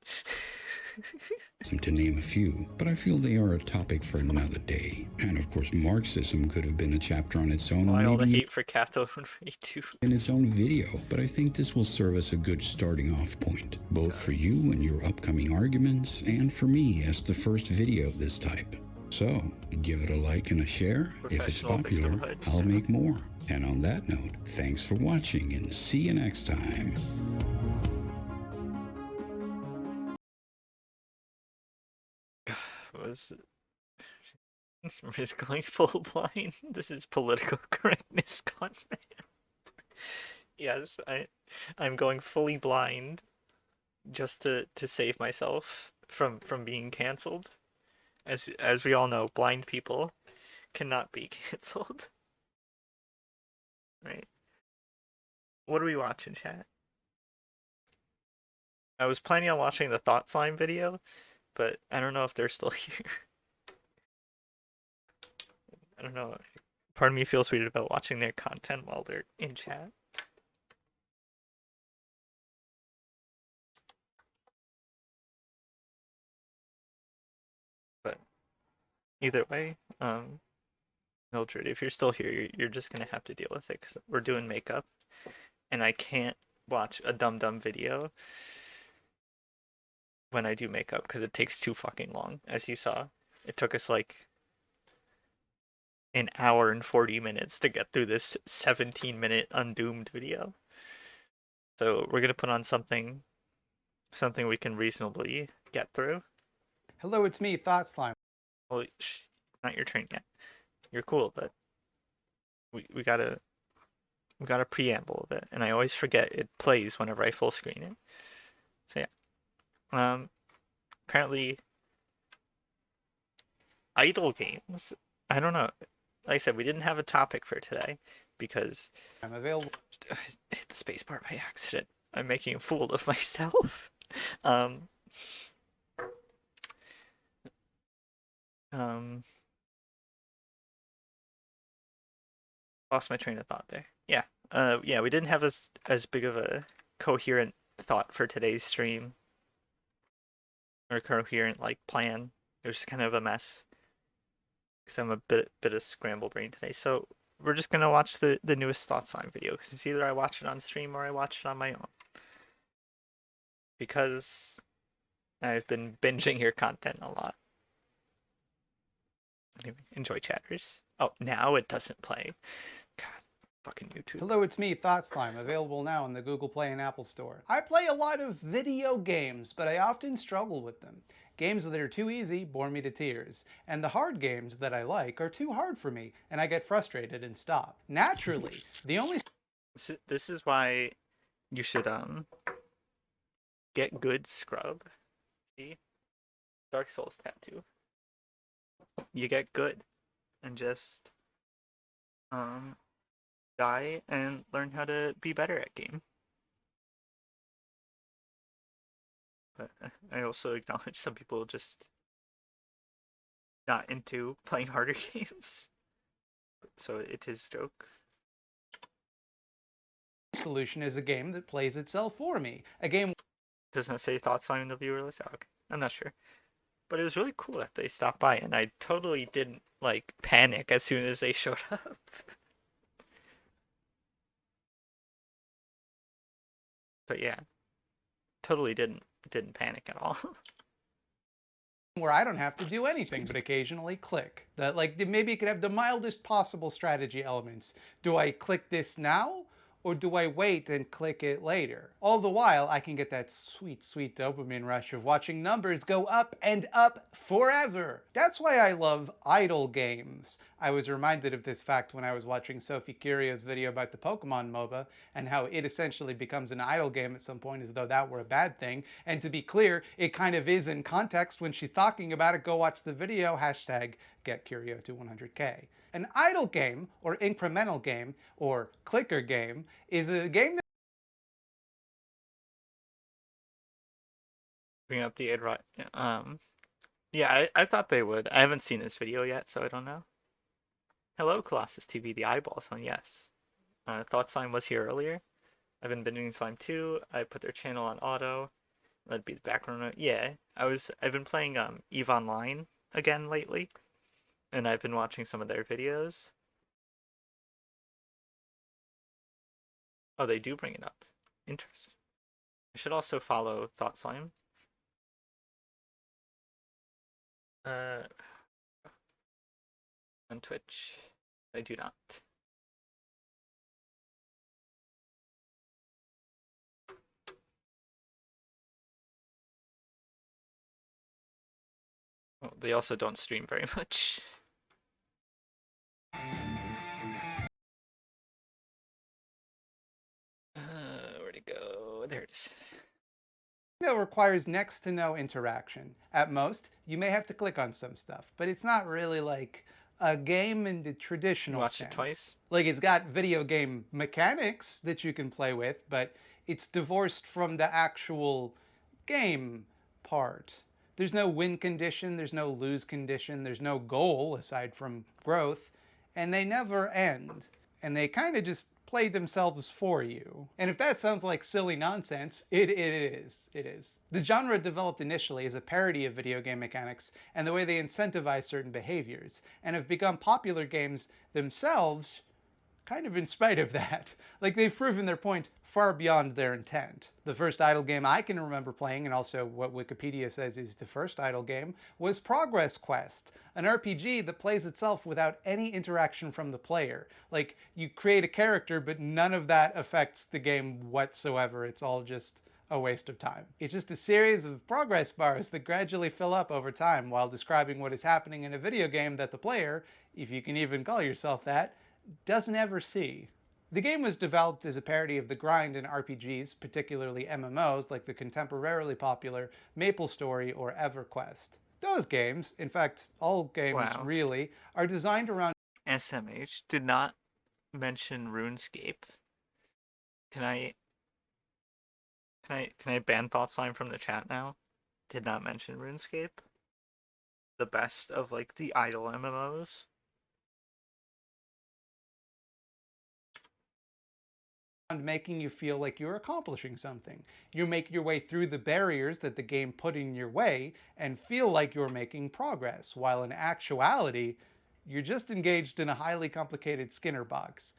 To name a few, but I feel they are a topic for another day. And of course, Marxism could have been a chapter on its own, Why all the maybe hate for cathode ray too? in its own video, but I think this will serve as a good starting off point, both for you and your upcoming arguments, and for me as the first video of this type. So, give it a like and a share. If it's Professional popular, victimhood, I'll yeah. make more. And on that note, thanks for watching and see you next time. Was is going full blind. This is political correctness content. Yes, I'm going fully blind just to save myself from being canceled. As we all know, blind people cannot be canceled. Right? What are we watching, chat? I was planning on watching the Thought Slime video, but I don't know if they're still here. I don't know. Part of me feels weird about watching their content while they're in chat. But either way, Mildred, if you're still here, you're just gonna have to deal with it because we're doing makeup, and I can't watch a dumb video when I do makeup because it takes too fucking long. As you saw, it took us like an hour and 40 minutes to get through this 17-minute undoomed video. So we're gonna put on something we can reasonably get through. Hello, it's me, Thought Slime. Well, not your turn yet. You're cool, but we gotta preamble of it, and I always forget it plays whenever I full screen it. So yeah, apparently, idle games. I don't know. Like I said, we didn't have a topic for today because I'm available. I hit the spacebar by accident. I'm making a fool of myself. um. Lost my train of thought there. Yeah. Yeah, we didn't have as big of a coherent thought for today's stream. Or coherent like plan. It was just kind of a mess. Because I'm a bit of scramble brain today. So we're just gonna watch the newest Thought Slime video. Because it's either I watch it on stream or I watch it on my own. Because I've been binging your content a lot. Anyway, enjoy, chatters. Oh, now it doesn't play. God, fucking YouTube. Hello, it's me, Thought Slime, available now in the Google Play and Apple Store. I play a lot of video games, but I often struggle with them. Games that are too easy bore me to tears, and the hard games that I like are too hard for me, and I get frustrated and stop. Naturally, the only... This is why you should get good scrub. See? Dark Souls tattoo. You get good and just die and learn how to be better at game. But I also acknowledge some people just not into playing harder games. So it is a joke. solution is a game that plays itself for me. A game... Doesn't it say thoughts on the viewer list? Oh, okay. I'm not sure. But it was really cool that they stopped by, and I totally didn't, like, panic as soon as they showed up. But yeah, totally didn't panic at all. where I don't have to do anything but occasionally click. That, like, maybe it could have the mildest possible strategy elements. Do I click this now? or do I wait and click it later? All the while, I can get that sweet, sweet dopamine rush of watching numbers go up and up forever. That's why I love idle games. I was reminded of this fact when I was watching Sophie Curio's video about the Pokemon MOBA and how it essentially becomes an idle game at some point as though that were a bad thing. And to be clear, it kind of is in context when she's talking about it. Go watch the video, hashtag get Curio to 100K. An idle game, or incremental game, or clicker game, is a game that Bring up the right. Yeah, I thought they would. I haven't seen this video yet, so I don't know. Hello, Colossus TV, the eyeball sign. Yes. Thought Slime was here earlier. I've been binging Slime 2. I put their channel on auto. That'd be the background. Yeah, I've been playing EVE Online again lately, and I've been watching some of their videos. Oh, they do bring it up. Interesting. I should also follow Thought Slime. On Twitch. I do not. Well, they also don't stream very much. Where'd it go? There it is. that requires next to no interaction. At most, you may have to click on some stuff, but it's not really like a game in the traditional You watched sense. it twice? Like, it's got video game mechanics that you can play with, but it's divorced from the actual game part. There's no win condition, there's no lose condition, there's no goal aside from growth, and they never end. And they kind of just play themselves for you. And if that sounds like silly nonsense, it is. It is. The genre developed initially as a parody of video game mechanics and the way they incentivize certain behaviors, and have become popular games themselves kind of in spite of that. Like, they've proven their point far beyond their intent. The first idle game I can remember playing, and also what Wikipedia says is the first idle game, was Progress Quest, an RPG that plays itself without any interaction from the player. Like, you create a character, but none of that affects the game whatsoever. It's all just a waste of time. It's just a series of progress bars that gradually fill up over time while describing what is happening in a video game that the player, if you can even call yourself that, doesn't ever see. The game was developed as a parody of the grind in RPGs, particularly MMOs like the contemporarily popular MapleStory or EverQuest. Those games, in fact, all games really, are designed around SMH did not mention RuneScape. Can I ban Thought Slime from the chat now? Did not mention RuneScape. The best of like the idle MMOs. making you feel like you're accomplishing something. You make your way through the barriers that the game put in your way and feel like you're making progress, while in actuality, you're just engaged in a highly complicated Skinner box.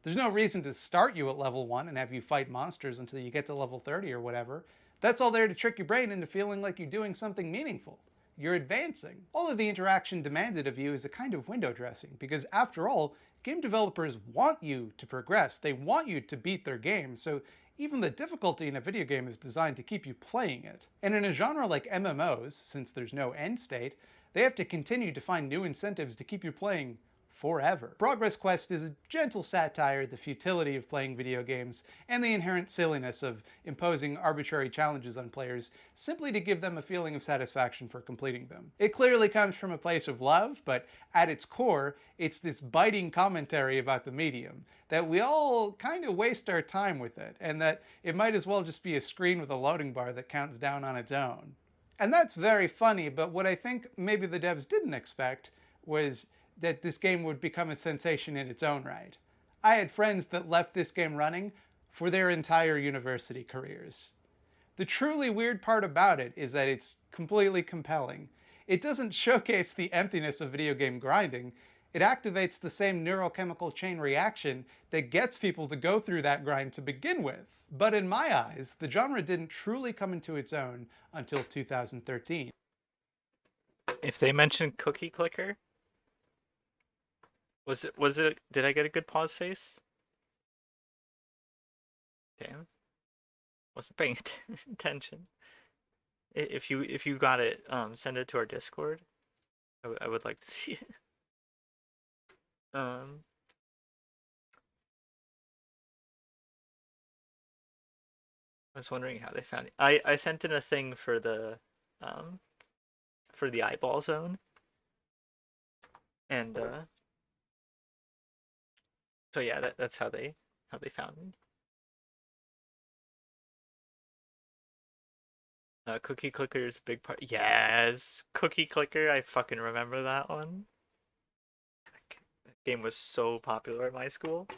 There's no reason to start you at level 1 and have you fight monsters until you get to level 30 or whatever. That's all there to trick your brain into feeling like you're doing something meaningful. You're advancing. All of the interaction demanded of you is a kind of window dressing, because after all, game developers want you to progress. They want you to beat their game, so even the difficulty in a video game is designed to keep you playing it. And in a genre like MMOs, since there's no end state, they have to continue to find new incentives to keep you playing forever. Progress Quest is a gentle satire of the futility of playing video games and the inherent silliness of imposing arbitrary challenges on players simply to give them a feeling of satisfaction for completing them. It clearly comes from a place of love, but at its core, it's this biting commentary about the medium, that we all kind of waste our time with it, and that it might as well just be a screen with a loading bar that counts down on its own. And that's very funny, but what I think maybe the devs didn't expect was that this game would become a sensation in its own right. I had friends that left this game running for their entire university careers. The truly weird part about it is that it's completely compelling. It doesn't showcase the emptiness of video game grinding. It activates the same neurochemical chain reaction that gets people to go through that grind to begin with. But in my eyes, the genre didn't truly come into its own until 2013. If they mention Cookie Clicker, was it, did I get a good pause face? Damn, wasn't paying attention. If you got it, send it to our Discord. I would like to see it. Um, I was wondering how they found it. I sent in a thing um for the eyeball zone, and so yeah, that's how they found me. Cookie Clicker is a big part. Yes, Cookie Clicker. I fucking remember that one. That game was so popular at my school.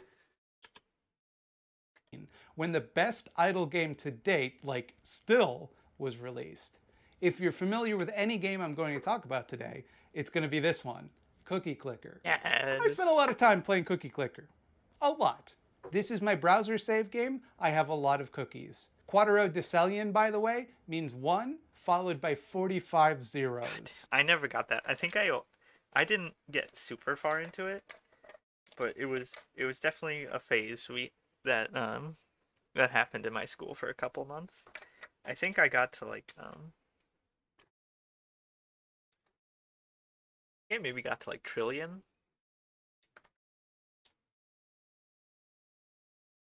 when the best idle game to date, like Still, was released. If you're familiar with any game I'm going to talk about today, it's going to be this one, Cookie Clicker. I spent a Yes. lot of time playing Cookie Clicker. A lot. This is my browser save game. I have a lot of cookies. Quattro Decillion, by the way, means 1 followed by 45 zeros. I never got that. I didn't get super far into it, but it was definitely a phase that happened in my school for a couple months. I think I got to like yeah, maybe got to like trillion.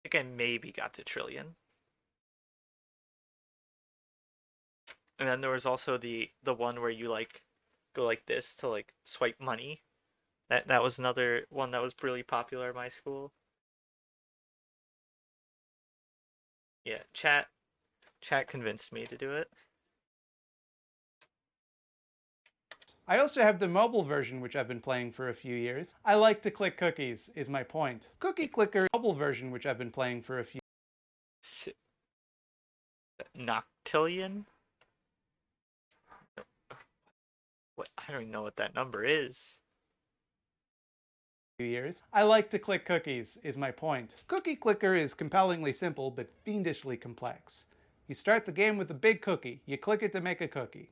I think I maybe got to trillion. And then there was also the one where you like go like this to like swipe money. That was another one that was really popular at my school. Yeah, chat convinced me to do it. I also have the mobile version, which I've been playing for a few years. I like to click cookies, is my point. Cookie Clicker mobile version, which I've been playing for a few Noctillion? What? I don't even know what that number is. years. I like to click cookies, is my point. Cookie Clicker is compellingly simple, but fiendishly complex. You start the game with a big cookie. You click it to make a cookie.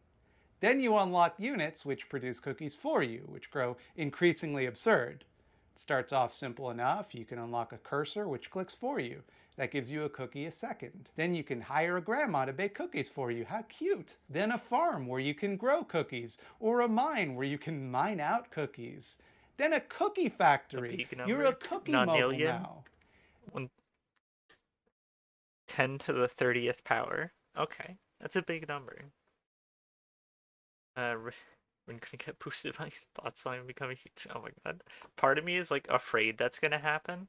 Then you unlock units, which produce cookies for you, which grow increasingly absurd. It starts off simple enough. You can unlock a cursor, which clicks for you. That gives you a cookie a second. Then you can hire a grandma to bake cookies for you. How cute. Then a farm where you can grow cookies, or a mine where you can mine out cookies. Then a cookie factory. big You're number? a cookie mogul Nonillion? now. 10 to the 30th power. Okay, that's a big number. We're gonna get boosted by thoughts on becoming huge. Oh my god. Part of me is like afraid that's gonna happen.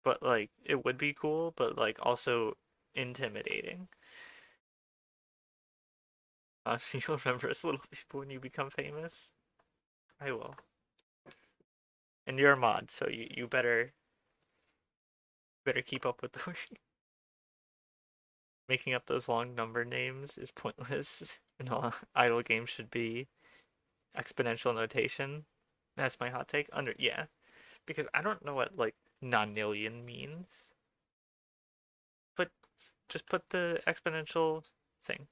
But like it would be cool, but like also intimidating. You'll remember us little people when you become famous. I will. And you're a mod, so you better keep up with the making up those long number names is pointless. And all idle games should be exponential notation. That's my hot take. Yeah, because I don't know what like nonillion means. But just put the exponential thing.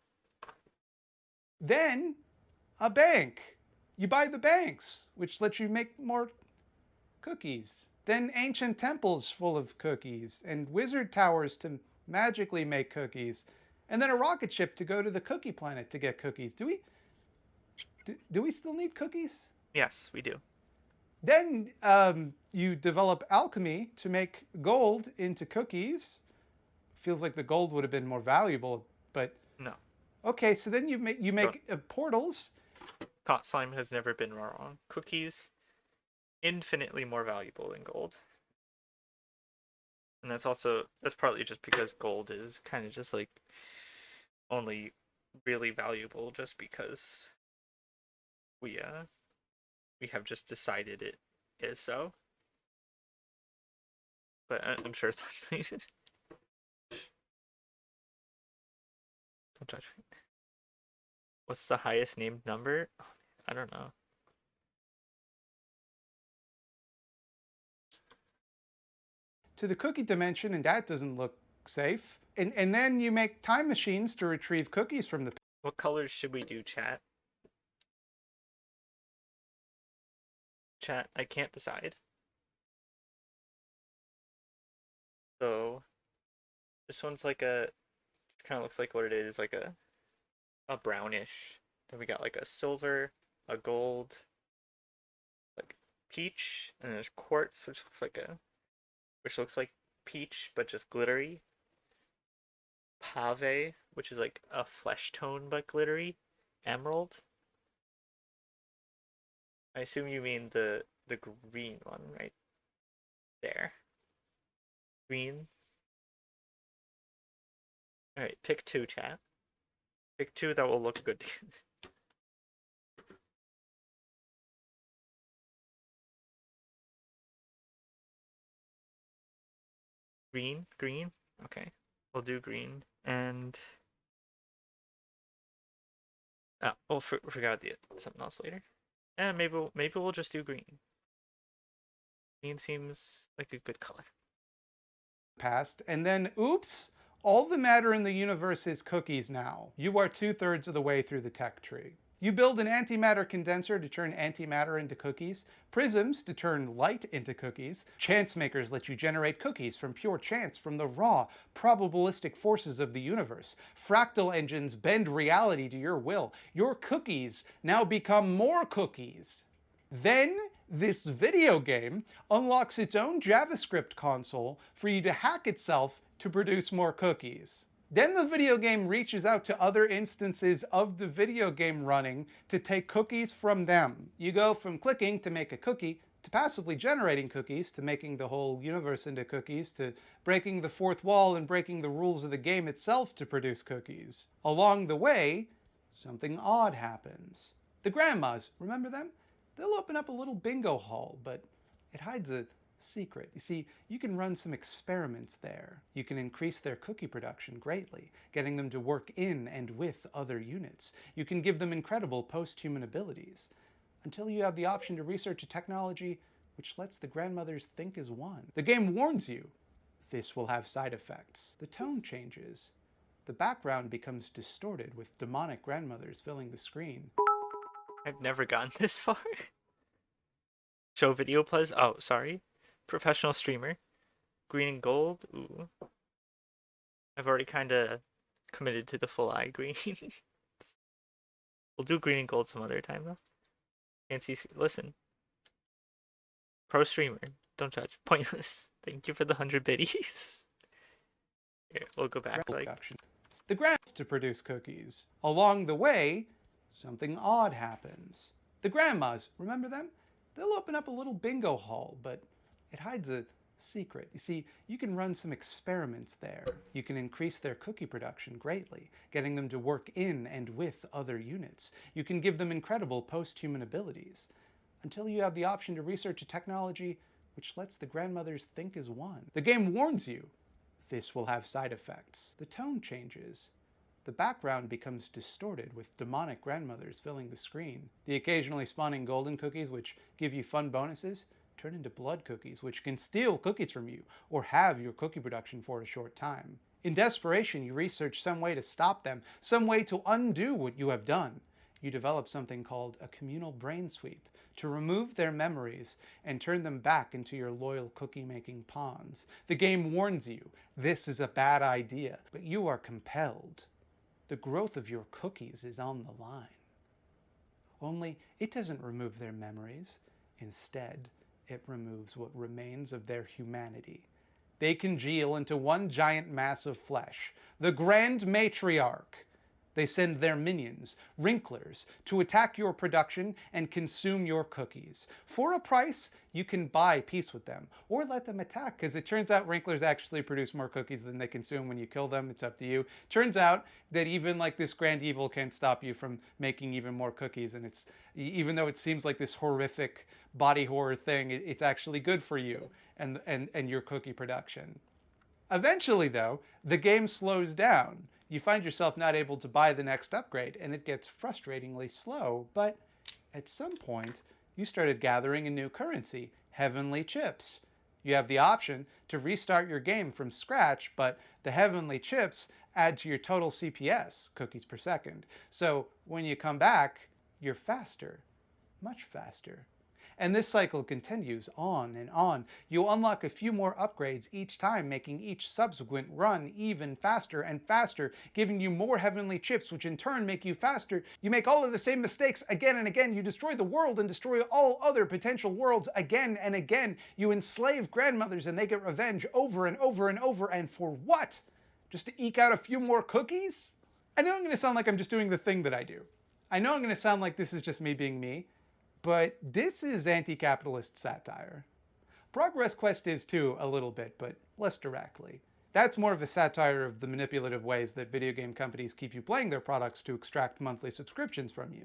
Then a bank. You buy the banks, which lets you make more cookies. Then ancient temples full of cookies, and wizard towers to magically make cookies, and then a rocket ship to go to the cookie planet to get cookies. Do we still need cookies? Yes, we do. Then you develop alchemy to make gold into cookies. Feels like the gold would have been more valuable, but No. okay. So then you make portals. Pot slime has never been wrong. Cookies, infinitely more valuable than gold. And that's partly just because gold is kind of just like only really valuable just because we have just decided it is so. But I'm sure that's don't judge me. What's the highest named number? I don't know. To the cookie dimension, and that doesn't look safe. And then you make time machines to retrieve cookies from the What colors should we do, chat? Chat, I can't decide. So This one's like a, it kind of looks like what it is, like a brownish. Then we got like a silver, a gold, like peach, and then there's quartz, which looks like peach but just glittery. Pave, which is like a flesh tone but glittery. Emerald. I assume you mean the green one right there. Green. Alright, pick two, chat. Pick two that will look good. Green? Okay. We'll do green. And we'll forget the something else later. And maybe we'll just do green. Green seems like a good color. Past, and then oops, all the matter in the universe is cookies now. You are 2/3 of the way through the tech tree. You build an antimatter condenser to turn antimatter into cookies, prisms to turn light into cookies, chance makers let you generate cookies from pure chance from the raw, probabilistic forces of the universe. Fractal engines bend reality to your will. Your cookies now become more cookies. Then this video game unlocks its own JavaScript console for you to hack itself to produce more cookies. Then the video game reaches out to other instances of the video game running to take cookies from them. You go from clicking to make a cookie, to passively generating cookies, to making the whole universe into cookies, to breaking the fourth wall and breaking the rules of the game itself to produce cookies. Along the way, something odd happens. The grandmas, remember them? They'll open up a little bingo hall, but it hides a secret. You see, you can run some experiments there. You can increase their cookie production greatly, getting them to work in and with other units. You can give them incredible post-human abilities, until you have the option to research a technology which lets the grandmothers think as one. The game warns you, this will have side effects. The tone changes. The background becomes distorted with demonic grandmothers filling the screen. I've never gotten this far. Show video plays. Oh, sorry. Professional streamer. Green and gold. Ooh. I've already kind of committed to the full eye green. We'll do green and gold some other time though. Can't see. Listen. Pro streamer. Don't judge. Pointless. Thank you for the 100 biddies. Here, we'll go back like. The graph to produce cookies. Along the way, something odd happens. The grandmas, remember them? They'll open up a little bingo hall, but it hides a secret. You see, you can run some experiments there. You can increase their cookie production greatly, getting them to work in and with other units. You can give them incredible post-human abilities, until you have the option to research a technology which lets the grandmothers think as one. The game warns you, this will have side effects. The tone changes. The background becomes distorted with demonic grandmothers filling the screen. The occasionally spawning golden cookies, which give you fun bonuses, turn into blood cookies, which can steal cookies from you or have your cookie production for a short time. In desperation, you research some way to stop them, some way to undo what you have done. You develop something called a communal brain sweep to remove their memories and turn them back into your loyal cookie-making pawns. The game warns you, this is a bad idea, but you are compelled. The growth of your cookies is on the line. Only it doesn't remove their memories. Instead, it removes what remains of their humanity. They congeal into one giant mass of flesh, the Grand Matriarch. They send their minions, Wrinklers, to attack your production and consume your cookies. For a price, you can buy peace with them, or let them attack, because it turns out Wrinklers actually produce more cookies than they consume when you kill them. It's up to you. Turns out that even like this grand evil can't stop you from making even more cookies, and it's, even though it seems like this horrific body horror thing, it's actually good for you and your cookie production. Eventually, though, the game slows down. You find yourself not able to buy the next upgrade, and it gets frustratingly slow, but at some point, you started gathering a new currency, heavenly chips. You have the option to restart your game from scratch, but the heavenly chips add to your total CPS, cookies per second. So when you come back, you're faster, much faster. And this cycle continues on and on. You unlock a few more upgrades each time, making each subsequent run even faster and faster, giving you more heavenly chips, which in turn make you faster. You make all of the same mistakes again and again. You destroy the world and destroy all other potential worlds again and again. You enslave grandmothers and they get revenge over and over and over. And for what? Just to eke out a few more cookies? I know I'm going to sound like I'm just doing the thing that I do. I know I'm going to sound like this is just me being me, but this is anti-capitalist satire. Progress Quest is too, a little bit, but less directly. That's more of a satire of the manipulative ways that video game companies keep you playing their products to extract monthly subscriptions from you.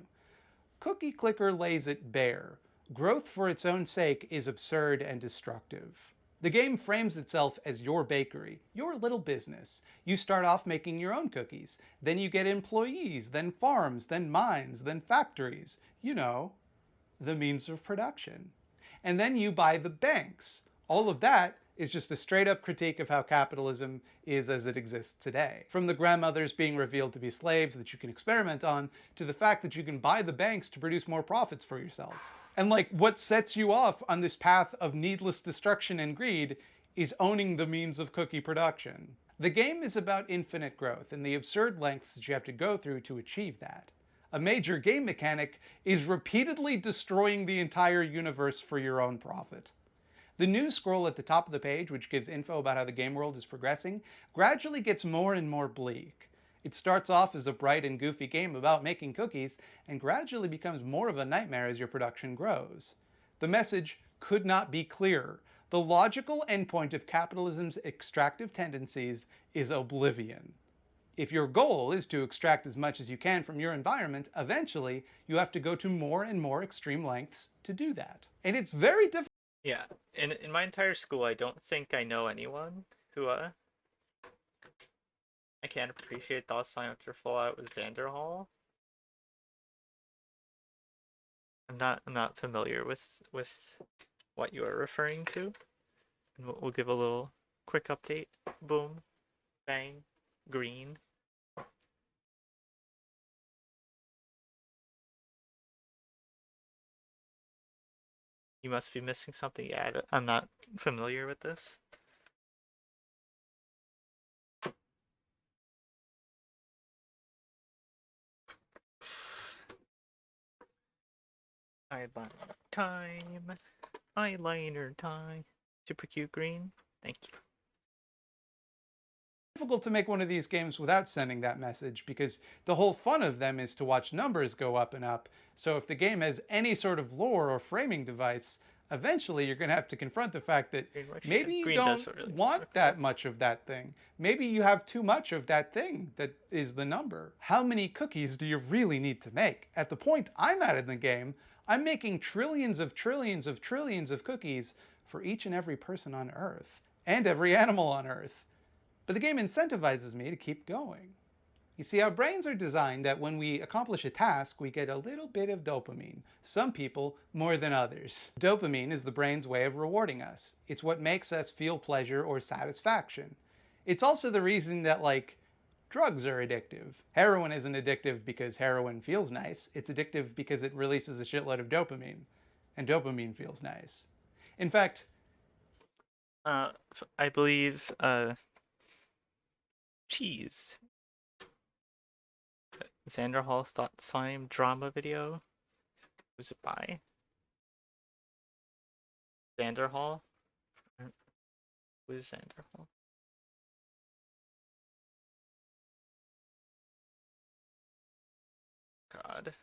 Cookie Clicker lays it bare. Growth for its own sake is absurd and destructive. The game frames itself as your bakery, your little business. You start off making your own cookies. Then you get employees, then farms, then mines, then factories. You know, the means of production. And then you buy the banks. All of that is just a straight up critique of how capitalism is as it exists today. From the grandmothers being revealed to be slaves that you can experiment on, to the fact that you can buy the banks to produce more profits for yourself. And like, what sets you off on this path of needless destruction and greed is owning the means of cookie production. The game is about infinite growth and the absurd lengths that you have to go through to achieve that. A major game mechanic is repeatedly destroying the entire universe for your own profit. The news scroll at the top of the page, which gives info about how the game world is progressing, gradually gets more and more bleak. It starts off as a bright and goofy game about making cookies, and gradually becomes more of a nightmare as your production grows. The message could not be clearer. The logical endpoint of capitalism's extractive tendencies is oblivion. If your goal is to extract as much as you can from your environment, eventually you have to go to more and more extreme lengths to do that. And it's very difficult. Yeah, in my entire school, I don't think I know anyone who I can't appreciate thoughts sign after Fallout with Xander Hall. I'm not familiar with what you are referring to. And we'll give a little quick update. Boom, bang, green. You must be missing something. Yeah, I'm not familiar with this. Eyeliner time. Eyeliner time. Super cute green. Thank you. Difficult to make one of these games without sending that message, because the whole fun of them is to watch numbers go up and up. So if the game has any sort of lore or framing device, eventually you're going to have to confront the fact that maybe you don't want that much of that thing. Maybe you have too much of that thing that is the number. How many cookies do you really need to make? At the point I'm at in the game, I'm making trillions of trillions of trillions of cookies for each and every person on Earth, and every animal on Earth. But the game incentivizes me to keep going. You see, our brains are designed that when we accomplish a task, we get a little bit of dopamine. Some people more than others. Dopamine is the brain's way of rewarding us. It's what makes us feel pleasure or satisfaction. It's also the reason that, like, drugs are addictive. Heroin isn't addictive because heroin feels nice. It's addictive because it releases a shitload of dopamine. And dopamine feels nice. In fact, I believe, cheese. Xander Hall Thought Slime drama video. Who's it by? Xander Hall? Who is Xander Hall? God.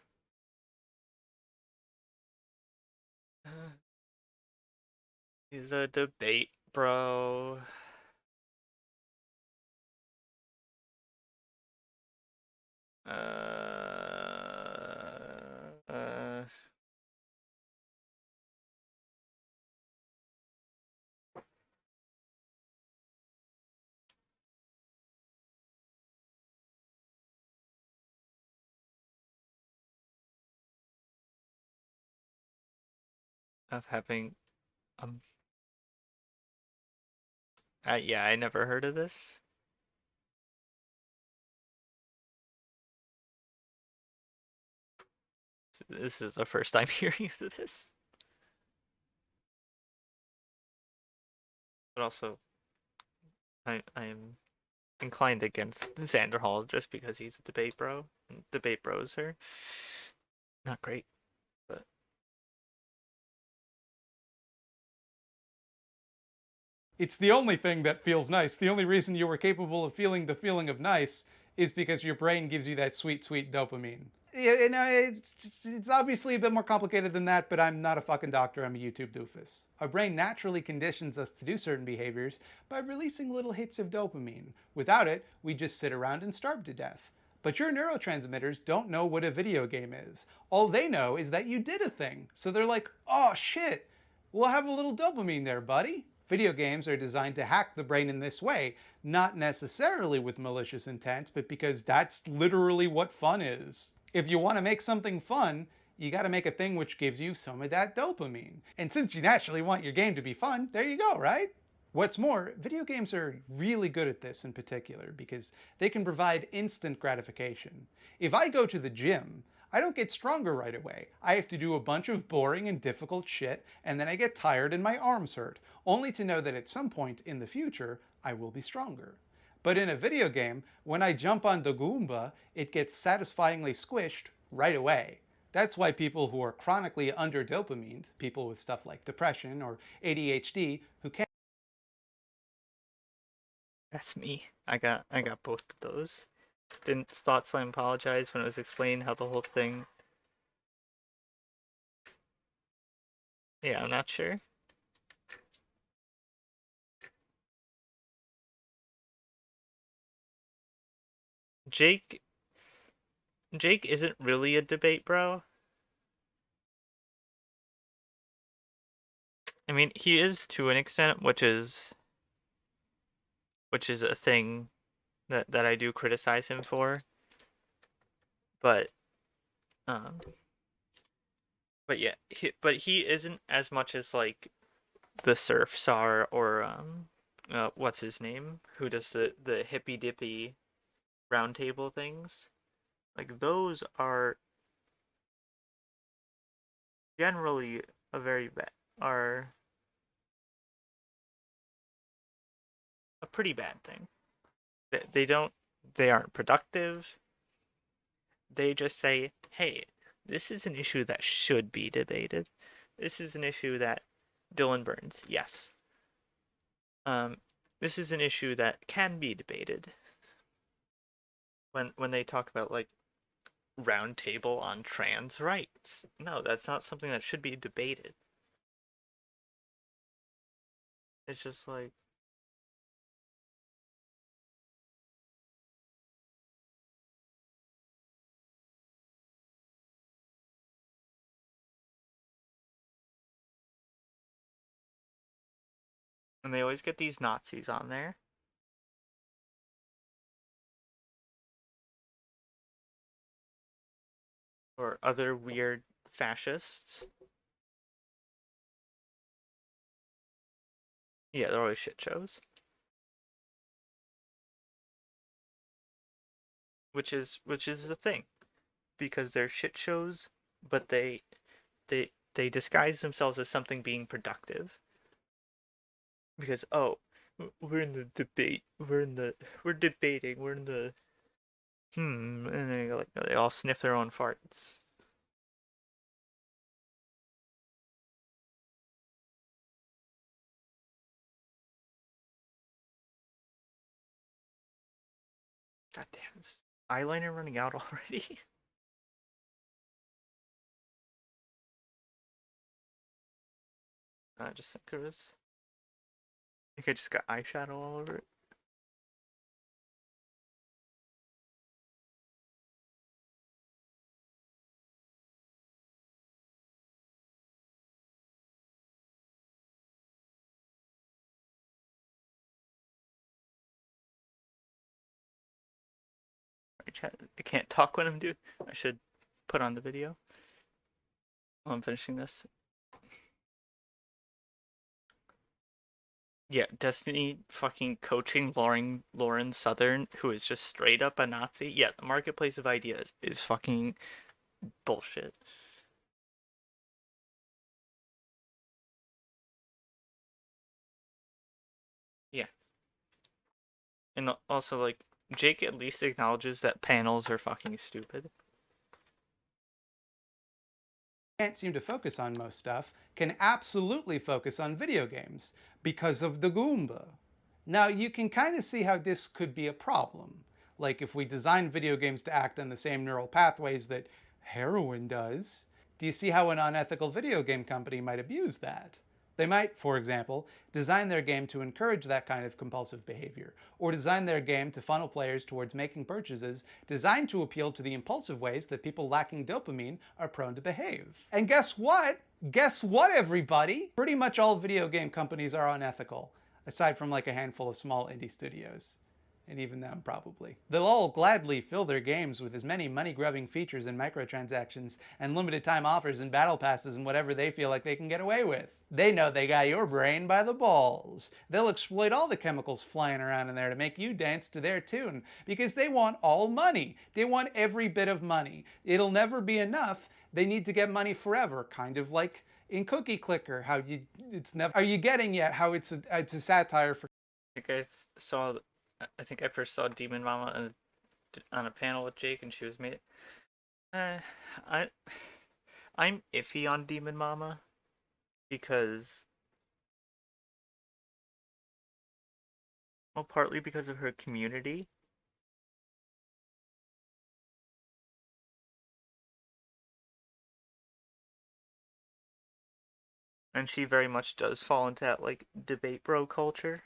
He's a debate bro. Of having yeah, I never heard of this. This is the first time hearing of this. But also, I am inclined against Xander Hall just because he's a debate bro. And debate bros are not great, but It's the only thing that feels nice. The only reason you were capable of feeling the feeling of nice is because your brain gives you that sweet, sweet dopamine. You know, it's obviously a bit more complicated than that, but I'm not a fucking doctor. I'm a YouTube doofus. Our brain naturally conditions us to do certain behaviors by releasing little hits of dopamine. Without it, we just sit around and starve to death. But your neurotransmitters don't know what a video game is. All they know is that you did a thing. So they're like, oh shit, we'll have a little dopamine there, buddy. Video games are designed to hack the brain in this way, not necessarily with malicious intent, but because that's literally what fun is. If you want to make something fun, you gotta make a thing which gives you some of that dopamine. And since you naturally want your game to be fun, there you go, right? What's more, video games are really good at this in particular because they can provide instant gratification. If I go to the gym, I don't get stronger right away. I have to do a bunch of boring and difficult shit, and then I get tired and my arms hurt, only to know that at some point in the future, I will be stronger. But in a video game, when I jump on the Goomba, it gets satisfyingly squished right away. That's why people who are chronically under dopamined, people with stuff like depression or ADHD, who can't. that's me. I got both of those. Didn't Thought Slam apologize when it was explaining how the whole thing? Yeah, I'm not sure. Jake isn't really a debate bro. I mean, he is to an extent, which is a thing that I do criticize him for. But um but yeah, he isn't as much as like the Surfs are, or what's his name? Who does the hippy dippy roundtable things? Like those are generally a very bad are a pretty bad thing. They aren't productive. They just say, "Hey, this is an issue that should be debated. This is an issue that Dylan Burns, yes. This is an issue that can be debated." When they talk about like roundtable on trans rights, no, that's not something that should be debated. It's just like, and they always get these Nazis on there. Or other weird fascists. Yeah, they're always shit shows. Which is the thing. Because they're shit shows, but they disguise themselves as something being productive. Because we're in the debate, we're debating, we're in the and they all sniff their own farts. God damn, is eyeliner running out already? I just think it was. I think I just got eyeshadow all over it. I can't talk when I'm doing. I should put on the video while I'm finishing this. Yeah, Destiny fucking coaching Lauren Southern, who is just straight up a Nazi. Yeah, the marketplace of ideas is fucking bullshit. Yeah. And also, like, Jake at least acknowledges that panels are fucking stupid. Can't seem to focus on most stuff can absolutely focus on video games because of the Goomba. Now, you can kind of see how this could be a problem. Like if we design video games to act on the same neural pathways that heroin does, do you see how an unethical video game company might abuse that? They might, for example, design their game to encourage that kind of compulsive behavior, or design their game to funnel players towards making purchases designed to appeal to the impulsive ways that people lacking dopamine are prone to behave. And guess what? Guess what, everybody? Pretty much all video game companies are unethical, aside from like a handful of small indie studios. And even them, probably. They'll all gladly fill their games with as many money-grubbing features and microtransactions and limited-time offers and battle passes and whatever they feel like they can get away with. They know they got your brain by the balls. They'll exploit all the chemicals flying around in there to make you dance to their tune because they want all money. They want every bit of money. It'll never be enough. They need to get money forever, kind of like in Cookie Clicker, how it's never. Are you getting yet how it's a satire for? I think I first saw Demon Mama on a panel with Jake, and she was made. I'm iffy on Demon Mama because, well, partly because of her community. And she very much does fall into that, like, debate bro culture.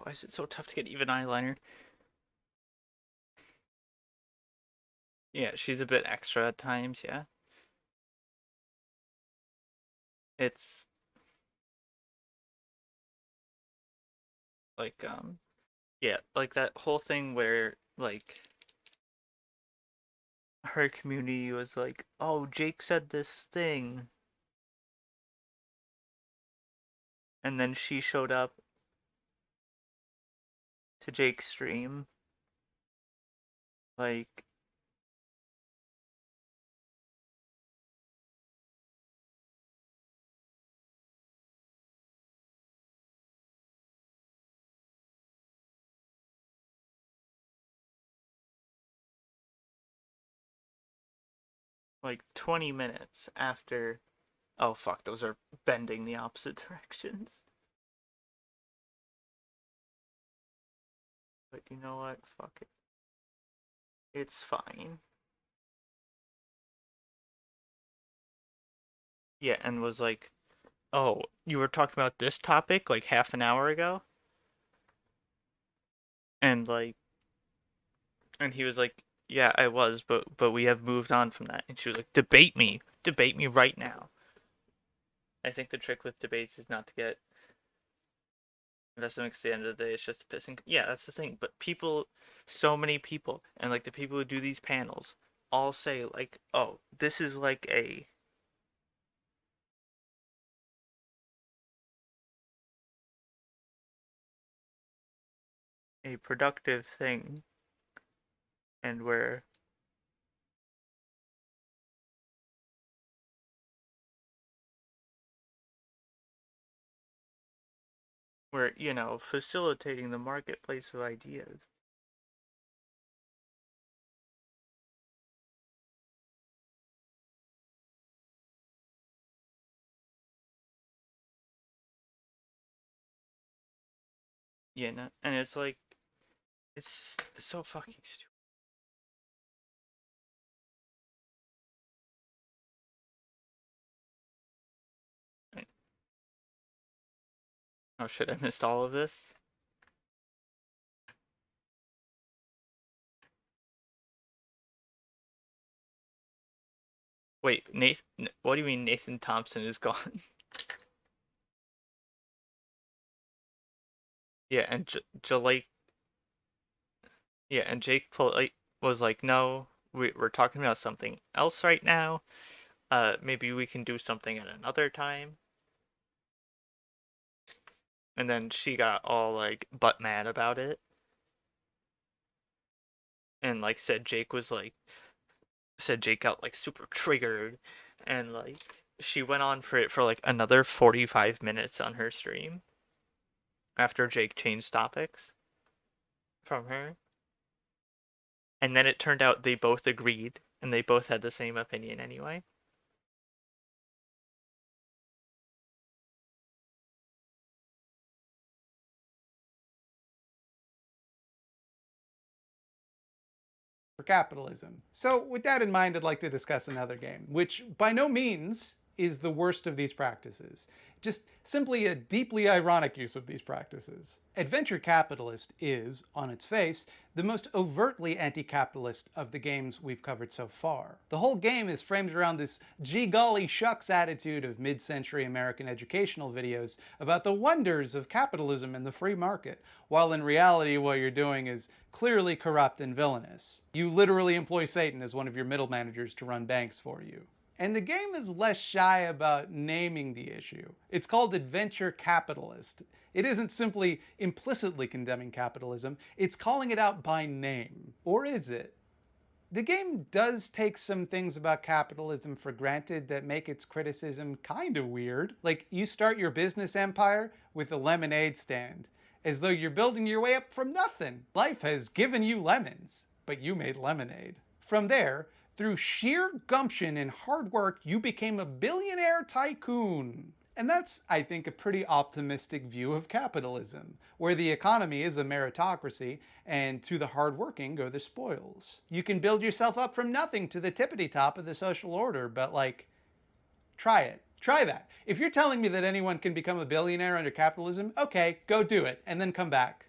Why is it so tough to get even eyeliner? Yeah, she's a bit extra at times, yeah. It's like, yeah, like that whole thing where, like, her community was like, oh, Jake said this thing. And then she showed up to Jake's stream. Like, like 20 minutes after. Oh, fuck, those are bending the opposite directions. But you know what? Fuck it. It's fine. Yeah, and was like, oh, you were talking about this topic like half an hour ago? And like, and he was like, yeah, I was, but we have moved on from that. And she was like, debate me right now. I think the trick with debates is not to get invested because at the end of the day, it's just pissing. Yeah, that's the thing. But people, so many people, and like the people who do these panels, all say like, oh, this is like a productive thing, and where you know, facilitating the marketplace of ideas. Yeah, no, and it's like, it's so fucking stupid. Oh shit, I missed all of this. Wait, Nathan? What do you mean Nathan Thompson is gone? Yeah, and Jake was like, no, we're talking about something else right now. Maybe we can do something at another time. And then she got all like butt mad about it, and like said Jake got like super triggered, and like she went on for it for like another 45 minutes on her stream after Jake changed topics from her. And then it turned out they both agreed and they both had the same opinion anyway. For capitalism. So with that in mind, I'd like to discuss another game, which by no means is the worst of these practices. Just simply a deeply ironic use of these practices. Adventure Capitalist is, on its face, the most overtly anti-capitalist of the games we've covered so far. The whole game is framed around this gee golly shucks attitude of mid-century American educational videos about the wonders of capitalism and the free market, while in reality what you're doing is clearly corrupt and villainous. You literally employ Satan as one of your middle managers to run banks for you. And the game is less shy about naming the issue. It's called Adventure Capitalist. It isn't simply implicitly condemning capitalism, it's calling it out by name. Or is it? The game does take some things about capitalism for granted that make its criticism kind of weird. Like, you start your business empire with a lemonade stand, as though you're building your way up from nothing. Life has given you lemons, but you made lemonade. From there, through sheer gumption and hard work, you became a billionaire tycoon. And that's, I think, a pretty optimistic view of capitalism, where the economy is a meritocracy, and to the hardworking go the spoils. You can build yourself up from nothing to the tippity top of the social order, but like, try it. Try that. If you're telling me that anyone can become a billionaire under capitalism, okay, go do it, and then come back.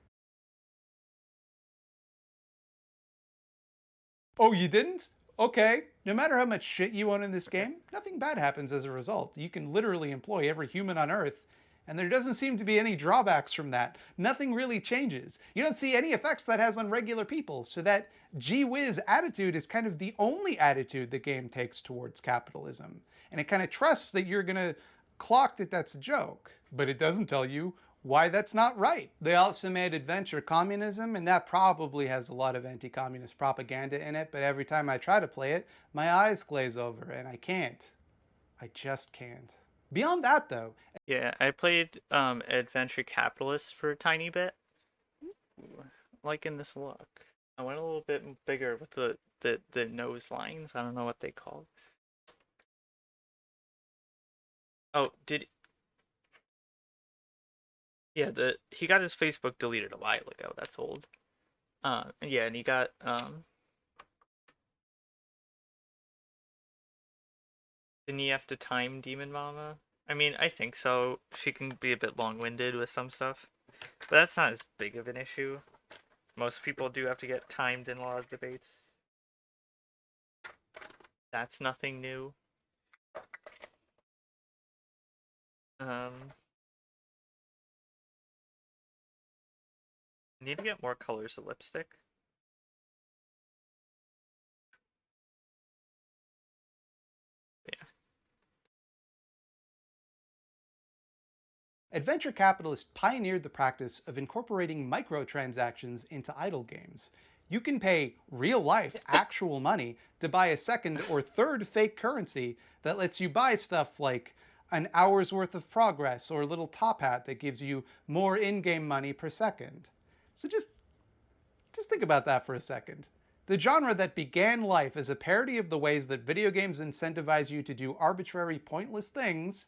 Oh, you didn't? Okay. No matter how much shit you own in this game, nothing bad happens as a result. You can literally employ every human on Earth, and there doesn't seem to be any drawbacks from that. Nothing really changes. You don't see any effects that has on regular people, so that gee whiz attitude is kind of the only attitude the game takes towards capitalism. And it kind of trusts that you're gonna clock that that's a joke, but it doesn't tell you why that's not right. They also made Adventure Communism, and that probably has a lot of anti-communist propaganda in it, but every time I try to play it, my eyes glaze over, and I can't. I just can't. Beyond that, though... Yeah, I played Adventure Capitalist for a tiny bit. Ooh, liking this look. I went a little bit bigger with the nose lines. I don't know what they call. Oh, yeah, he got his Facebook deleted a while ago. That's old. Yeah, and he got didn't he have to time Demon Mama? I mean, I think so. She can be a bit long-winded with some stuff, but that's not as big of an issue. Most people do have to get timed in a lot of debates. That's nothing new. I need to get more colors of lipstick. Yeah. Adventure Capitalist pioneered the practice of incorporating microtransactions into idle games. You can pay real-life, actual money to buy a second or third fake currency that lets you buy stuff like an hour's worth of progress or a little top hat that gives you more in-game money per second. So just think about that for a second. The genre that began life as a parody of the ways that video games incentivize you to do arbitrary, pointless things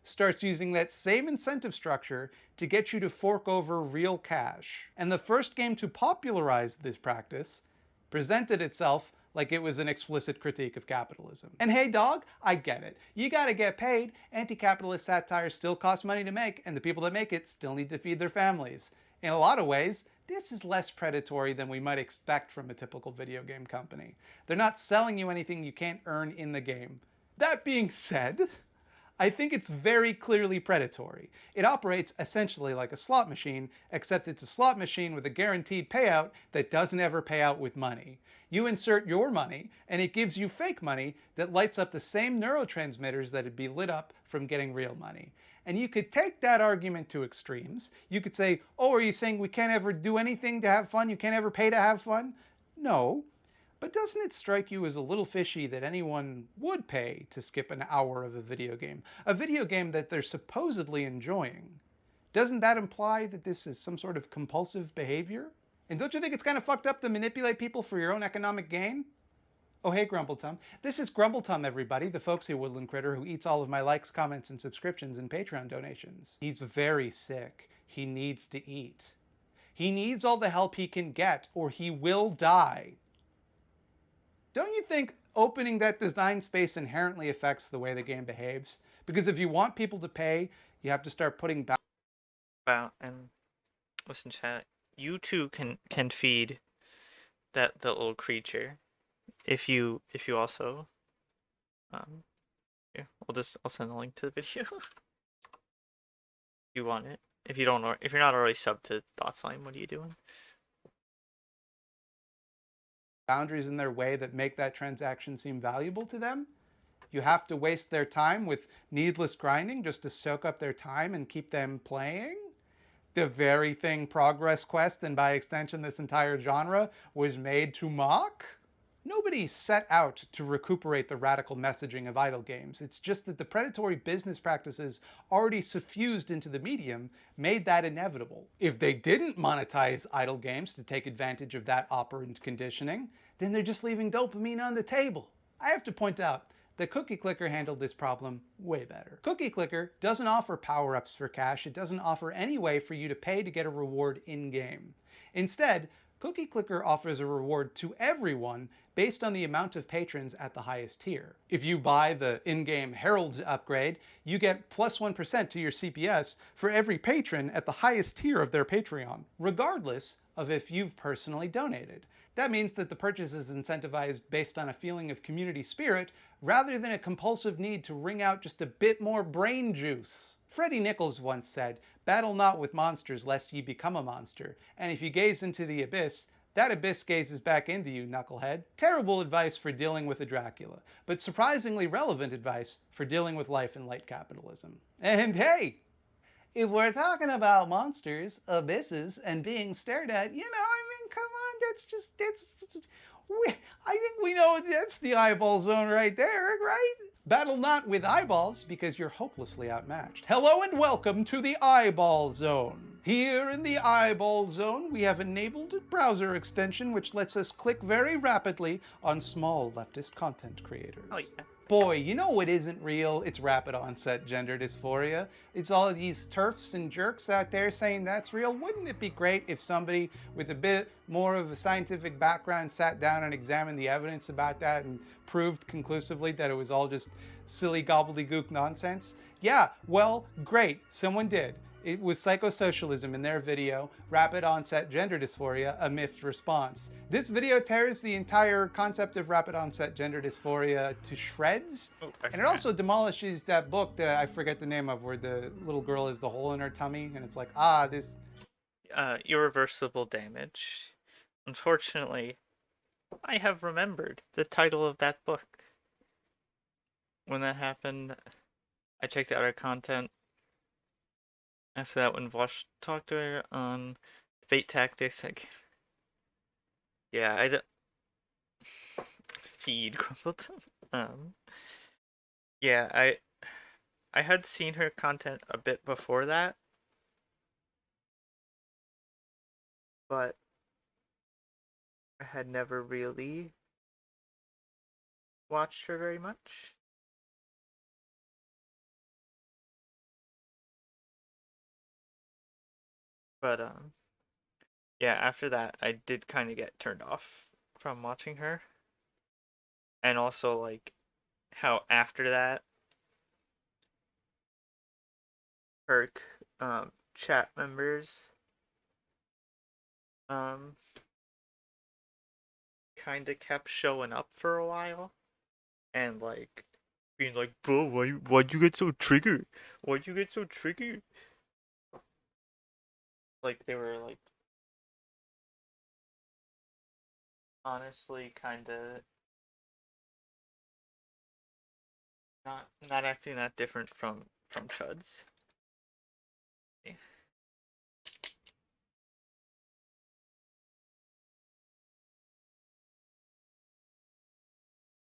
starts using that same incentive structure to get you to fork over real cash. And the first game to popularize this practice presented itself like it was an explicit critique of capitalism. And hey dog, I get it. You gotta get paid. Anti-capitalist satire still costs money to make, and the people that make it still need to feed their families. In a lot of ways, this is less predatory than we might expect from a typical video game company. They're not selling you anything you can't earn in the game. That being said, I think it's very clearly predatory. It operates essentially like a slot machine, except it's a slot machine with a guaranteed payout that doesn't ever pay out with money. You insert your money, and it gives you fake money that lights up the same neurotransmitters that'd be lit up from getting real money. And you could take that argument to extremes. You could say, oh, are you saying we can't ever do anything to have fun? You can't ever pay to have fun? No. But doesn't it strike you as a little fishy that anyone would pay to skip an hour of a video game? A video game that they're supposedly enjoying. Doesn't that imply that this is some sort of compulsive behavior? And don't you think it's kind of fucked up to manipulate people for your own economic gain? Oh, hey, Grumbletum. This is Grumbletum, everybody, the folksy woodland critter who eats all of my likes, comments, and subscriptions and Patreon donations. He's very sick. He needs to eat. He needs all the help he can get, or he will die. Don't you think opening that design space inherently affects the way the game behaves? Because if you want people to pay, you have to start putting back. Wow, and listen, chat. You too can feed that little creature, if you also here, I'll send a link to the video. If you want it. If you're not already subbed to Thoughtslime, what are you doing? Boundaries in their way that make that transaction seem valuable to them. You have to waste their time with needless grinding just to soak up their time and keep them playing. The very thing Progress Quest, and by extension this entire genre, was made to mock. Nobody set out to recuperate the radical messaging of idle games. It's just that the predatory business practices already suffused into the medium made that inevitable. If they didn't monetize idle games to take advantage of that operant conditioning, then they're just leaving dopamine on the table. I have to point out that Cookie Clicker handled this problem way better. Cookie Clicker doesn't offer power-ups for cash. It doesn't offer any way for you to pay to get a reward in-game. Instead, Cookie Clicker offers a reward to everyone based on the amount of patrons at the highest tier. If you buy the in-game Herald's upgrade, you get plus 1% to your CPS for every patron at the highest tier of their Patreon, regardless of if you've personally donated. That means that the purchase is incentivized based on a feeling of community spirit rather than a compulsive need to wring out just a bit more brain juice. Freddie Nichols once said, "Battle not with monsters lest ye become a monster, and if you gaze into the abyss, that abyss gazes back into you, knucklehead." Terrible advice for dealing with a Dracula, but surprisingly relevant advice for dealing with life in light capitalism. And hey, if we're talking about monsters, abysses, and being stared at, come on, I think we know that's the eyeball zone right there, right? Battle not with eyeballs because you're hopelessly outmatched. Hello and welcome to the eyeball zone. Here in the eyeball zone, we have enabled a browser extension which lets us click very rapidly on small leftist content creators. Oh yeah. Boy, you know what isn't real? It's rapid onset gender dysphoria. It's all of these TERFs and jerks out there saying that's real. Wouldn't it be great if somebody with a bit more of a scientific background sat down and examined the evidence about that and proved conclusively that it was all just silly gobbledygook nonsense? Yeah, well, great, someone did. It was psychosocialism in their video, Rapid Onset Gender Dysphoria, a Myth Response. This video tears the entire concept of rapid onset gender dysphoria to shreds. Oh, And it also demolishes that book that I forget the name of, where the little girl is the hole in her tummy, and it's like, this... Irreversible damage. Unfortunately, I have remembered the title of that book. When that happened, I checked out her content. After that, when Vosh talked to her on debate tactics, yeah, I don't feed Grumbleton. Yeah, I had seen her content a bit before that, but I had never really watched her very much. But yeah, after that I did kind of get turned off from watching her. And also like how after that her chat members kind of kept showing up for a while and like being like, bro, why'd you get so triggered? Why'd you get so triggered? Like they were like honestly kinda not acting that different from chuds.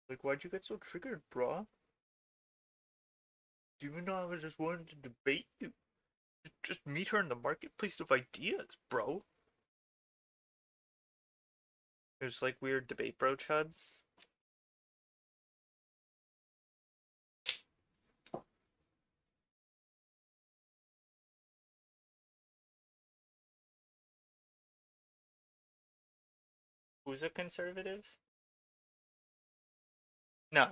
Like, why'd you get so triggered, bro? Do you even know I was just wanting to debate you? Just meet her in the marketplace of ideas, bro. There's like weird debate bro chuds. Who's a conservative? No,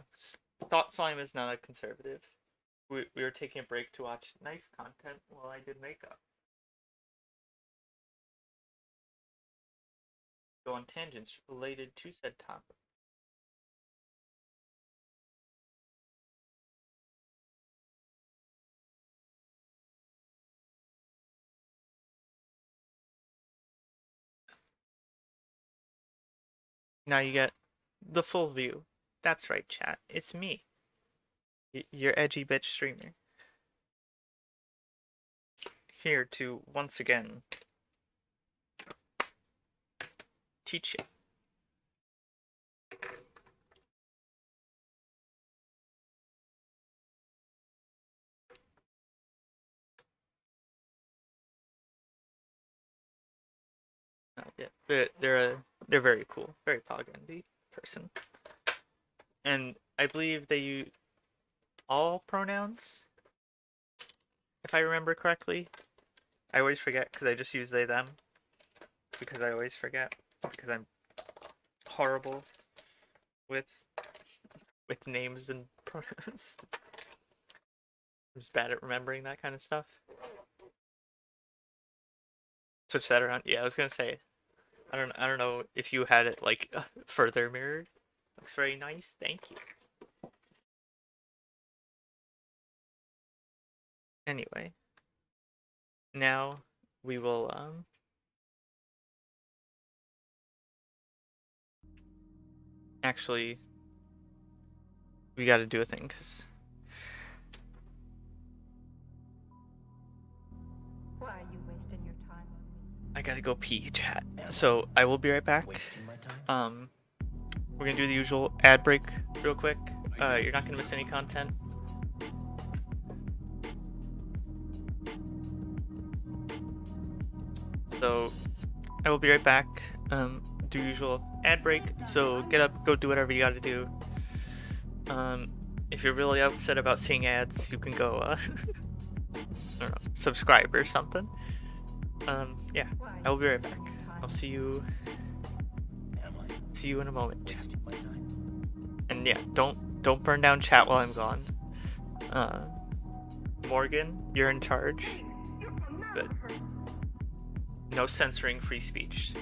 Thought Slime is not a conservative. We were taking a break to watch nice content while I did makeup. Go on tangents related to said topic. Now you get the full view. That's right, chat. It's me, your edgy bitch streamer, here to once again teach you. Yeah, they're very cool, very pog-envy person, and I believe they use all pronouns, if I remember correctly. I always forget because I just use they them, because I always forget because I'm horrible with names and pronouns. I'm just bad at remembering that kind of stuff. Switch that around. Yeah, I was gonna say, I don't know if you had it like further mirrored. Looks very nice. Thank you. Anyway, now we will actually we got to do a thing because Why are you wasting your time? I gotta go pee, chat. So I will be right back. We're gonna do the usual ad break real quick. You're not gonna miss any content. So I will be right back. Do usual ad break. So get up, go do whatever you gotta do. If you're really upset about seeing ads, you can go I don't know, subscribe or something. Yeah, I will be right back. I'll see you in a moment, chat. And yeah, don't burn down chat while I'm gone. Morgan, you're in charge. But no censoring free speech.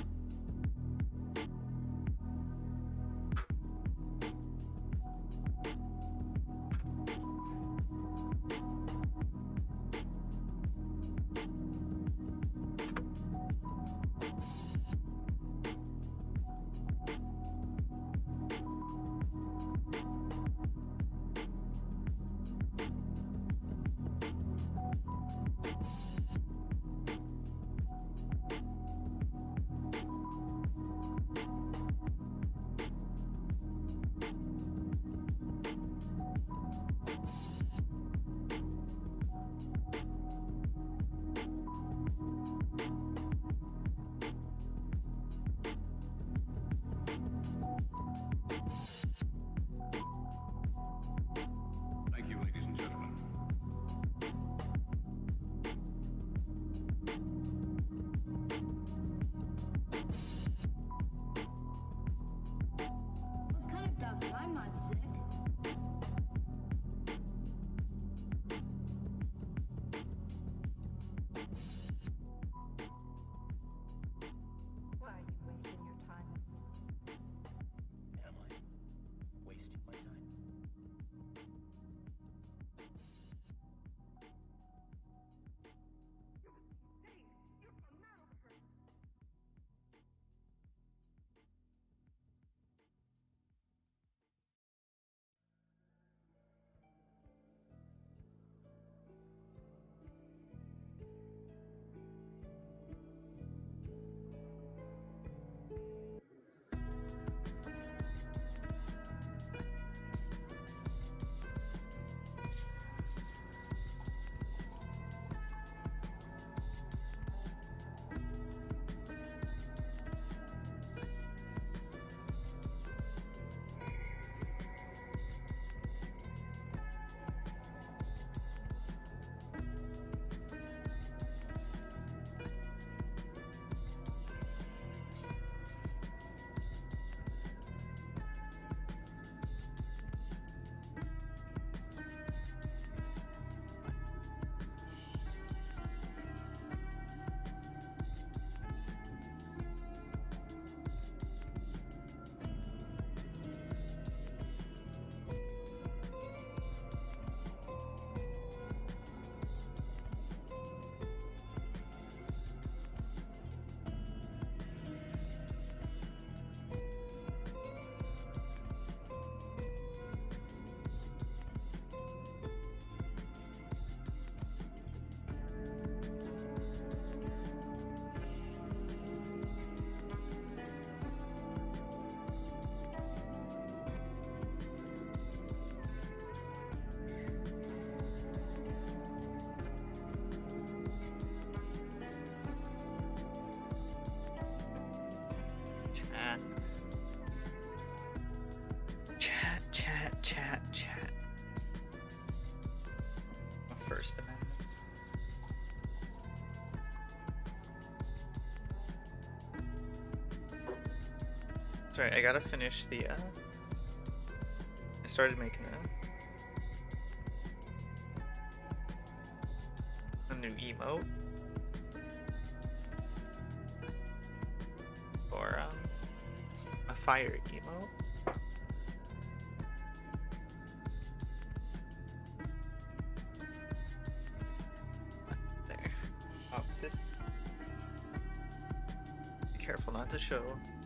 Sorry, I gotta finish the, I started making a new emote for, a fire emote. There. Oh, this. Be careful not to show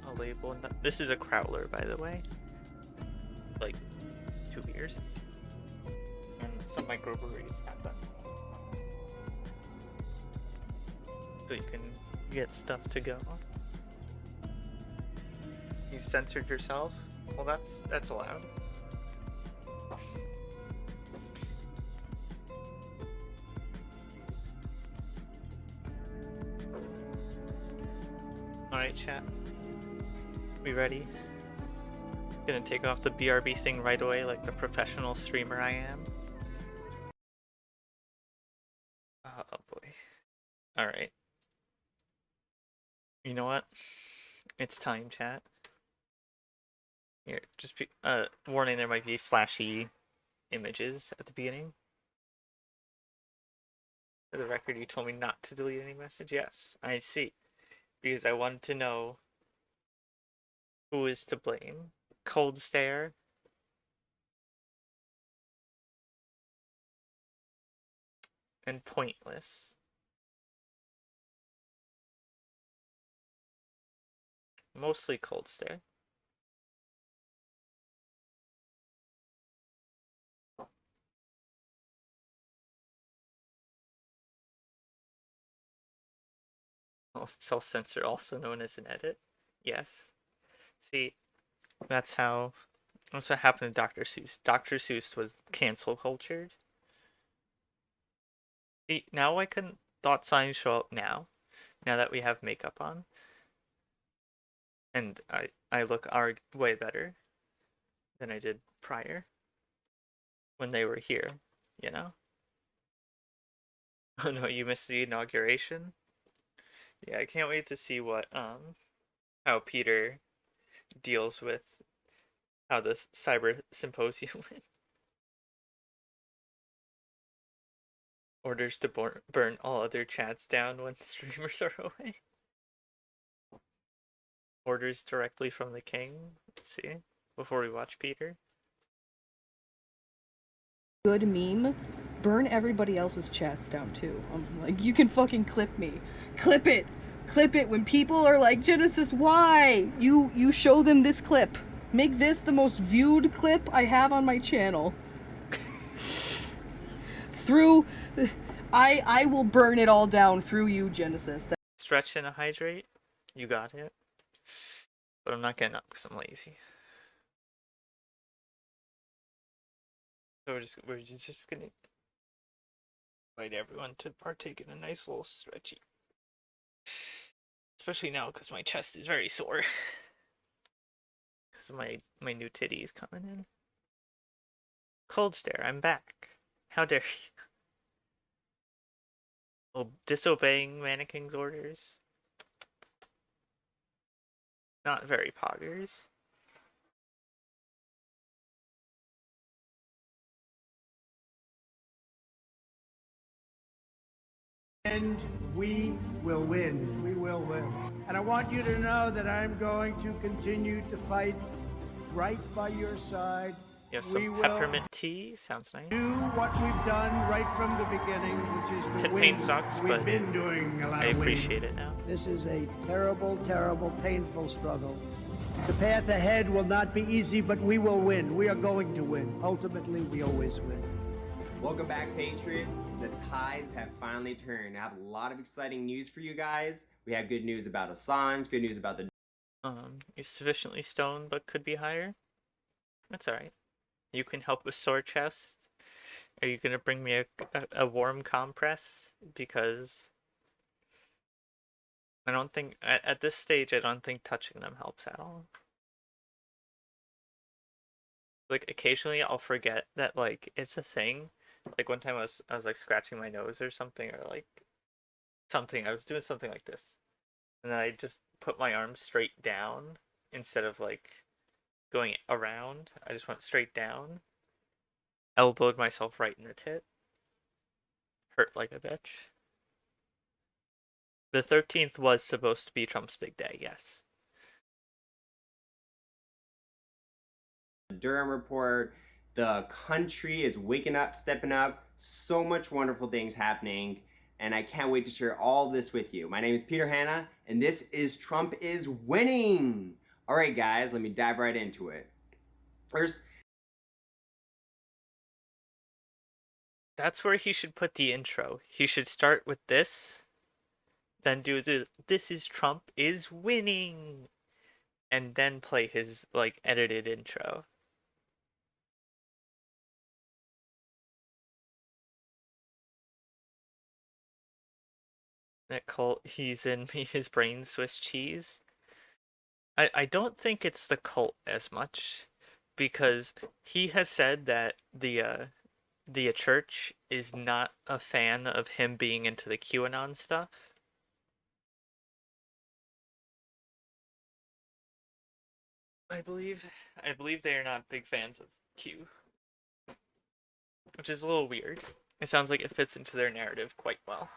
a label. This is a crowler, by the way. Like 2 years. And some microbreweries have them. So you can get stuff to go. You censored yourself? Well, that's allowed. Alright, chat. We ready? Gonna take off the BRB thing right away like the professional streamer I am. Oh boy. Alright. You know what? It's time, chat. Here, just warning, there might be flashy images at the beginning. For the record, you told me not to delete any message. Yes, I see. Because I wanted to know who is to blame. Cold stare. And pointless. Mostly cold stare. Self-censor, also known as an edit. Yes. See, that's what happened to Dr. Seuss. Dr. Seuss was cancel cultured. See, now why couldn't thought signs show up now that we have makeup on? And I look way better than I did prior when they were here, you know? Oh no, you missed the inauguration? Yeah, I can't wait to see what how Peter deals with how the cyber symposium went. Orders to burn all other chats down when the streamers are away. Orders directly from the king. Let's see. Before we watch Peter. Good meme. Burn everybody else's chats down too. I'm like, you can fucking clip me. Clip it. Clip it when people are like, Genesis, why? You show them this clip. Make this the most viewed clip I have on my channel. I will burn it all down through you, Genesis. Stretch and a hydrate. You got it. But I'm not getting up because I'm lazy. So we're just gonna invite everyone to partake in a nice little stretchy. Especially now because my chest is very sore. Because of my new titties coming in. Cold stare, I'm back. How dare you? Oh, disobeying mannequin's orders. Not very poggers. And we will win. We will win. And I want you to know that I'm going to continue to fight right by your side. You have some peppermint tea. Sounds nice. Do what we've done right from the beginning, which is to Tit win. pain sucks, We've but been doing a lot I of appreciate winning. it now. This is a terrible, terrible, painful struggle. The path ahead will not be easy, but we will win. We are going to win. Ultimately, we always win. Welcome back, Patriots. The tides have finally turned. I have a lot of exciting news for you guys. We have good news about Assange, good news about the... You're sufficiently stoned, but could be higher? That's alright. You can help with sore chest. Are you gonna bring me a warm compress? Because I don't think, at this stage, I don't think touching them helps at all. Like, occasionally I'll forget that, like, it's a thing. Like, one time I was like, scratching my nose or something, or, like, something. I was doing something like this. And then I just put my arm straight down. instead of like going around. I just went straight down. Elbowed myself right in the tit. Hurt like a bitch. The 13th was supposed to be Trump's big day, yes. Durham report. The country is waking up, stepping up. So much wonderful things happening, and I can't wait to share all this with you. My name is Peter Hanna, and this is Trump is Winning. All right, guys, let me dive right into it. First, that's where he should put the intro. He should start with this, then do the "This is Trump is Winning," and then play his like edited intro. That cult he's in, his brain Swiss cheese. I don't think it's the cult as much, because he has said that the church is not a fan of him being into the QAnon stuff. I believe they are not big fans of Q, which is a little weird. It sounds like it fits into their narrative quite well.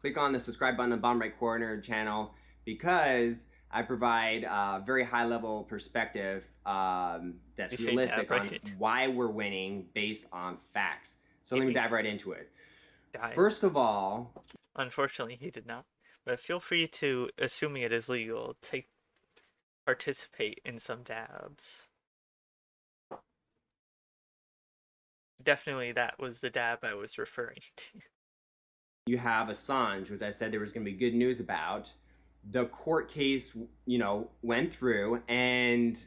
click on the subscribe button in the bottom right corner channel, because I provide a very high level perspective that's realistic on why we're winning based on facts. So let me dive right into it. First of all, unfortunately he did not, but feel free to, assuming it is legal, participate in some dabs. Definitely that was the dab I was referring to. You have Assange, which I said there was going to be good news about. The court case, went through, and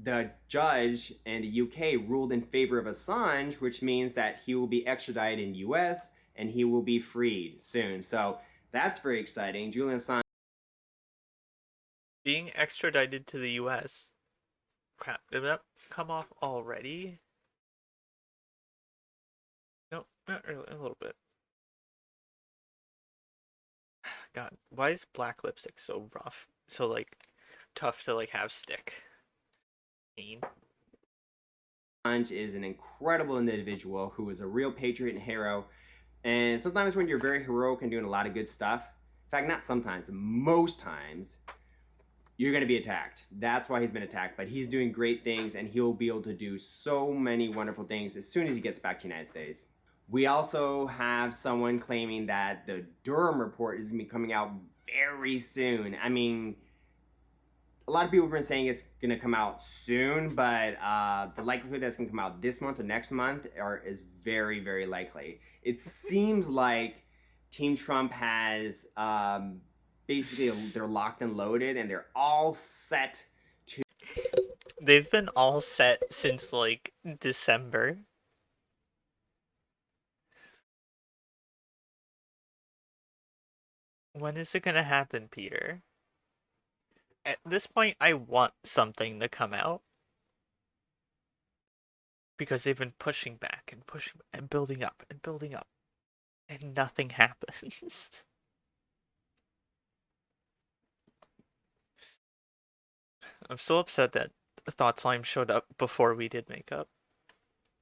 the judge in the UK ruled in favor of Assange, which means that he will be extradited in US and he will be freed soon. So that's very exciting. Julian Assange being extradited to the US. Crap, did that come off already? No, not really, a little bit. God, why is black lipstick so rough? So like tough to like have stick. Assange is an incredible individual who is a real patriot and hero. And sometimes when you're very heroic and doing a lot of good stuff, in fact, not sometimes, most times, you're going to be attacked. That's why he's been attacked. But he's doing great things, and he'll be able to do so many wonderful things as soon as he gets back to the United States. We also have someone claiming that the Durham report is going to be coming out very soon. I mean, a lot of people have been saying it's going to come out soon, but the likelihood that it's going to come out this month or next month is very, very likely. It seems like Team Trump has basically, they're locked and loaded, and they're all set to... They've been all set since like December. When is it gonna happen, Peter? At this point, I want something to come out. Because they've been pushing back and pushing and building up and building up. And nothing happens. I'm so upset that Thought Slime showed up before we did makeup.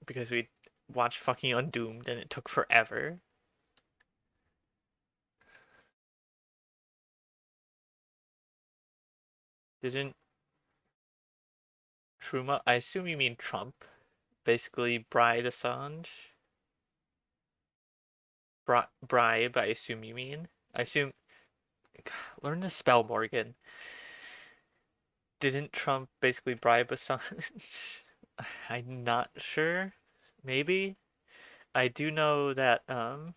Because we watched fucking Undoomed and it took forever. Didn't Truma, I assume you mean Trump, basically bribe Assange? Bribe, I assume you mean? I assume... Learn to spell, Morgan. Didn't Trump basically bribe Assange? I'm not sure. Maybe. I do know that a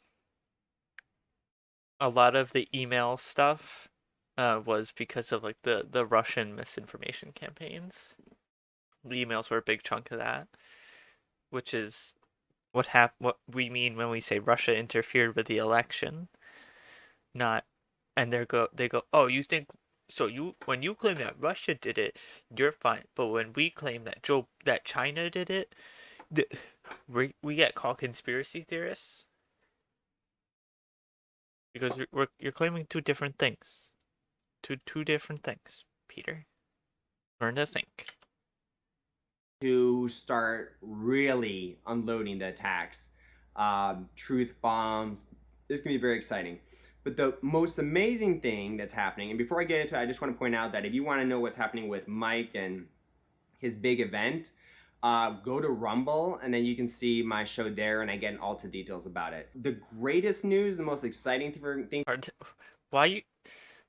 lot of the email stuff was because of like the Russian misinformation campaigns. The emails were a big chunk of that, which is what we mean when we say Russia interfered with the election. Not, and they go, oh, you think so? When you claim that Russia did it, you're fine. But when we claim that China did it, we get called conspiracy theorists because you're claiming two different things. Two different things, Peter. Learn to think. To start really unloading the attacks, truth bombs. This can be very exciting. But the most amazing thing that's happening, and before I get into it, I just want to point out that if you want to know what's happening with Mike and his big event, go to Rumble, and then you can see my show there, and I get all the details about it. The greatest news, the most exciting thing. Why you?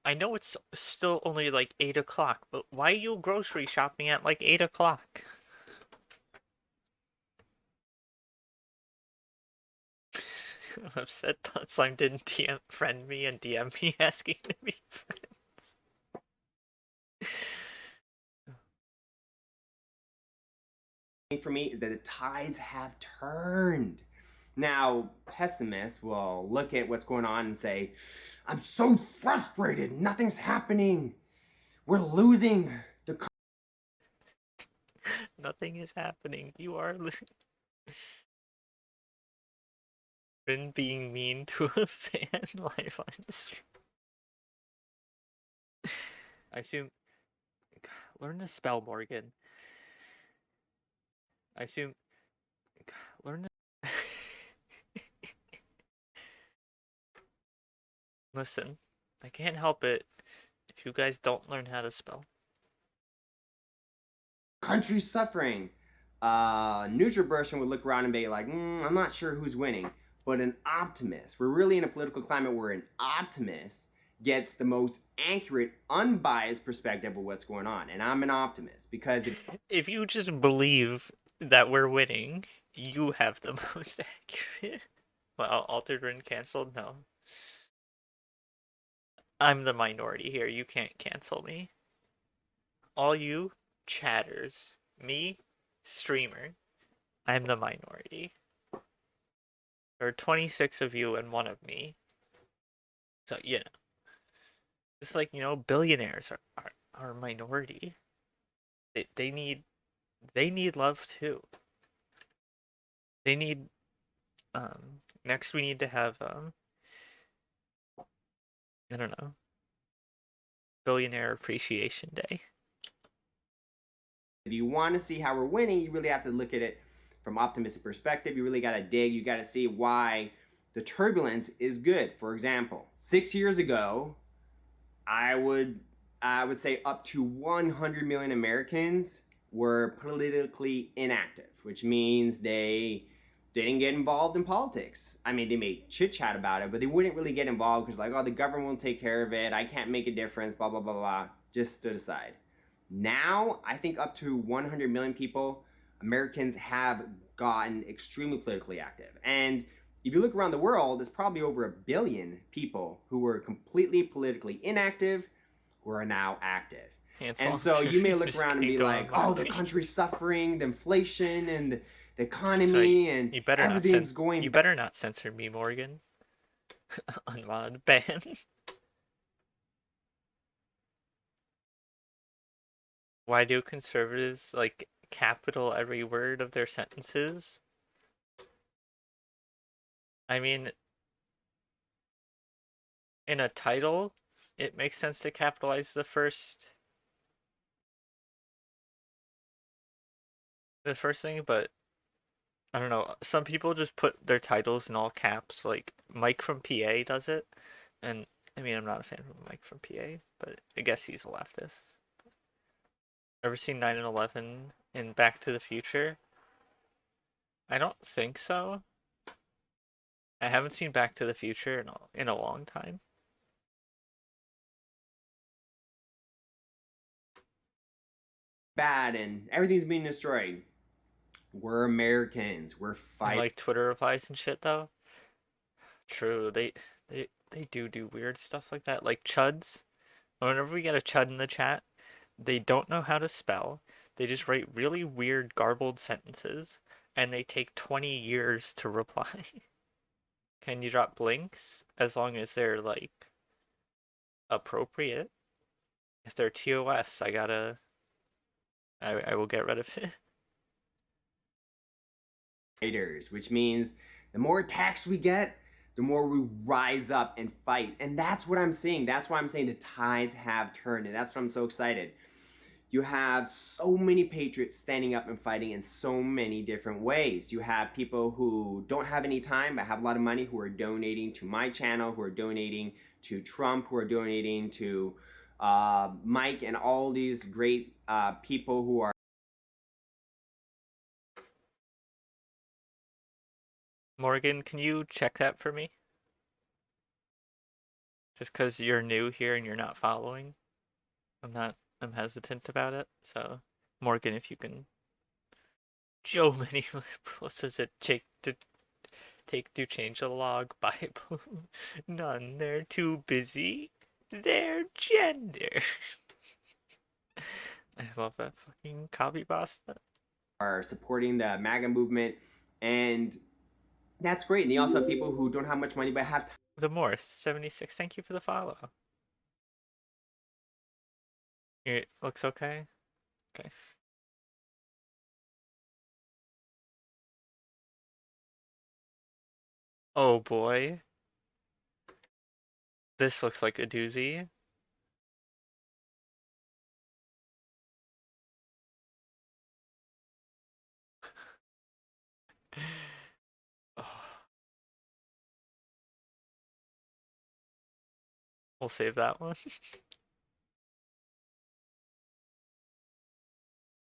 I know it's still only like 8 o'clock, but why are you grocery shopping at like 8 o'clock? I'm upset that Slime didn't friend me and DM me asking to be friends. For me is that the tides have turned. Now, pessimists will look at what's going on and say, I'm so frustrated, nothing's happening. We're losing the Nothing is happening. You are been being mean to a fan live on stream. I assume learn to spell, Morgan. I assume learn to listen. I can't help it if you guys don't learn how to spell. country suffering. Neutral person would look around and be like, I'm not sure who's winning. But an optimist, we're really in a political climate where an optimist gets the most accurate, unbiased perspective of what's going on. And I'm an optimist because if you just believe that we're winning, you have the most accurate. Well, altered written canceled? No. I'm the minority here. You can't cancel me. All you chatters. Me, streamer. I'm the minority. There are 26 of you and one of me. So, you know. It's like, billionaires are a minority. They need love too. They need next we need to have I don't know. Billionaire Appreciation Day. if you want to see how we're winning, you really have to look at it from optimistic perspective. You really got to dig. You got to see why the turbulence is good. For example, 6 years ago, I would say up to 100 million Americans were politically inactive, which means they didn't get involved in politics. I mean, they may chit chat about it, but they wouldn't really get involved because, like, oh, the government won't take care of it. I can't make a difference. Blah blah blah blah. Just stood aside. Now, I think up to 100 million people, Americans have gotten extremely politically active. And if you look around the world, there's probably over 1 billion people who were completely politically inactive who are now active. And so you may look around and be like, oh, the country's suffering, the inflation and the economy, and everything's going. You better not censor me, Morgan. Unmod ban. Why do conservatives like capital every word of their sentences? I mean, in a title, it makes sense to capitalize the first thing, but I don't know. Some people just put their titles in all caps, like Mike from PA does it, and I mean, I'm not a fan of Mike from PA, but I guess he's a leftist. Ever seen 9 and 11 in Back to the Future? I don't think so. I haven't seen Back to the Future in a long time. Bad and everything's being destroyed. We're Americans. We're fighting. Like Twitter replies and shit, though. True, they do weird stuff like that. Like chuds. Whenever we get a chud in the chat, they don't know how to spell. They just write really weird, garbled sentences, and they take 20 years to reply. Can you drop blinks as long as they're like appropriate? If they're TOS, I will get rid of it. fighters, which means the more attacks we get, the more we rise up and fight. And that's what I'm seeing. That's why I'm saying the tides have turned, and that's why I'm so excited. You have so many patriots standing up and fighting in so many different ways. You have people who don't have any time but have a lot of money who are donating to my channel, who are donating to Trump, who are donating to Mike and all these great people who are. Morgan, can you check that for me? Just because you're new here and you're not following, I'm hesitant about it. So, Morgan, if you can. Joe many liberals says it take to change the log Bible. None, they're too busy. Their gender. I love that fucking copy pasta. Are supporting the MAGA movement, and that's great. And you also have people who don't have much money but have time. The Morth 76. Thank you for the follow. It looks okay. Okay. Oh boy. This looks like a doozy. Oh. We'll save that one.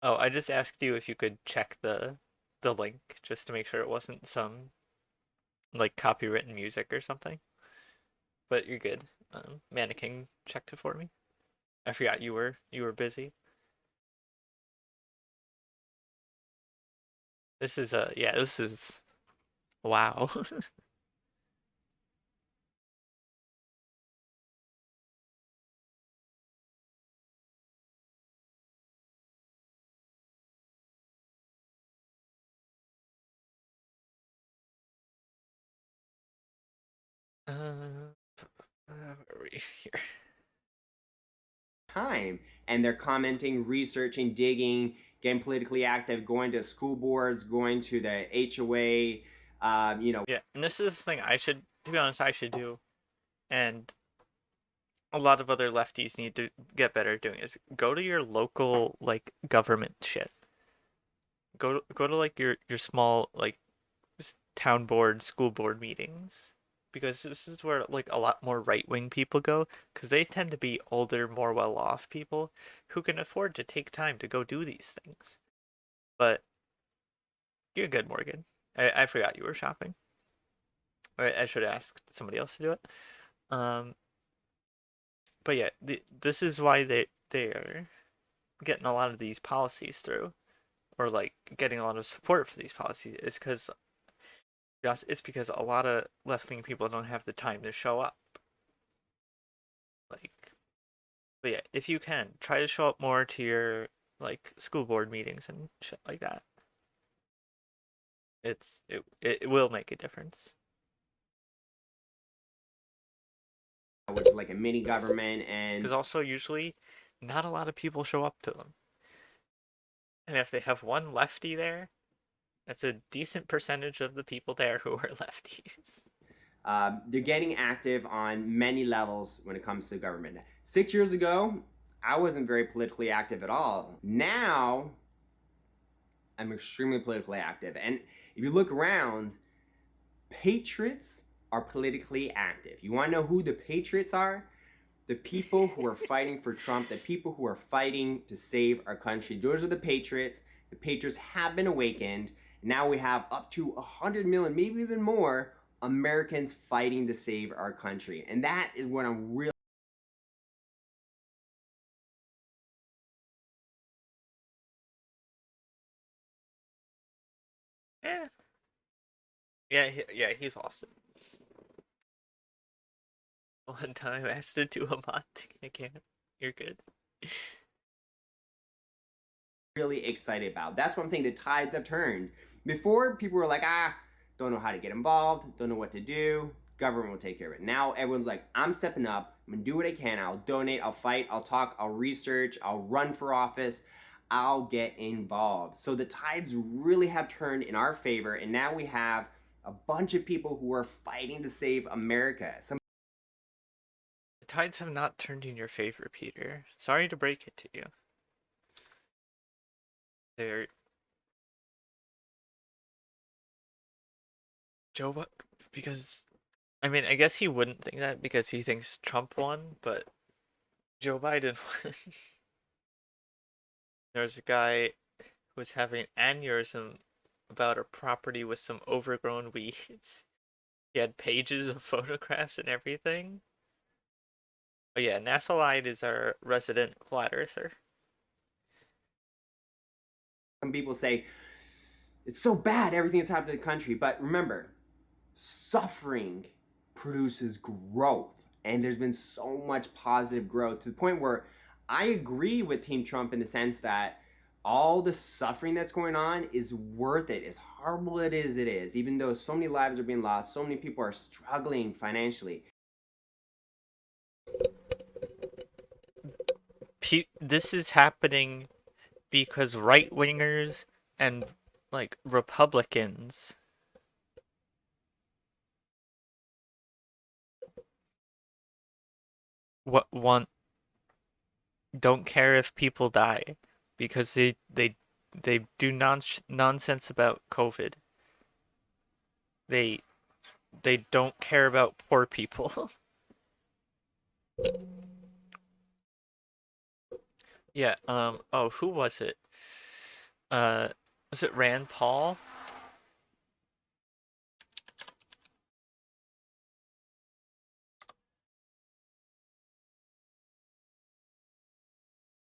Oh, I just asked you if you could check the link just to make sure it wasn't some like copywritten music or something. But you're good. Mannequin checked it for me. I forgot you were busy. This is this is wow. Where are we here? Time, and they're commenting, researching, digging, getting politically active, going to school boards, going to the HOA, you know. Yeah, and this is the thing to be honest, I should do, and a lot of other lefties need to get better at doing is go to your local like government shit. Go to like your small like town board, school board meetings. Because this is where like a lot more right-wing people go, because they tend to be older, more well-off people who can afford to take time to go do these things. But you're good, Morgan. I forgot you were shopping. I should ask somebody else to do it. But yeah, this is why they're getting a lot of these policies through, or like getting a lot of support for these policies, is because it's because a lot of left-wing people don't have the time to show up. Like, but yeah, if you can, try to show up more to your like school board meetings and shit like that. It will make a difference. Which is like a mini government, and because also usually not a lot of people show up to them. And if they have one lefty there, that's a decent percentage of the people there who are lefties. They're getting active on many levels when it comes to the government. 6 years ago, I wasn't very politically active at all. Now, I'm extremely politically active. And if you look around, patriots are politically active. You want to know who the patriots are? The people who are fighting for Trump, the people who are fighting to save our country. Those are the patriots. The patriots have been awakened. Now we have up to 100 million, maybe even more, Americans fighting to save our country. And that is what I'm really... Yeah, he's awesome. One time I asked to do a mod again. You're good. Really excited about. That's what I'm saying. The tides have turned. Before, people were like, don't know how to get involved, don't know what to do. Government will take care of it. Now everyone's like, I'm stepping up. I'm gonna do what I can. I'll donate. I'll fight. I'll talk. I'll research. I'll run for office. I'll get involved. So the tides really have turned in our favor, and now we have a bunch of people who are fighting to save America. The tides have not turned in your favor, Peter. Sorry to break it to you. They're because I mean, I guess he wouldn't think that because he thinks Trump won, but Joe Biden won. There's a guy who was having an aneurysm about a property with some overgrown weeds. He had pages of photographs and everything. Oh yeah, NASA Light is our resident flat earther. Some people say, it's so bad, everything that's happened to the country. But remember, suffering produces growth. And there's been so much positive growth to the point where I agree with Team Trump in the sense that all the suffering that's going on is worth it. As horrible it is, even though so many lives are being lost, so many people are struggling financially. This is happening because right-wingers and, like, Republicans don't care if people die because they do nonsense about COVID. They don't care about poor people. Yeah, oh, who was it? Was it Rand Paul?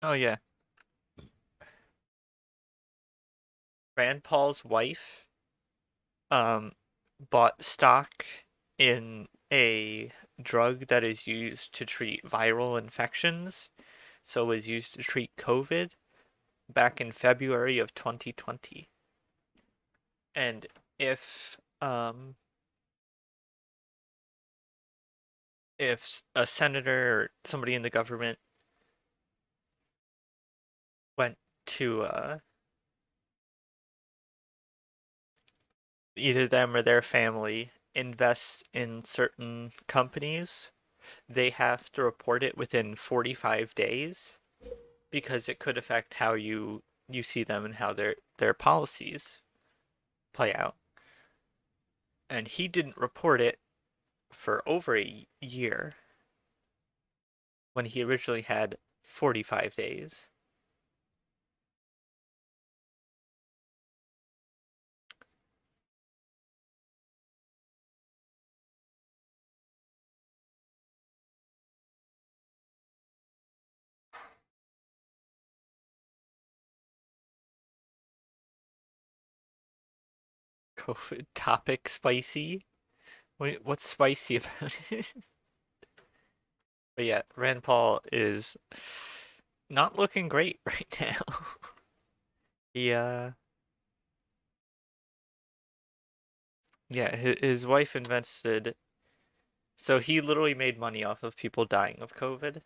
Oh yeah. Rand Paul's wife bought stock in a drug that is used to treat viral infections, so was used to treat COVID back in February of 2020. And if a senator or somebody in the government went to either them or their family invest in certain companies, they have to report it within 45 days because it could affect how you see them and how their policies play out. And he didn't report it for over a year when he originally had 45 days. COVID topic spicy? What's spicy about it? But yeah, Rand Paul is not looking great right now. He yeah, his wife invested, so he literally made money off of people dying of COVID.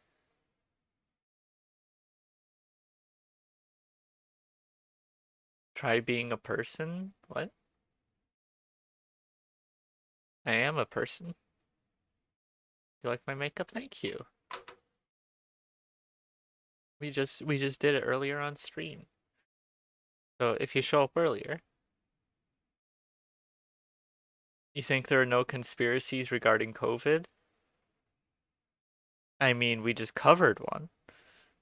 Try being a person? What? I am a person. You like my makeup? Thank you. We just did it earlier on stream. So if you show up earlier, you think there are no conspiracies regarding COVID? I mean, we just covered one.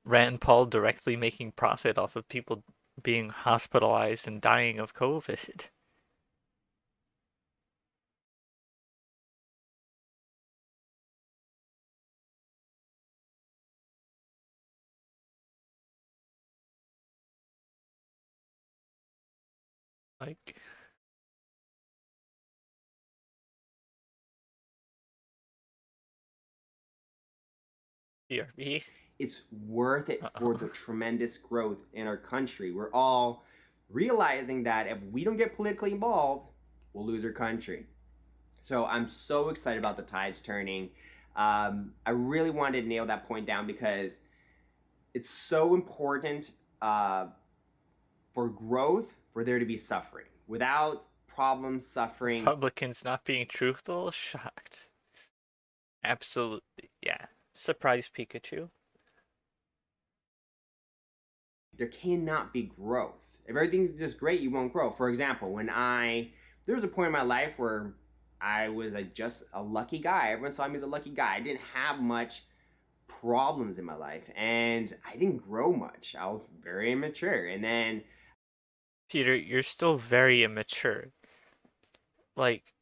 Rand Paul directly making profit off of people being hospitalized and dying of COVID. Like, BRB? It's worth it for the tremendous growth in our country. We're all realizing that if we don't get politically involved, we'll lose our country. So I'm so excited about the tides turning. I really wanted to nail that point down because it's so important for growth, for there to be suffering. Without problems, suffering. Republicans not being truthful? Shocked. Absolutely, yeah. Surprise Pikachu. There cannot be growth. If everything's just great, you won't grow. For example, there was a point in my life where I was just a lucky guy. Everyone saw me as a lucky guy. I didn't have much problems in my life, and I didn't grow much. I was very immature. And then, Peter, you're still very immature. Like,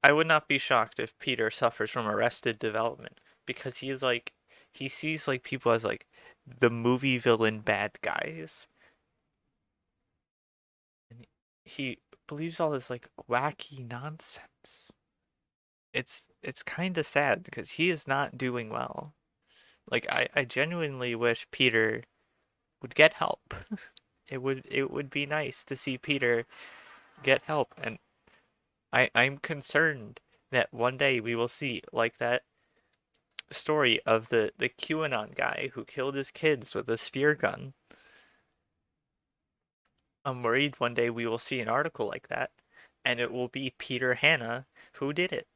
I would not be shocked if Peter suffers from arrested development because he sees like people as like the movie villain bad guys. And he believes all this like wacky nonsense. It's kind of sad because he is not doing well. Like I genuinely wish Peter would get help. It would be nice to see Peter get help, and I'm concerned that one day we will see like that story of the QAnon guy who killed his kids with a spear gun. I'm worried one day we will see an article like that, and it will be Peter Hanna who did it.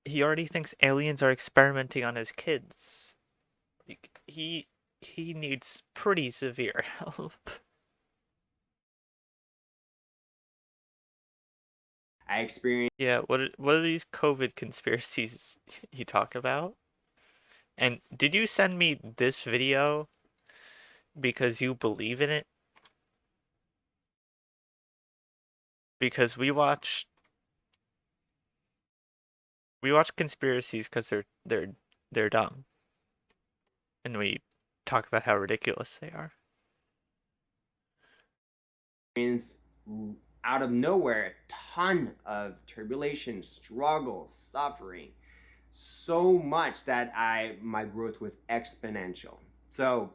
He already thinks aliens are experimenting on his kids. Like, he needs pretty severe help. I experienced. Yeah, what are these COVID conspiracies you talk about? And did you send me this video because you believe in it? Because we watch conspiracies because they're dumb, and we talk about how ridiculous they are. Out of nowhere, a ton of tribulation, struggle, suffering, so much that my growth was exponential. So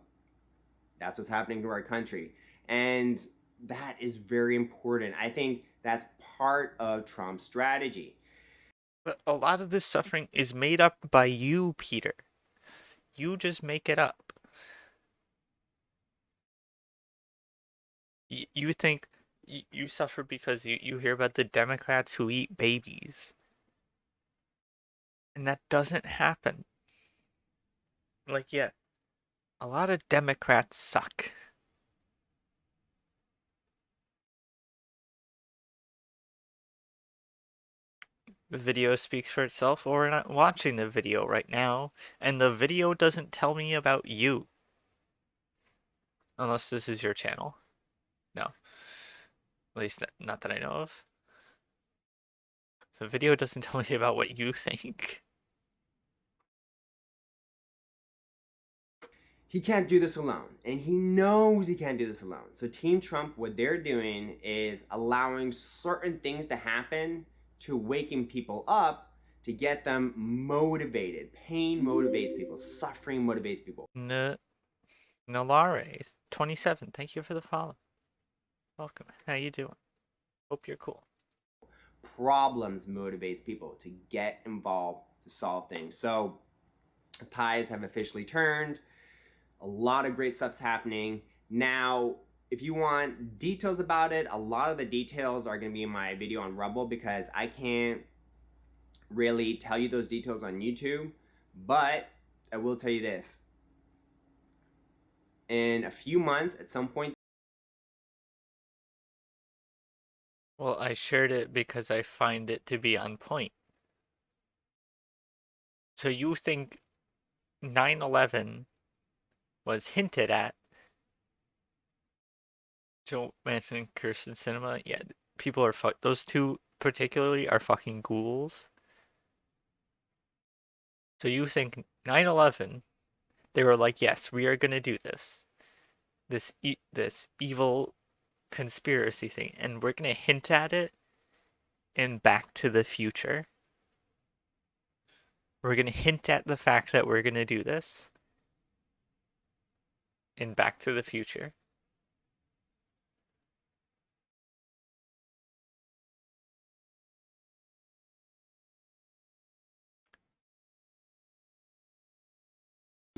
that's what's happening to our country, and that is very important. I think that's part of Trump's strategy. But a lot of this suffering is made up by you, Peter. You just make it up. You think you suffer because you hear about the Democrats who eat babies. And that doesn't happen. Like, yeah, a lot of Democrats suck. The video speaks for itself, or we're not watching the video right now, and the video doesn't tell me about you. Unless this is your channel. No. At least not that I know of. The video doesn't tell me about what you think. He can't do this alone, and he knows he can't do this alone. So Team Trump, what they're doing is allowing certain things to happen to waken people up, to get them motivated. Pain motivates people. Suffering motivates people. Nalares 27. Thank you for the follow. Welcome. How you doing? Hope you're cool. Problems motivates people to get involved, to solve things. So ties have officially turned. A lot of great stuff's happening. Now, if you want details about it, a lot of the details are going to be in my video on Rumble because I can't really tell you those details on YouTube. But I will tell you this. In a few months, at some point. Well, I shared it because I find it to be on point. So you think 9/11 was hinted at? Joe Manson and Kirsten Cinema? Yeah, people are those two particularly are fucking ghouls. So you think 9/11, they were like, yes, we are gonna do this. This evil conspiracy thing, and we're gonna hint at it in Back to the Future. We're gonna hint at the fact that we're gonna do this in Back to the Future.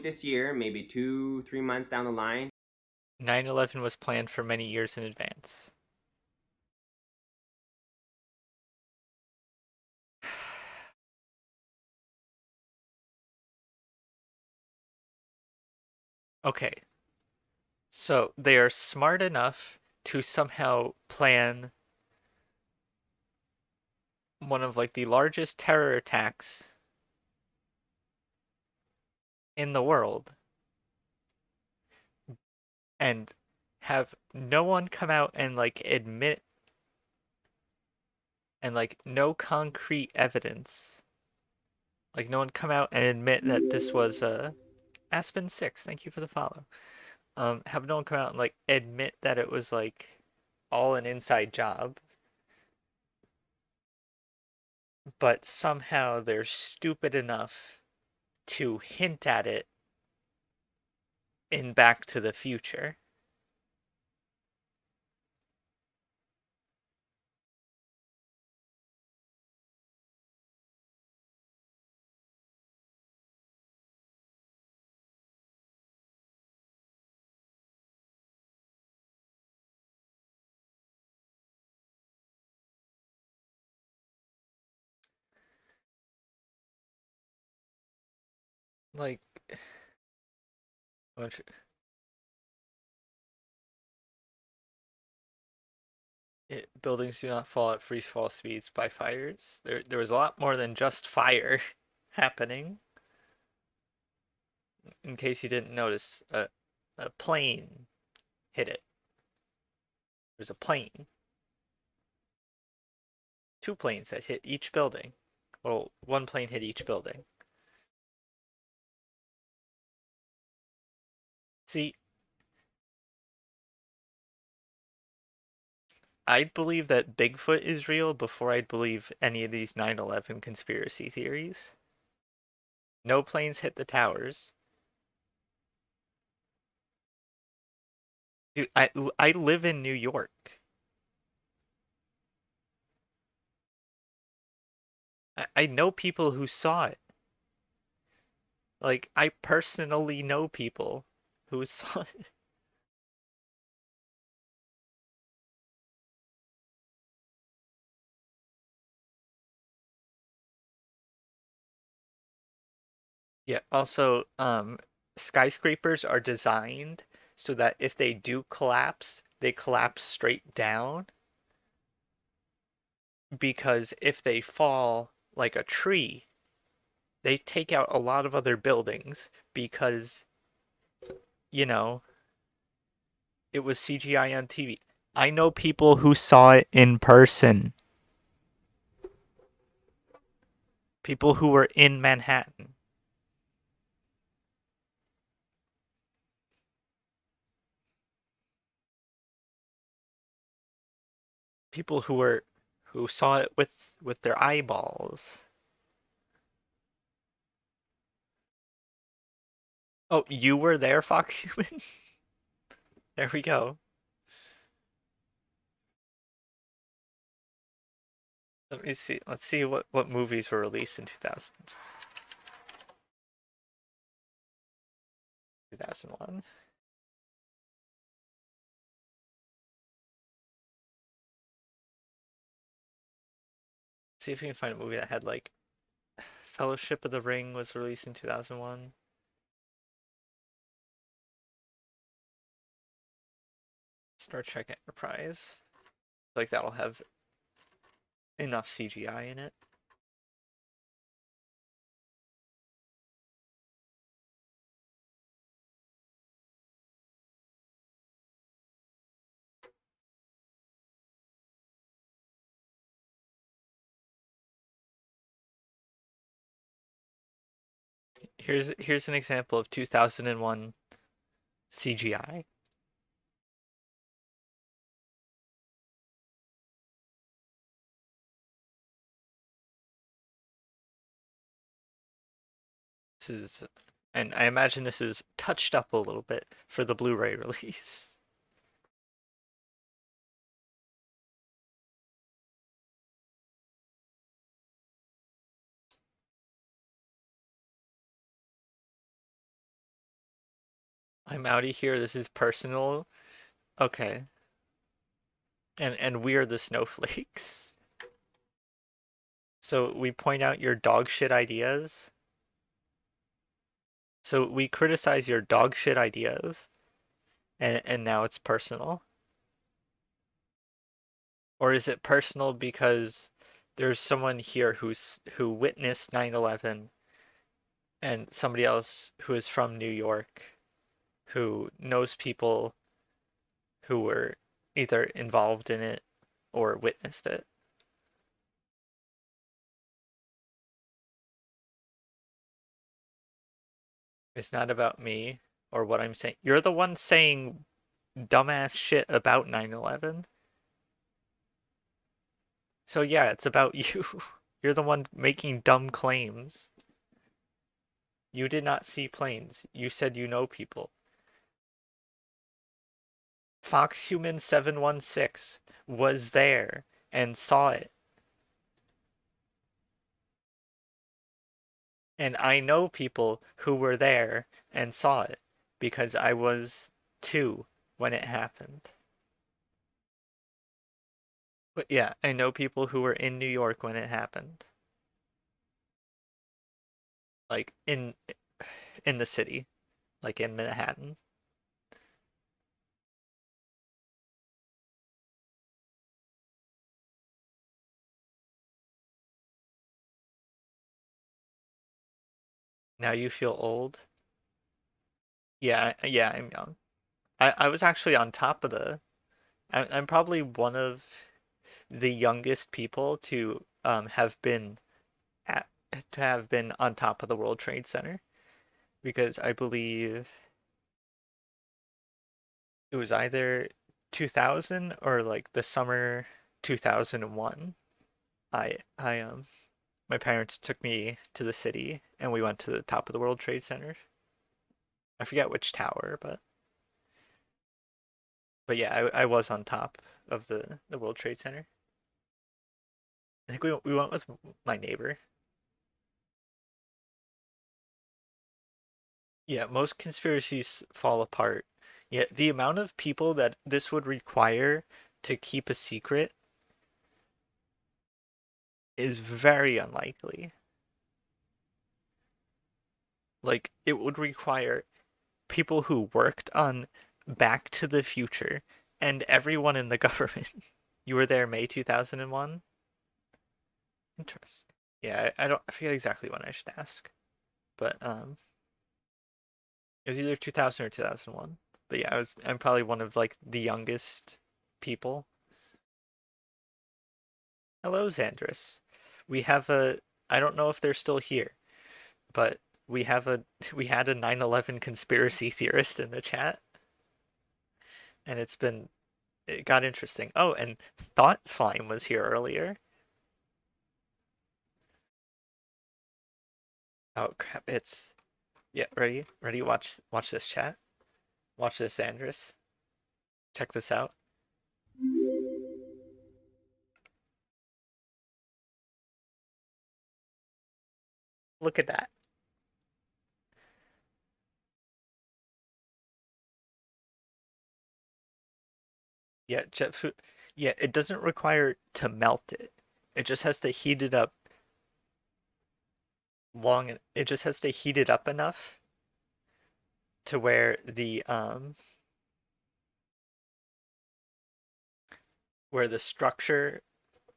This year, maybe 2-3 months down the line, 9/11 was planned for many years in advance. Okay, so they are smart enough to somehow plan one of like the largest terror attacks in the world and have no one come out and like admit and like no concrete evidence. Like no one come out and admit that this was Aspen 6. Thank you for the follow. Have no one come out and like admit that it was like all an inside job, but somehow they're stupid enough to hint at it in Back to the Future. Like, what- buildings do not fall at free fall speeds by fires. There was a lot more than just fire happening. In case you didn't notice, a plane hit it. There's a plane. Two planes that hit each building. Well, one plane hit each building. See, I'd believe that Bigfoot is real before I'd believe any of these 9/11 conspiracy theories. No planes hit the towers. Dude, I live in New York. I know people who saw it. Like, I personally know people who saw it. Yeah, also, skyscrapers are designed so that if they do collapse, they collapse straight down. Because if they fall like a tree, they take out a lot of other buildings because, you know, it was CGI on TV. I know people who saw it in person. People who were in Manhattan. People who saw it with their eyeballs. Oh, you were there, Fox Human? There we go. Let me see. Let's see what movies were released in 2000. 2001. See if we can find a movie that had like Fellowship of the Ring was released in 2001. Star Trek Enterprise. Like that'll have enough CGI in it. Here's an example of 2001 CGI. This is, and I imagine this is touched up a little bit for the Blu-ray release. I'm out of here. This is personal. Okay. And we're the snowflakes. So we point out your dog shit ideas. So we criticize your dog shit ideas, and now it's personal. Or is it personal because there's someone here who witnessed 9/11 and somebody else who is from New York who knows people who were either involved in it or witnessed it? It's not about me or what I'm saying. You're the one saying dumbass shit about 9/11. So yeah, it's about you. You're the one making dumb claims. You did not see planes. You said you know people. Fox Human 716 was there and saw it. And I know people who were there and saw it because I was 2 when it happened. But yeah, I know people who were in New York when it happened. Like in the city, like in Manhattan. Now you feel old? Yeah, yeah, I'm young. I was actually on top of the I'm probably one of the youngest people have been at, to have been on top of the World Trade Center because I believe it was either 2000 or like the summer 2001. I my parents took me to the city and we went to the top of the World Trade Center. I forget which tower, but yeah, I was on top of the World Trade Center. I think we went with my neighbor. Yeah, most conspiracies fall apart. Yet the amount of people that this would require to keep a secret is very unlikely. Like, it would require people who worked on Back to the Future and everyone in the government. You were there May 2001? Interesting. Yeah, I forget exactly when I should ask. But it was either 2000 or 2001. But yeah, I'm probably one of like the youngest people. Hello, Xandris. We have a I don't know if they're still here, but we had a 9/11 conspiracy theorist in the chat, and it got interesting. Oh, and Thought Slime was here earlier. Oh crap, it's yeah, ready, watch this chat. Watch this, Andres. Check this out. Look at that. Yeah, jet food. Yeah, it doesn't require to melt it. It just has to heat it up it just has to heat it up enough to where the structure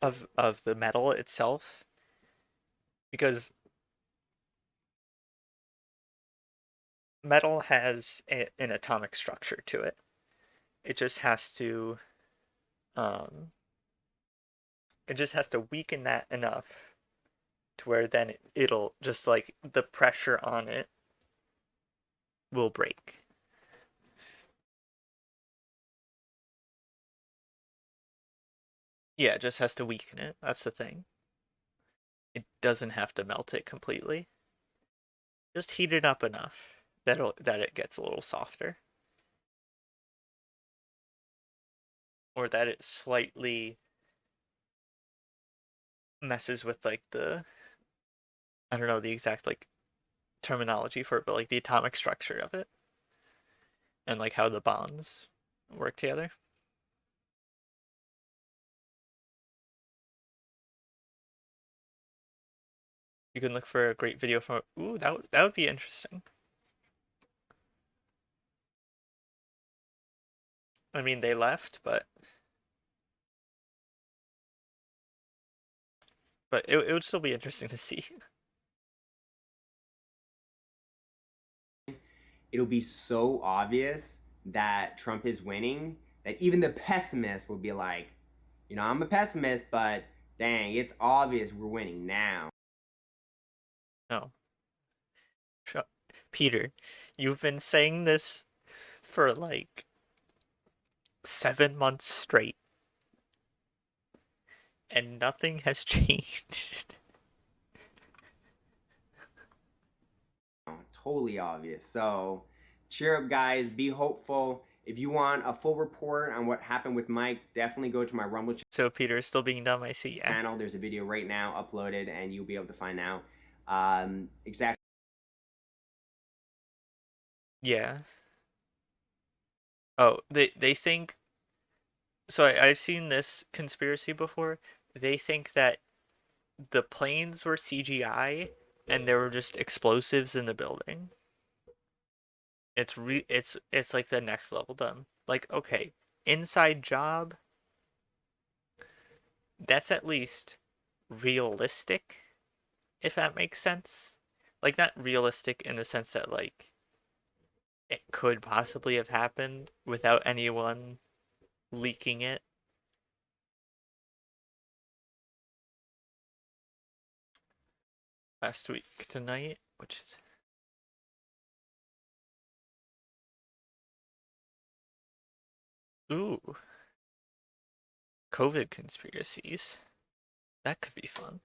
of the metal itself, because metal has an atomic structure to it. It just has to um it just has to weaken that enough to where then it'll just like the pressure on it will break. Yeah, it just has to weaken it. That's the thing. It doesn't have to melt it completely. Just heat it up enough that it gets a little softer. Or that it slightly messes with like I don't know the exact like terminology for it, but like the atomic structure of it. and like how the bonds work together. You can look for a great video from. Ooh, that would be interesting. I mean, they left, but it would still be interesting to see. It'll be so obvious that Trump is winning that even the pessimist will be like, you know, I'm a pessimist, but dang, it's obvious we're winning now. No. Peter, you've been saying this for like 7 months straight, and nothing has changed. Totally obvious. So cheer up, guys. Be hopeful. If you want a full report on what happened with Mike, definitely go to my Rumble So Peter is still being dumb, I see. Yeah. channel. There's a video right now uploaded, and you'll be able to find out exactly. Yeah. Oh, they think. So I've seen this conspiracy before. They think that the planes were CGI and there were just explosives in the building. It's like the next level dumb. Like, okay, inside job, that's at least realistic, if that makes sense. Like, not realistic in the sense that like it could possibly have happened without anyone leaking it. Last week tonight, which is ooh, COVID conspiracies. That could be fun.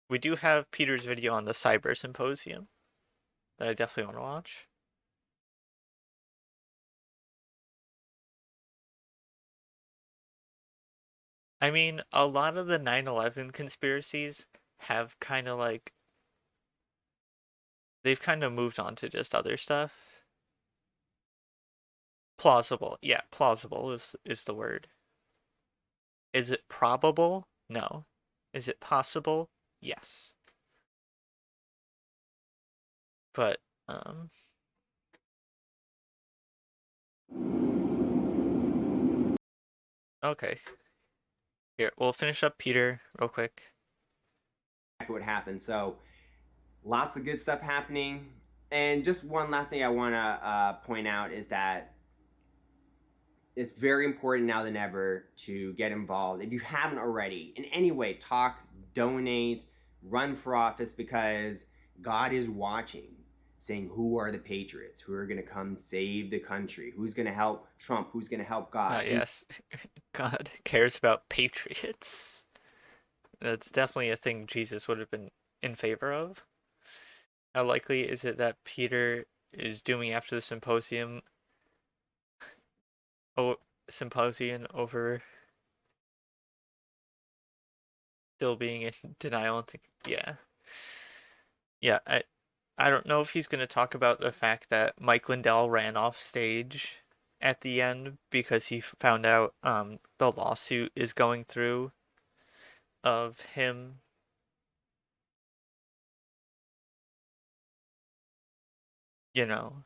We do have Peter's video on the Cyber Symposium that I definitely want to watch. I mean, a lot of the 9/11 conspiracies have kind of like they've kind of moved on to just other stuff. Plausible. Yeah, plausible is the word. Is it probable? No. Is it possible? Yes. But okay. Here, we'll finish up Peter real quick. What happened. So lots of good stuff happening. And just one last thing I want to point out is that it's very important now than ever to get involved. If you haven't already, in any way, talk, donate, run for office, because God is watching, saying who are the patriots, who are going to come save the country, who's going to help Trump, who's going to help God. Yes, God cares about patriots. That's definitely a thing Jesus would have been in favor of. How likely is it that Peter is doing after the symposium? Oh, symposium over still being in denial and yeah. Yeah, I don't know if he's going to talk about the fact that Mike Lindell ran off stage at the end because he found out the lawsuit is going through of him. You know.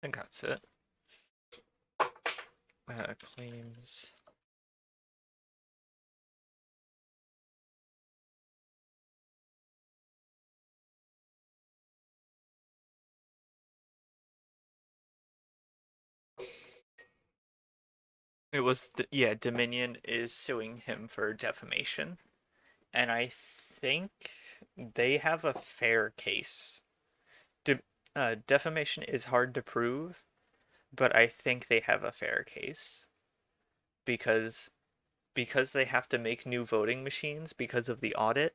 I think that's it. Claims. It was, yeah, Dominion is suing him for defamation. And I think they have a fair case. Defamation is hard to prove, but I think they have a fair case. Because they have to make new voting machines because of the audit,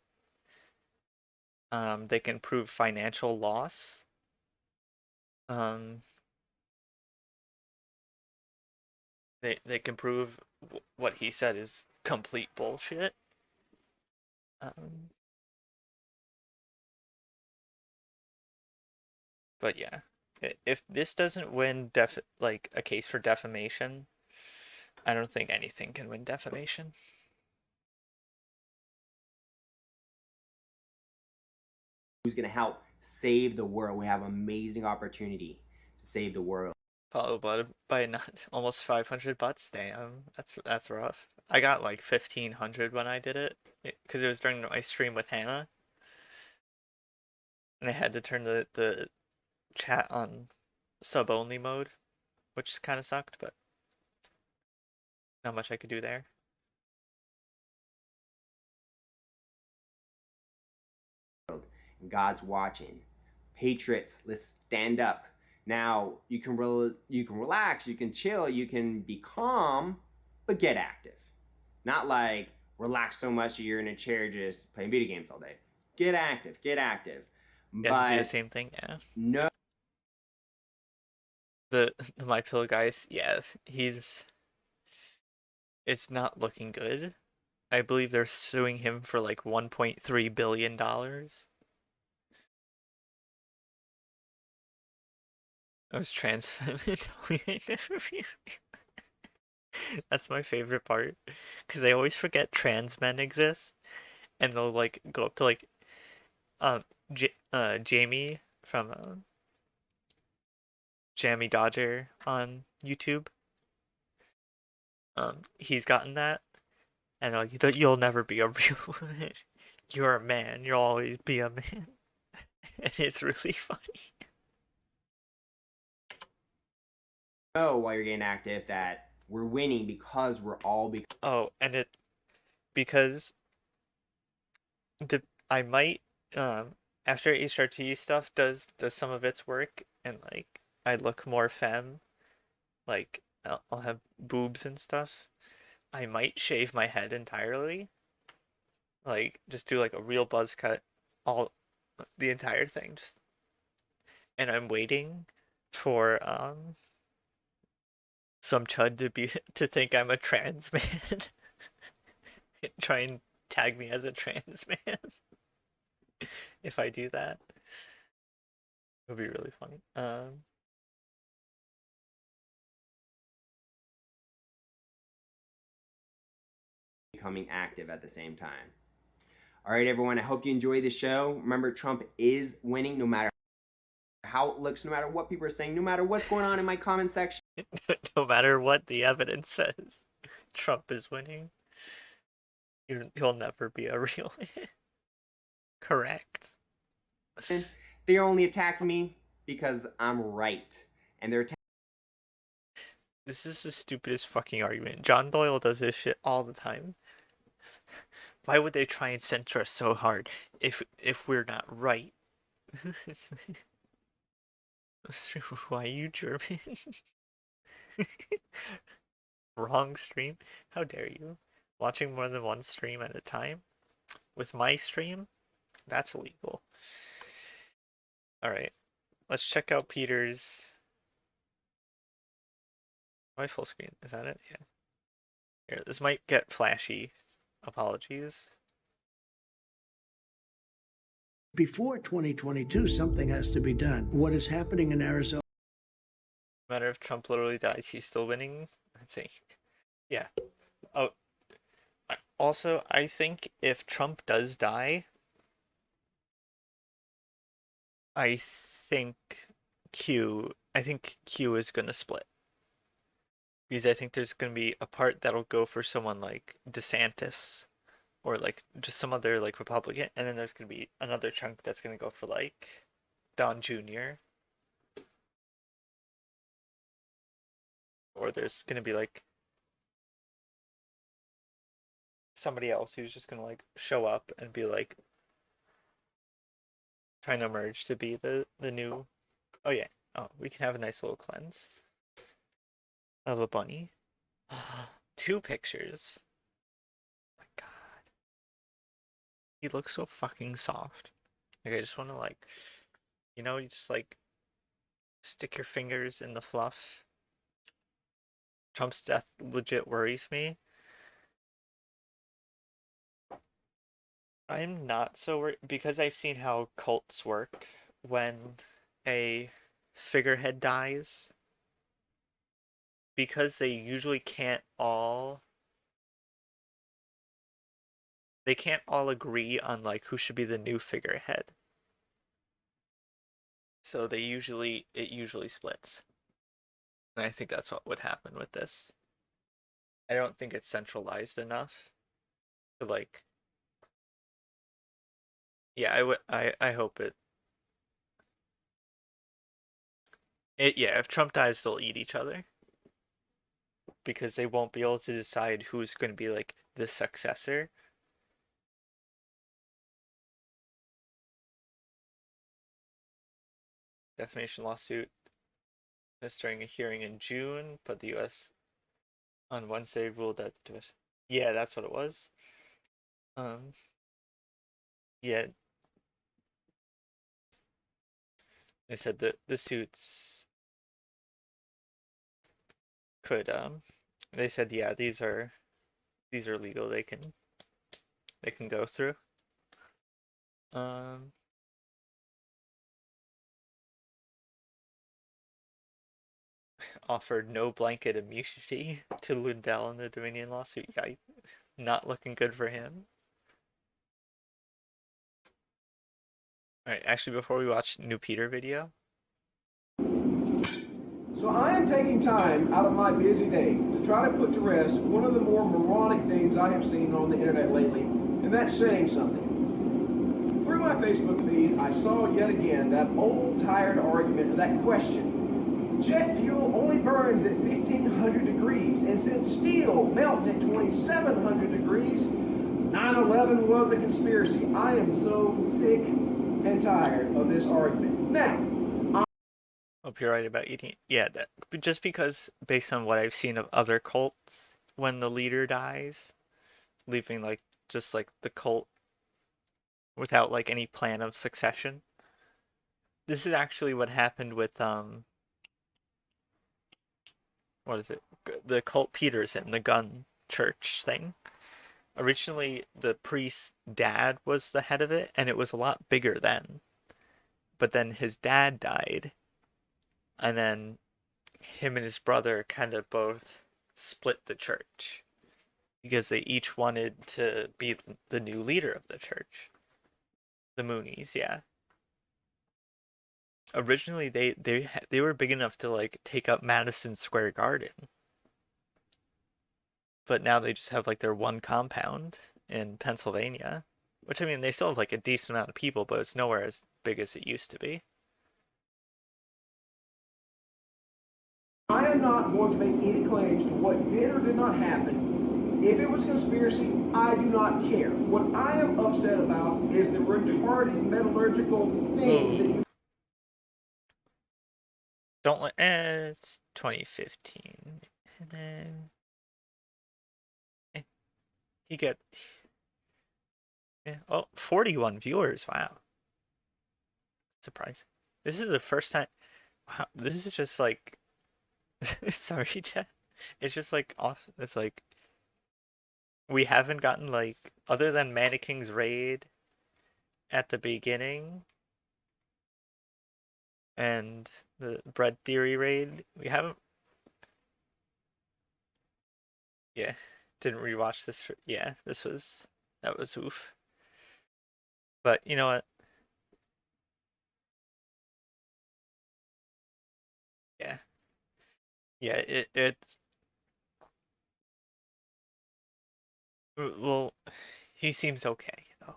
they can prove financial loss. they can prove what he said is complete bullshit. But yeah, if this doesn't win like a case for defamation, I don't think anything can win defamation. Who's going to help save the world? We have an amazing opportunity to save the world. Followed by not almost 500 butts. Damn, that's rough. I got like 1,500 when I did it because it was during my stream with Hannah, and I had to turn the chat on sub only mode, which kind of sucked, but not much I could do there. God's watching. Patriots, let's stand up. Now you can relax, you can chill, you can be calm, but get active. Not like relax so much that you're in a chair just playing video games all day. Get active, get active. You have to do the same thing, yeah. No. The My Pillow guys, yeah, it's not looking good. I believe they're suing him for like $1.3 billion. I was trans That's my favorite part, because I always forget trans men exist, and they'll like go up to like Jamie from Jammy Dodger on YouTube. He's gotten that, and like you'll never be a real. You're a man. You'll always be a man, and it's really funny. Know while you're getting active that we're winning because we're all. Oh, and because I might after HRT stuff does some of its work, and like I look more femme, like I'll have boobs and stuff. I might shave my head entirely, like just do like a real buzz cut, all the entire thing. Just, and I'm waiting for some chud to think I'm a trans man, try and tag me as a trans man. If I do that, it would be really funny. Becoming active at the same time. All right, everyone, I hope you enjoy the show. Remember, Trump is winning no matter how it looks, no matter what people are saying, no matter what's going on in my comment section. No matter what the evidence says, Trump is winning. You'll never be a real correct. They're only attacking me because I'm right. And they're This is the stupidest fucking argument. John Doyle does this shit all the time. Why would they try and censor us so hard if we're not right? Why are you German? Wrong stream? How dare you? Watching more than one stream at a time? With my stream? That's illegal. Alright. Let's check out Peter's... My full screen. Is that it? Yeah. Here, this might get flashy. Apologies. Before 2022, something has to be done. What is happening in Arizona? No matter if Trump literally dies, he's still winning. Let's see. Yeah. Oh. Also, I think if Trump does die, I think Q is gonna split. Because I think there's gonna be a part that'll go for someone like DeSantis, or like just some other like Republican, and then there's gonna be another chunk that's gonna go for like Don Jr. Or there's gonna be like somebody else who's just gonna like show up and be like trying to merge to be the new. Oh yeah. Oh, we can have a nice little cleanse of a bunny. 2 pictures. Oh my god. He looks so fucking soft. Like I just want to like, you just like stick your fingers in the fluff. Trump's death legit worries me. I'm not so worried because I've seen how cults work when a figurehead dies. Because they usually can't all agree on like who should be the new figurehead. So it usually splits. And I think that's what would happen with this. I don't think it's centralized enough to like. Yeah, I hope it. Yeah, if Trump dies, they'll eat each other. Because they won't be able to decide who's going to be like the successor. Defamation lawsuit during a hearing in June, but the U.S. on Wednesday ruled that. Yeah, that's what it was. Yeah, they said that the suits could they said yeah, these are legal. They can go through. Offered no blanket immunity to Lundell in the Dominion lawsuit. Yeah, not looking good for him. Alright, actually before we watch New Peter video. So I am taking time out of my busy day to try to put to rest one of the more moronic things I have seen on the internet lately, and that's saying something. Through my Facebook feed, I saw yet again that old tired argument of that question. Jet fuel only burns at 1500 degrees, and since steel melts at 2700 degrees, 9/11 was a conspiracy. I am so sick and tired of this argument. Now, Hope you're right about eating. Yeah, just because based on what I've seen of other cults, when the leader dies, leaving like just like the cult without like any plan of succession. This is actually what happened with what is it? The cult Peterson, the gun church thing. Originally, the priest's dad was the head of it, and it was a lot bigger then. But then his dad died, and then him and his brother kind of both split the church because they each wanted to be the new leader of the church. The Moonies, yeah. Originally, they were big enough to like take up Madison Square Garden, but now they just have like their one compound in Pennsylvania, which I mean they still have like a decent amount of people, but it's nowhere as big as it used to be. I am not going to make any claims to what did or did not happen. If it was conspiracy, I do not care. What I am upset about is the retarded metallurgical things that you. Don't let. It's 2015, and then he get. Yeah, oh, 41 viewers. Wow, surprising. This is the first time. Wow, this is just like. Sorry, Chat. It's just like awesome. It's like we haven't gotten like other than Manneking's raid at the beginning and the Bread Theory raid. We haven't. Yeah, didn't rewatch this. Yeah, that was oof. But you know what? Yeah, yeah. It's well, he seems okay though.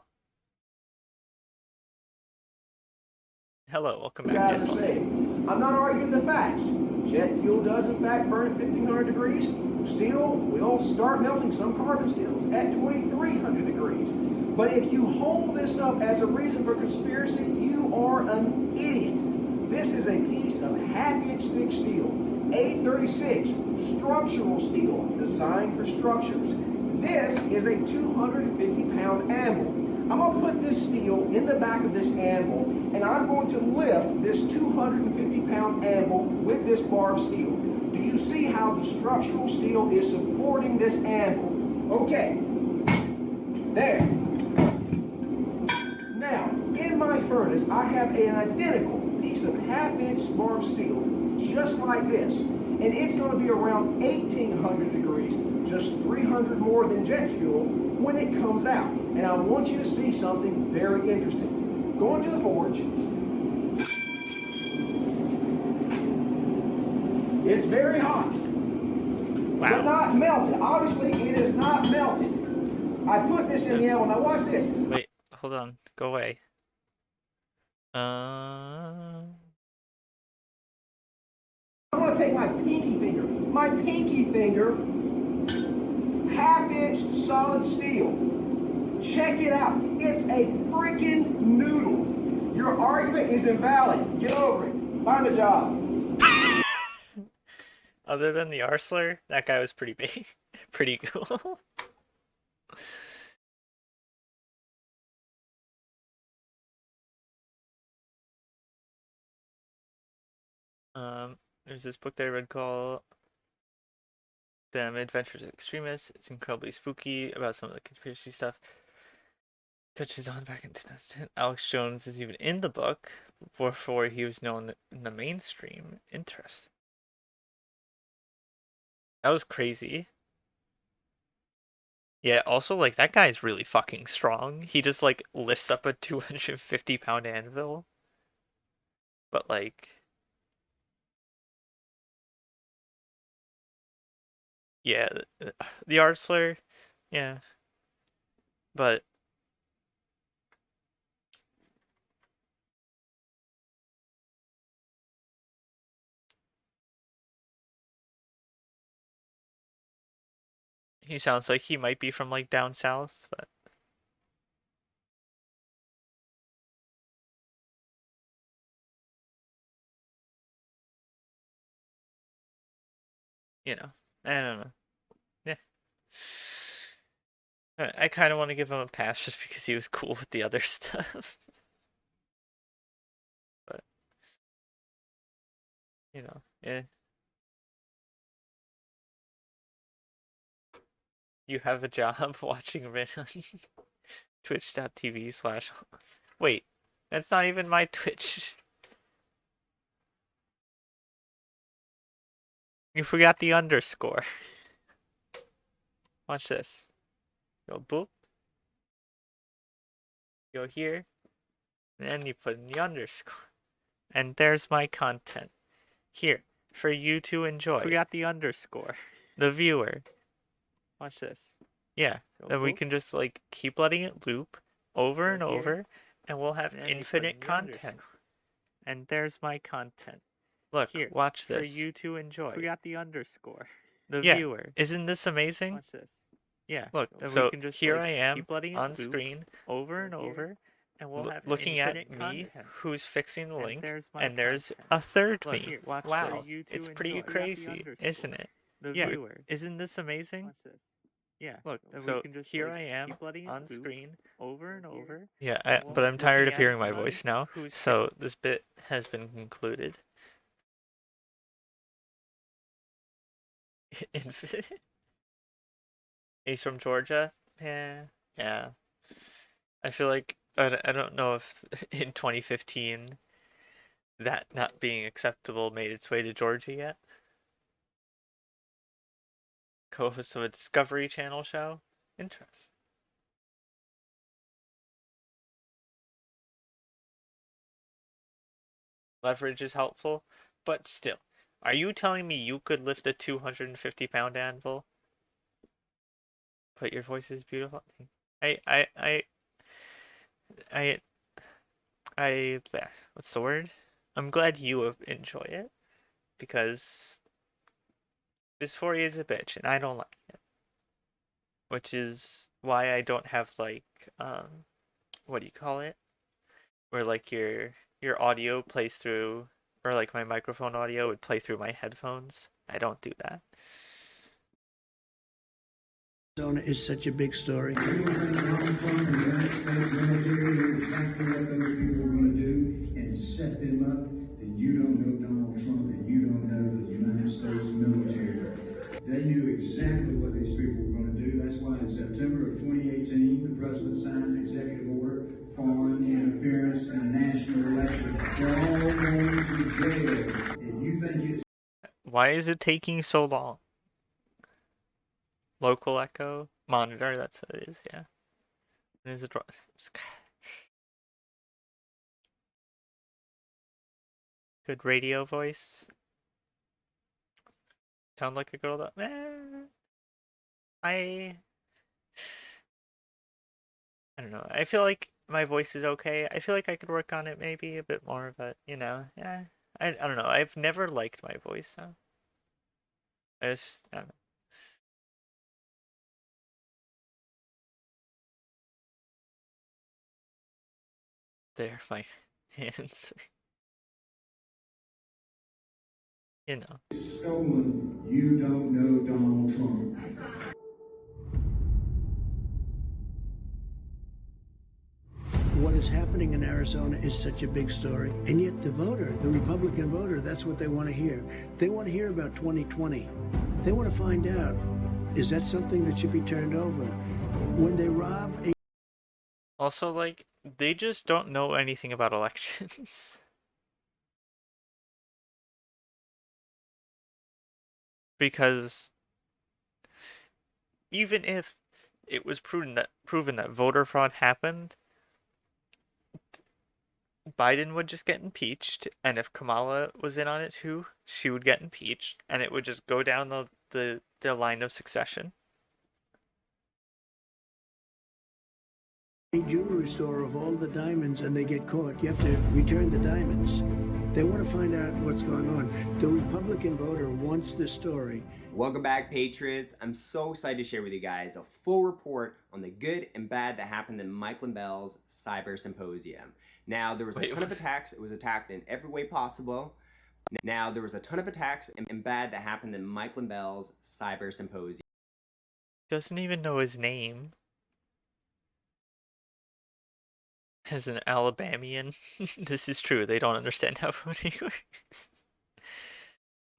Hello, welcome back. Guys are saying. I'm not arguing the facts. Jet fuel does in fact burn at 1500 degrees. Steel will start melting, some carbon steels, at 2300 degrees. But if you hold this up as a reason for conspiracy, you are an idiot. This is a piece of half-inch thick steel, A36 structural steel designed for structures. This is a 250-pound anvil. I'm going to put this steel in the back of this anvil, and I'm going to lift this 250-pound anvil with this bar of steel. Do you see how the structural steel is supporting this anvil. Okay, there. Now, in my furnace, I have an identical piece of 1/2-inch barbed steel, just like this. And it's going to be around 1800 degrees, just 300 more than jet fuel when it comes out. And I want you to see something very interesting. Go into the forge. It's very hot, but not melted. Obviously, it is not melted. I put this in the oven. Now watch this. Wait, hold on. Go away. I'm going to take my pinky finger. My pinky finger, 1/2-inch solid steel. Check it out. It's a freaking noodle. Your argument is invalid. Get over it. Find a job. Other than the Arsler, that guy was pretty big. Pretty cool. There's this book that I read called Them Adventures of Extremists. It's incredibly spooky about some of the conspiracy stuff. Touches on back in 2010. Alex Jones is even in the book before he was known in the mainstream. Interesting. That was crazy. Yeah, also, like, that guy's really fucking strong. He just, like, lifts up a 250-pound anvil. But, like... Yeah, the Arsler, yeah. But... He sounds like he might be from, like, down south, but... You know, I don't know. Yeah. I kind of want to give him a pass just because he was cool with the other stuff. But... You know, yeah. You have a job watching Rin on twitch.tv/ Wait, that's not even my Twitch. You forgot the underscore. Watch this. Go boop. Go here. And then you put in the underscore. And there's my content. Here, for you to enjoy. Forgot the underscore. The viewer. Watch this. Yeah, then we can just like keep letting it loop over and over, and we'll have infinite content. And there's my content. Look, here, watch this. For you to enjoy. Forgot the underscore. The viewer. Isn't this amazing? Watch this. Yeah. Look, so we can just, here like, I am on screen over and over, and we'll have looking at me, content. Who's fixing the link, and there's a third me. Here, wow, it's pretty crazy, isn't it? The viewer. Isn't this amazing? Watch this. Yeah. Look, so we can just, here like, I am on screen over and over. Yeah, but I'm tired of hearing my voice now, so this bit has been concluded. Infinite? He's from Georgia? Yeah. I feel like, I don't know if in 2015 that not being acceptable made its way to Georgia yet. Co-host of a Discovery Channel show? Interesting. Leverage is helpful, but still. Are you telling me you could lift a 250-pound anvil? But your voice is beautiful. What's the word? I'm glad you enjoy it, because dysphoria is a bitch, and I don't like it. Which is why I don't have, like, what do you call it? Where, like, your audio plays through, or, like, my microphone audio would play through my headphones. I don't do that. Arizona is such a big story. And set them up, and you don't know Donald Trump, and you don't know the United United States military. They knew exactly what these people were going to do. That's why in September of 2018, the president signed an executive order, foreign interference in a national election. They're all going to jail. If you think it's Why is it taking so long? Local echo monitor. That's what it is. Yeah. Is it? Good radio voice. Sound like a girl that. I don't know. I feel like my voice is okay. I feel like I could work on it maybe a bit more, but yeah. I don't know. I've never liked my voice though. I don't know. There, my hands. You know. stolen, you don't know Donald Trump. What is happening in Arizona is such a big story. And yet the voter, the Republican voter, that's what they want to hear. They want to hear about 2020. They want to find out, is that something that should be turned over? When they rob a... Also, like, they just don't know anything about elections. Because even if it was proven that voter fraud happened, Biden would just get impeached, and if Kamala was in on it too, she would get impeached, and it would just go down the line of succession. A jewelry store of all the diamonds and they get caught. You have to return the diamonds. They want to find out what's going on. The Republican voter wants this story. Welcome back, Patriots. I'm so excited to share with you guys a full report on the good and bad that happened in Mike Lindell's Cyber Symposium. Now, there was a ton of attacks. It was attacked in every way possible. Now, there was a ton of attacks and bad that happened in Mike Lindell's Cyber Symposium. Doesn't even know his name. As an Alabamian, this is true. They don't understand how voting works.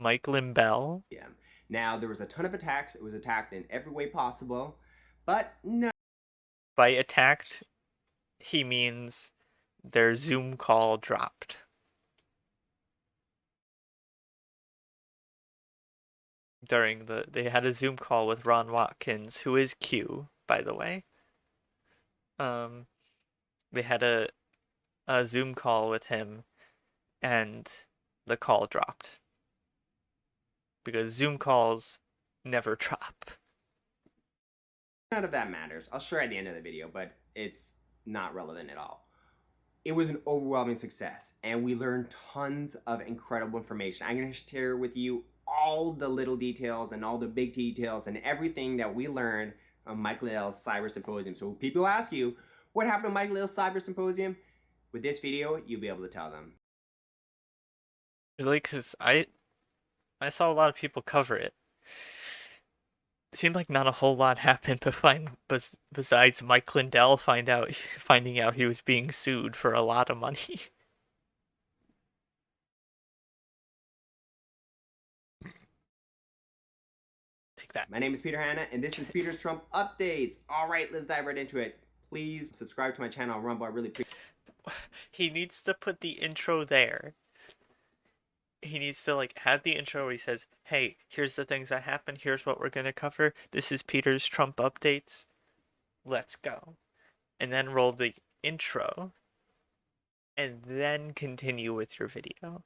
Mike Limbell. Yeah. Now, there was a ton of attacks. It was attacked in every way possible, but no. By attacked, he means their Zoom call dropped. They had a Zoom call with Ron Watkins, who is Q, by the way. They had a Zoom call with him, and the call dropped. Because Zoom calls never drop. None of that matters. I'll share at the end of the video, but it's not relevant at all. It was an overwhelming success, and we learned tons of incredible information. I'm going to share with you all the little details and all the big details and everything that we learned on Mike Lindell's Cyber Symposium. So people ask you, what happened to Mike Lindell's Cyber Symposium? With this video, you'll be able to tell them. Really? Because I saw a lot of people cover it. It seemed like not a whole lot happened besides Mike Lindell finding out he was being sued for a lot of money. Take that. My name is Peter Hanna, and this is Peter's Trump Updates. All right, let's dive right into it. Please subscribe to my channel on Rumble. I really appreciate it. He needs to put the intro there. He needs to have the intro where he says, hey, here's the things that happened, here's what we're going to cover, this is Peter's Trump Updates, let's go. And then roll the intro, and then continue with your video.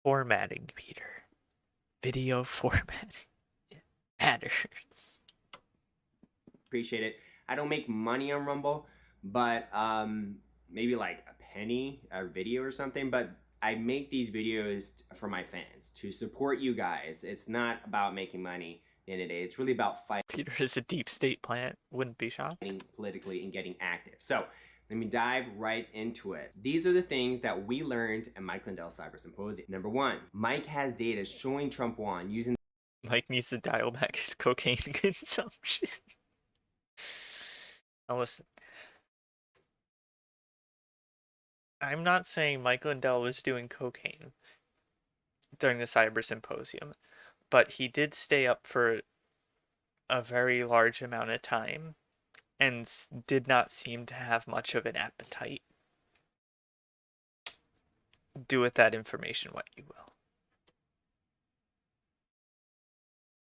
Formatting, Peter. Video formatting. It matters. Appreciate it. I don't make money on Rumble, but maybe like a penny a video or something, but I make these videos for my fans, to support you guys. It's not about making money at the end of the day. It's really about fighting. Peter is a deep state plant. Wouldn't be shocked. Politically and getting active. So let me dive right into it. These are the things that we learned at Mike Lindell's Cyber Symposium. Number one, Mike has data showing Trump won using... Mike needs to dial back his cocaine consumption. Now listen. I'm not saying Mike Lindell was doing cocaine, during the cyber symposium, but he did stay up for a very large amount of time and did not seem to have much of an appetite. Do with that information what you will.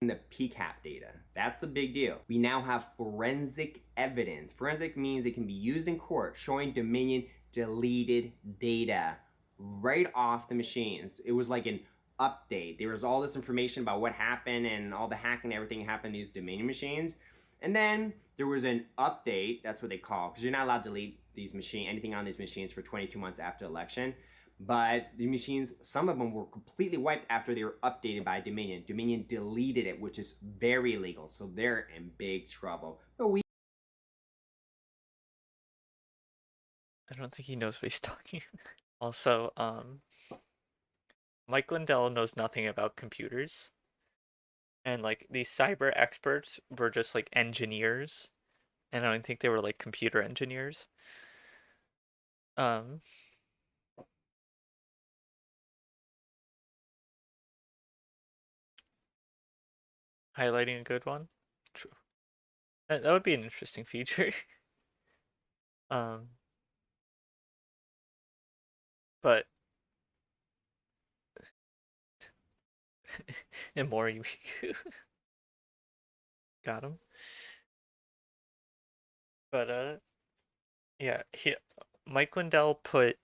The PCAP data. That's a big deal. We now have forensic evidence. Forensic means it can be used in court, showing Dominion deleted data right off the machines. It was like an update. There was all this information about what happened and all the hacking and everything happened to these Dominion machines. And then there was an update, that's what they call, because you're not allowed to delete these anything on these machines for 22 months after election. But the machines, some of them were completely wiped after they were updated by Dominion. Dominion deleted it, which is very illegal. So they're in big trouble. But I don't think he knows what he's talking about. Also, Mike Lindell knows nothing about computers. And like these cyber experts were just like engineers. And I don't think they were like computer engineers. Highlighting a good one. True. That would be an interesting feature. But and more you got him. But yeah, Mike Lindell put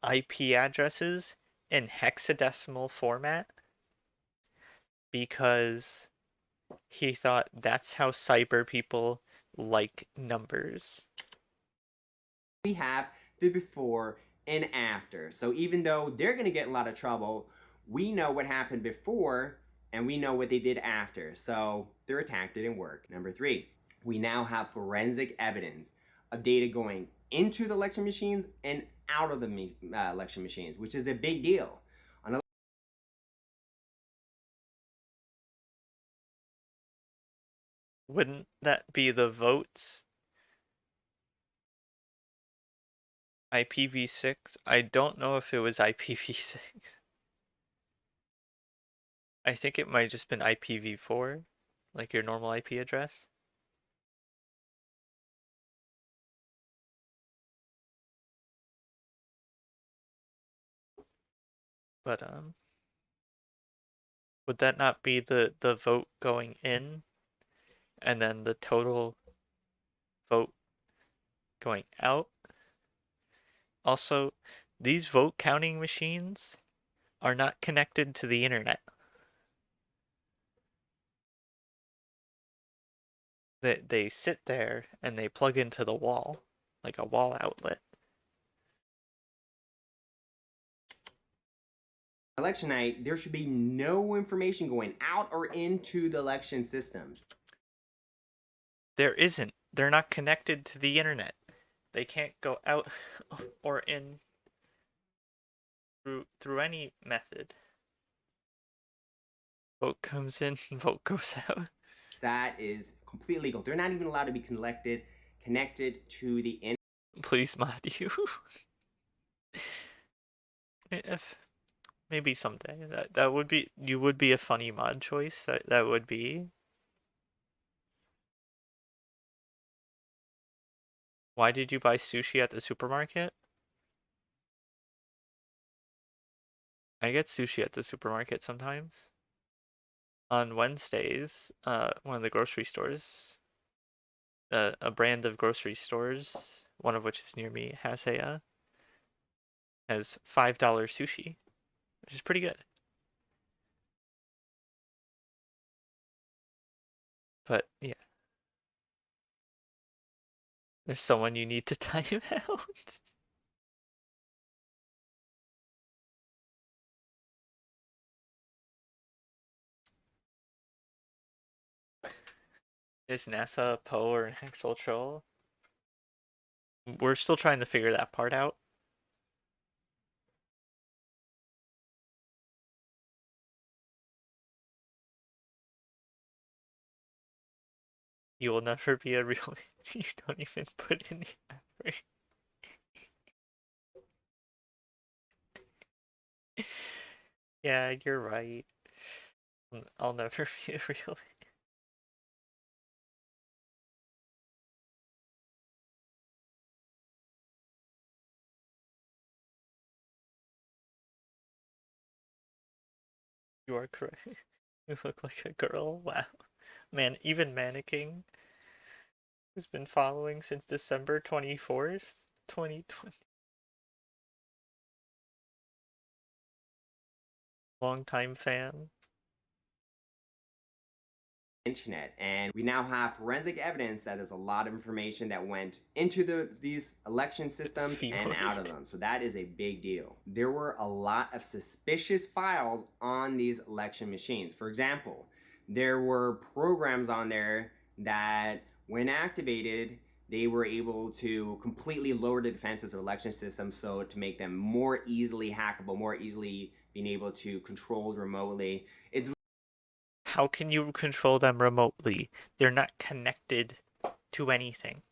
IP addresses in hexadecimal format because he thought that's how cyber people like numbers. we have the before and after. So even though they're going to get in a lot of trouble, we know what happened before and we know what they did after. So their attack didn't work. Number 3, we now have forensic evidence of data going into the election machines and out of the election machines, which is a big deal. Wouldn't that be the votes? IPv6? I don't know if it was IPv6. I think it might have just been IPv4, like your normal IP address. But would that not be the vote going in and then the total vote going out? Also, these vote counting machines are not connected to the internet. They sit there and they plug into the wall, like a wall outlet. Election night, there should be no information going out or into the election systems. There isn't. They're not connected to the internet. They can't go out or in through any method. Vote comes in, vote goes out. That is completely legal. They're not even allowed to be connected to the internet. Please mod you. If maybe someday that would be, you would be a funny mod choice. That would be. Why did you buy sushi at the supermarket? I get sushi at the supermarket sometimes. On Wednesdays, one of the grocery stores, a brand of grocery stores, one of which is near me, has $5 sushi, which is pretty good. But yeah, there's someone you need to time out. Is NASA a Poe or an actual troll? We're still trying to figure that part out. You will never be a real. You don't even put in the effort. Yeah, you're right. I'll never be a real. You are correct. You look like a girl. Wow. Man, even Mannequin, who's been following since December 24th, 2020. Longtime fan. Internet, and we now have forensic evidence that there's a lot of information that went into these election systems and out of them. So that is a big deal. There were a lot of suspicious files on these election machines. For example, there were programs on there that, when activated, they were able to completely lower the defenses of election systems, so to make them more easily hackable, more easily being able to control remotely. It's How can you control them remotely? They're not connected to anything.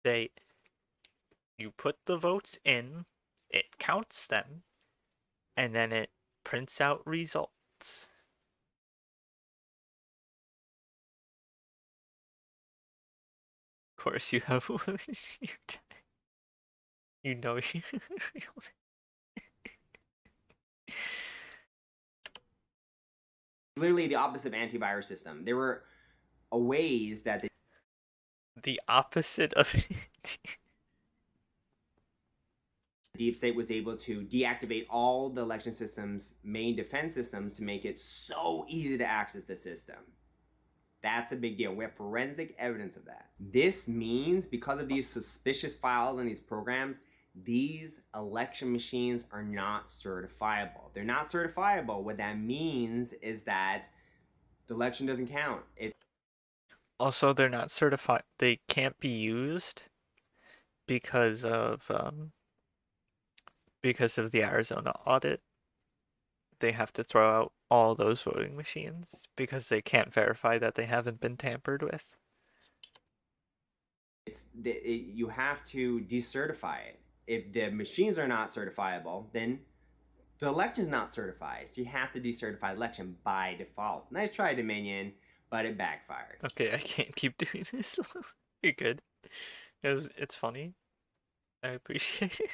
You put the votes in, it counts them, and then it prints out results. Of course, you have you know you. literally the opposite of antivirus system. There were ways that the opposite of the deep state was able to deactivate all the election system's main defense systems to make it so easy to access the system. That's a big deal. We have forensic evidence of that. This means, because of these suspicious files and these programs, these election machines are not certifiable. They're not certifiable. What that means is that the election doesn't count. Also, they're not certified. They can't be used because of the Arizona audit. They have to throw out all those voting machines because they can't verify that they haven't been tampered with. You have to decertify it. If the machines are not certifiable, then the election's not certified. So you have to decertify the election by default. Nice try, Dominion, but it backfired. Okay, I can't keep doing this. You're good. It's funny. I appreciate it.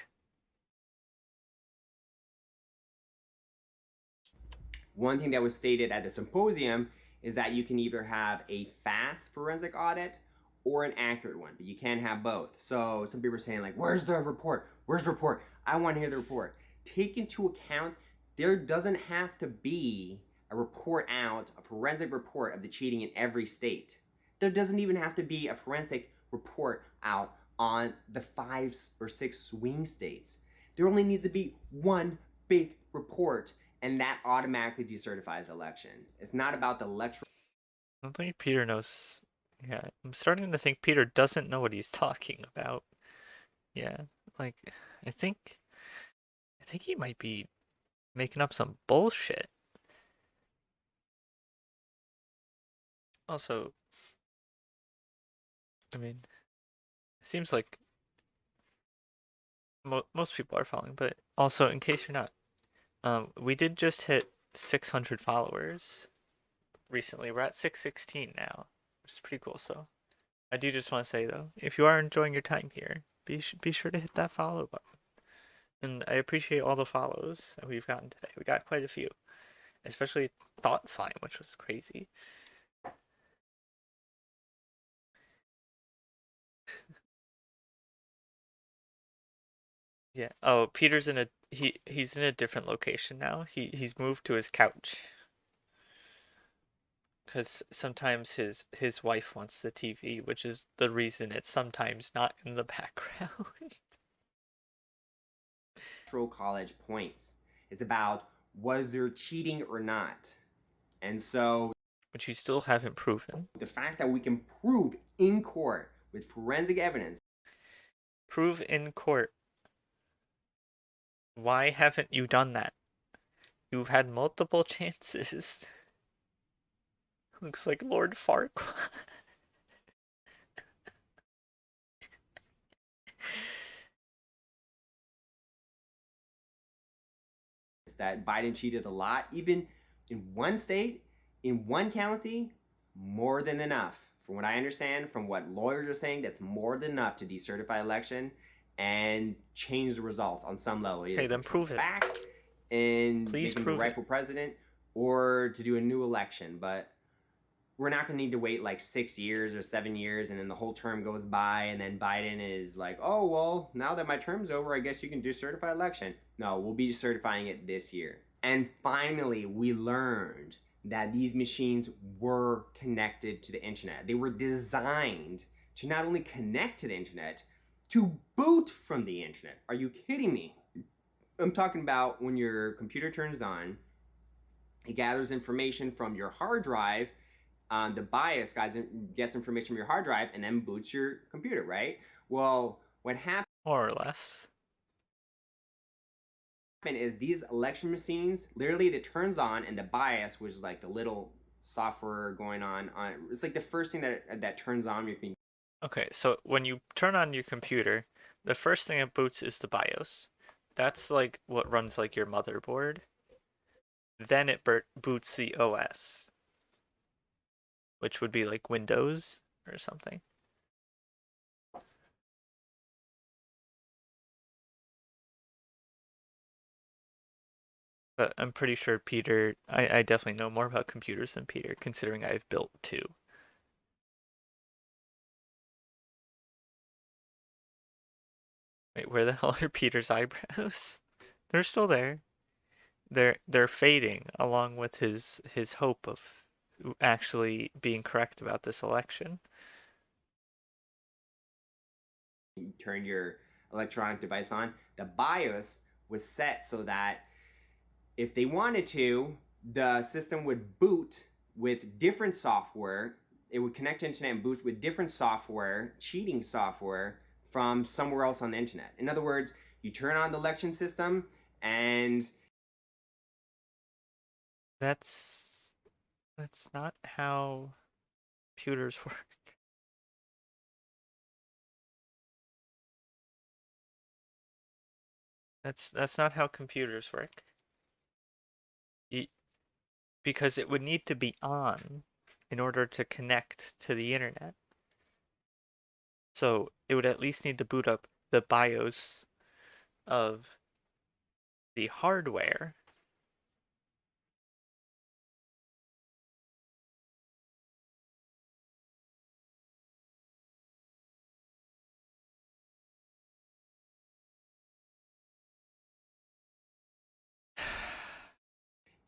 One thing that was stated at the symposium is that you can either have a fast forensic audit or an accurate one, but you can't have both. So some people are saying, like, where's the report? Where's the report? I want to hear the report. Take into account, there doesn't have to be a report out, a forensic report of the cheating in every state. There doesn't even have to be a forensic report out on the 5 or 6 swing states. There only needs to be one big report, and that automatically decertifies the election. It's not about the electoral. I don't think Peter knows. Yeah, I'm starting to think Peter doesn't know what he's talking about. Yeah, like I think he might be making up some bullshit. Also, I mean, it seems like most people are following, but also, in case you're not, we did just hit 600 followers recently. We're at 616 now, which is pretty cool. So, I do just want to say though, if you are enjoying your time here, be sure to hit that follow button. And I appreciate all the follows that we've gotten today. We got quite a few, especially Thought Slime, which was crazy. Yeah. Oh, Peter's in he's in a different location now. He's moved to his couch. Because sometimes his wife wants the TV, which is the reason it's sometimes not in the background. College points. It's about, was there cheating or not? And so, which you still haven't proven. The fact that we can prove in court with forensic evidence. Prove in court. Why haven't you done that? You've had multiple chances. Looks like Lord Farquaad. that Biden cheated a lot, even in one state, in one county, more than enough. From what I understand, from what lawyers are saying, that's more than enough to decertify election and change the results on some level. Okay, then prove it. Back and Please make him the prove it. rightful president, or to do a new election. But we're not going to need to wait like 6 years or 7 years and then the whole term goes by and then Biden is like, oh, well, now that my term's over, I guess you can decertify election. No, we'll be decertifying it this year. And finally, we learned that these machines were connected to the internet. They were designed to not only connect to the internet, to boot from the internet. Are you kidding me? I'm talking about when your computer turns on, it gathers information from your hard drive. The BIOS gets information from your hard drive and then boots your computer, right? Well, what happened more or less is these election machines, literally it turns on and the BIOS, which is like the little software going on, it's like the first thing that turns on your computer. Okay, so when you turn on your computer, the first thing it boots is the BIOS. That's like what runs like your motherboard. Then it boots the OS, which would be like Windows or something. But I'm pretty sure Peter, I definitely know more about computers than Peter, considering I've built two. Wait, where the hell are Peter's eyebrows? They're still there. They're fading along with his hope of actually being correct about this election. You turn your electronic device on. The BIOS was set so that if they wanted to, the system would boot with different software. It would connect to internet and boot with different software, cheating software, from somewhere else on the internet. In other words, you turn on the election system and That's not how computers work. That's not how computers work. Because it would need to be on in order to connect to the internet. So it would at least need to boot up the BIOS of the hardware.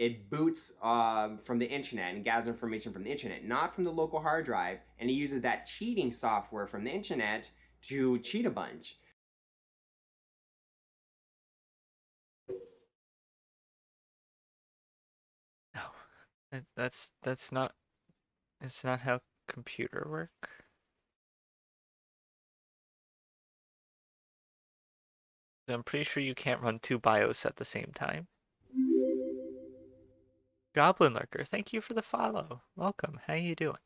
it boots from the internet and gathers information from the internet, not from the local hard drive, and it uses that cheating software from the internet to cheat a bunch. No, that's not. It's not how computer work. I'm pretty sure you can't run two BIOS at the same time. Goblin Lurker, thank you for the follow. Welcome. How you doing?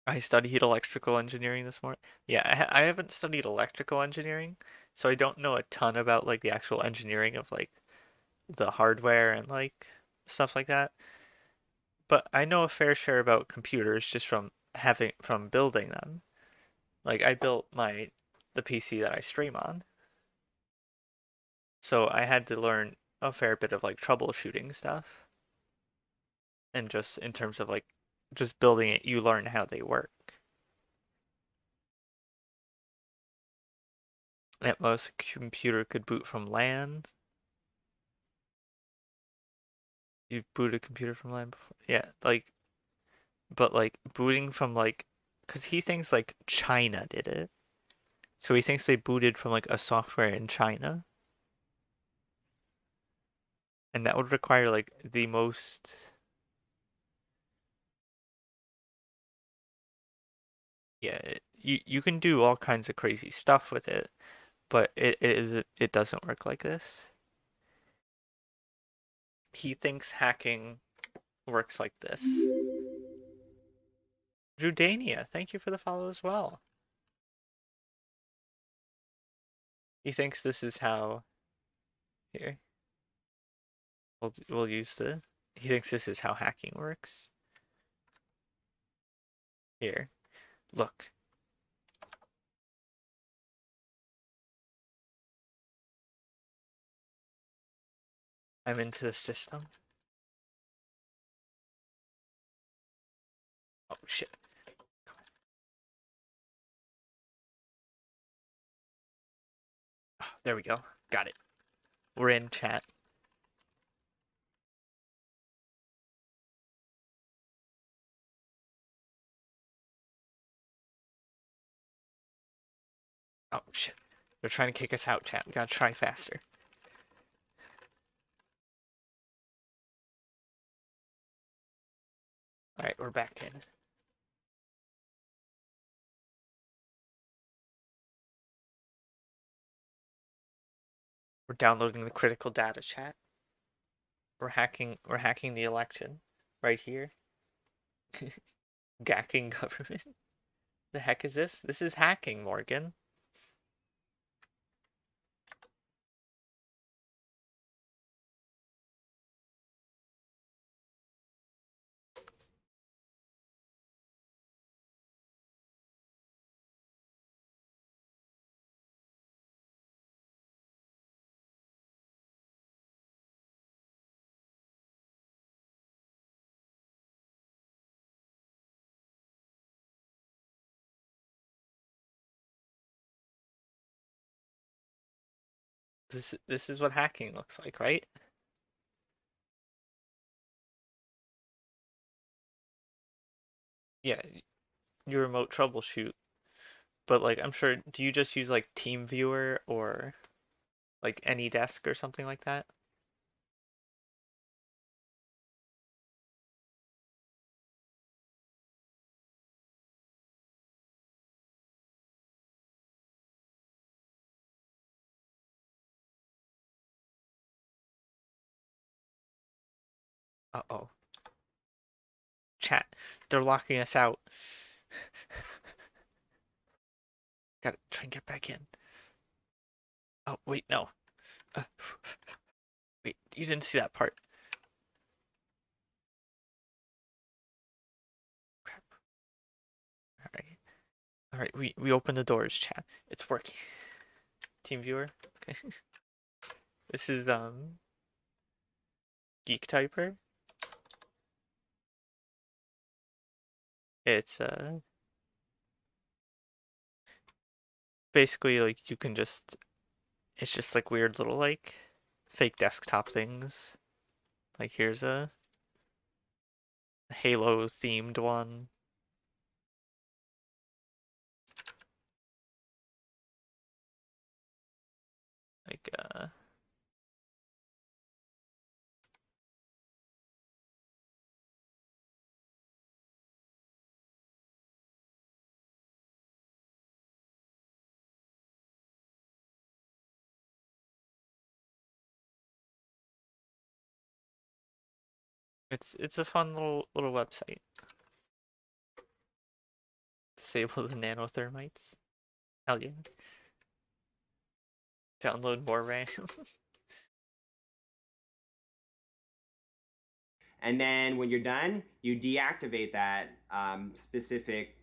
I studied electrical engineering this morning. Yeah, I haven't studied electrical engineering, so I don't know a ton about like the actual engineering of like the hardware and like stuff like that. But I know a fair share about computers just from building them. Like I built the PC that I stream on. So I had to learn a fair bit of like troubleshooting stuff. And just in terms of like just building it, you learn how they work. At most, a computer could boot from LAN. You boot a computer from LAN before? Yeah, like, but like booting from like, because he thinks like China did it. So he thinks they booted from like a software in China. And that would require like the most. Yeah, you can do all kinds of crazy stuff with it, but it doesn't work like this. He thinks hacking works like this. Judania, thank you for the follow as well. He thinks this is how. Here. We'll use the. He thinks this is how hacking works. Here, look. I'm into the system. Oh shit. Oh, there we go. Got it. We're in chat. Oh shit. They're trying to kick us out, chat. We gotta try faster. Alright, we're back in. We're downloading the critical data, chat. We're hacking the election. Right here. Gacking government. The heck is this? This is hacking, Morgan. This is what hacking looks like, right? Yeah, you remote troubleshoot. But like I'm sure do you just use like TeamViewer or like AnyDesk or something like that? Uh-oh. Chat, they're locking us out. Gotta try and get back in. Oh, wait, no. Wait, you didn't see that part. Crap. Alright. Alright, we open the doors, chat. It's working. TeamViewer. Okay. This is Geek Typer. It's basically like you can just it's just like weird little like fake desktop things. Like here's a Halo themed one. Like it's a fun little website. Disable the nanothermites. Hell yeah. Download more RAM. And then when you're done, you deactivate that specific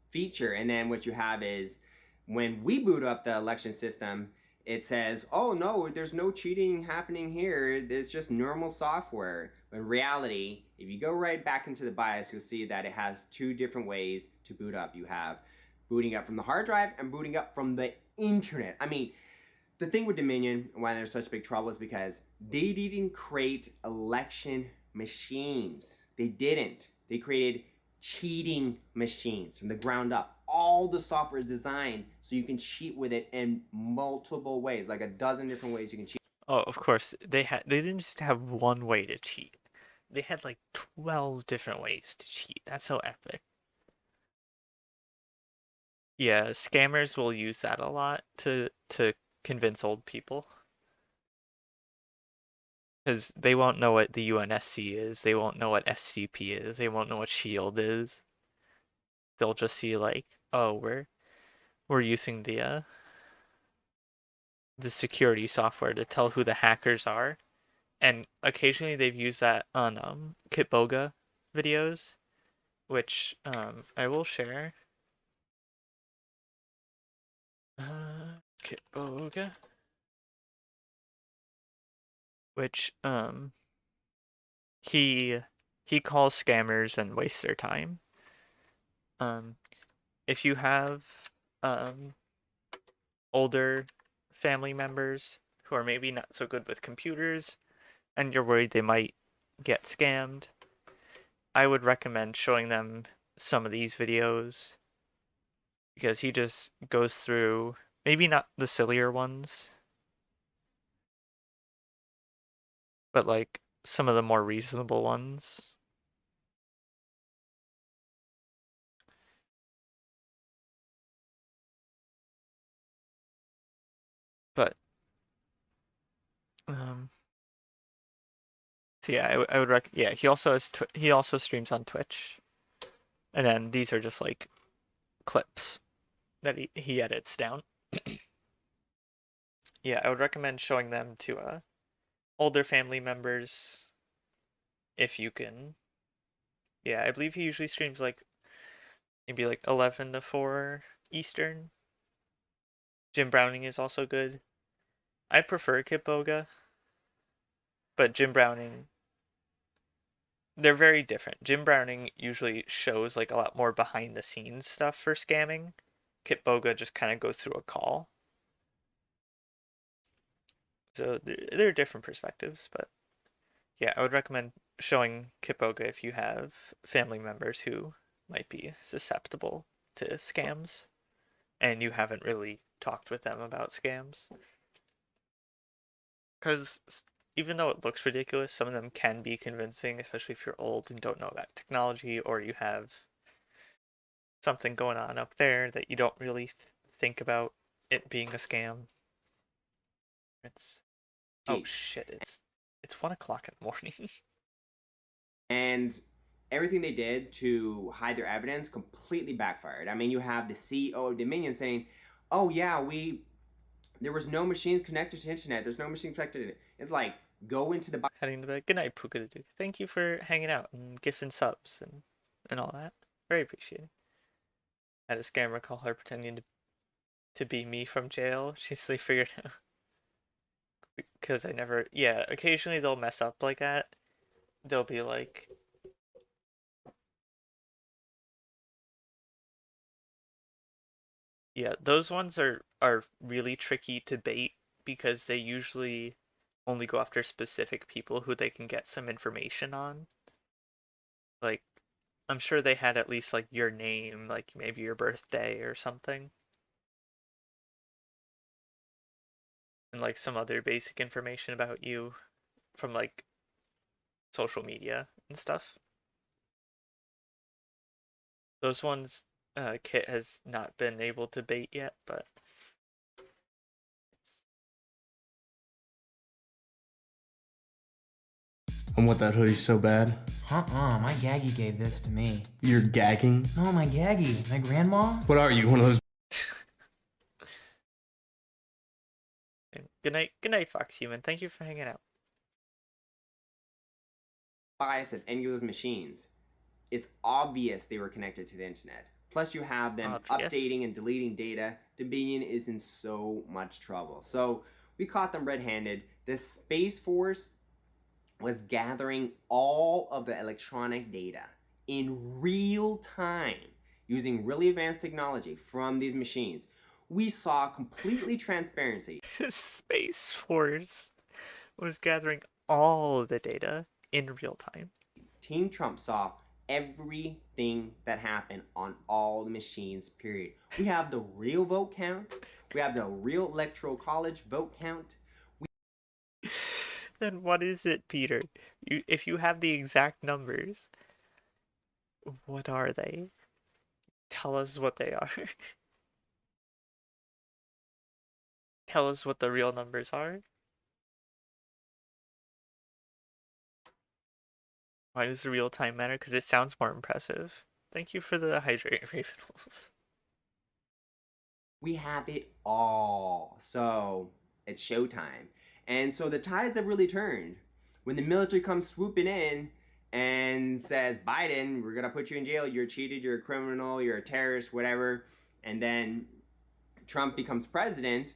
feature. And then what you have is when we boot up the election system, it says, oh no, there's no cheating happening here. It's just normal software. But in reality, if you go right back into the BIOS, you'll see that it has two different ways to boot up. You have booting up from the hard drive and booting up from the internet. I mean, the thing with Dominion, why there's such big trouble, is because they didn't create election machines. They didn't. They created cheating machines from the ground up. All the software is designed so you can cheat with it in multiple ways, like a dozen different ways you can cheat. Oh, of course. They didn't just have one way to cheat. They had like 12 different ways to cheat. That's so epic. Yeah, scammers will use that a lot to convince old people. Because they won't know what the UNSC is, they won't know what SCP is, they won't know what SHIELD is. They'll just see like, oh, we're using the security software to tell who the hackers are, and occasionally they've used that on Kitboga videos, which I will share. Kitboga, which he calls scammers and wastes their time. If you have older family members who are maybe not so good with computers and you're worried they might get scammed, I would recommend showing them some of these videos because he just goes through, maybe not the sillier ones, but like some of the more reasonable ones. But so yeah, I would yeah, he also has he also streams on Twitch, and then these are just like clips that he edits down. Yeah, I would recommend showing them to older family members if you can. Yeah, I believe he usually streams like maybe like 11 to 4 Eastern. Jim Browning is also good. I prefer Kitboga, but Jim Browning, they're very different. Jim Browning usually shows like a lot more behind the scenes stuff for scamming. Kitboga just kind of goes through a call. So they're different perspectives, but yeah, I would recommend showing Kitboga if you have family members who might be susceptible to scams and you haven't really talked with them about scams. Because even though it looks ridiculous, some of them can be convincing, especially if you're old and don't know about technology or you have something going on up there that you don't really think about it being a scam. It's oh shit! It's 1 o'clock in the morning. And everything they did to hide their evidence completely backfired. I mean, you have the CEO of Dominion saying, "Oh yeah, there was no machines connected to internet. There's no machines connected." It's like, go into the Heading to bed. Good night, Puka. Thank you for hanging out and gifting subs and all that. Very appreciated. I had a scammer call her pretending to be me from jail. She's like figured out because I never. Yeah, occasionally they'll mess up like that. They'll be like, yeah, those ones are really tricky to bait because they usually only go after specific people who they can get some information on. Like, I'm sure they had at least like your name, like maybe your birthday or something. And like some other basic information about you from like social media and stuff. Those ones Kit has not been able to bait yet, but And what, that hoodie's so bad? My Gaggy gave this to me. You're gagging? No, my Gaggy. My grandma? What are you, one of those? Good night, Fox Human. Thank you for hanging out. bias of any of those machines. It's obvious they were connected to the internet. Plus you have them updating and deleting data. Dominion is in so much trouble. So we caught them red-handed. The Space Force was gathering all of the electronic data in real time using really advanced technology from these machines. We saw completely transparency. The Space Force was gathering all the data in real time. Team Trump saw everything that happened on all the machines, period. We have the real vote count. We have the real electoral college vote count. Then what is it, Peter? If you have the exact numbers, what are they? Tell us what they are. Tell us what the real numbers are. Why does the real time matter? Because it sounds more impressive. Thank you for the hydrate, Ravenwolf. We have it all. So it's showtime. And so the tides have really turned. when the military comes swooping in and says, Biden, we're gonna put you in jail, you're cheated, you're a criminal, you're a terrorist, whatever, and then Trump becomes president,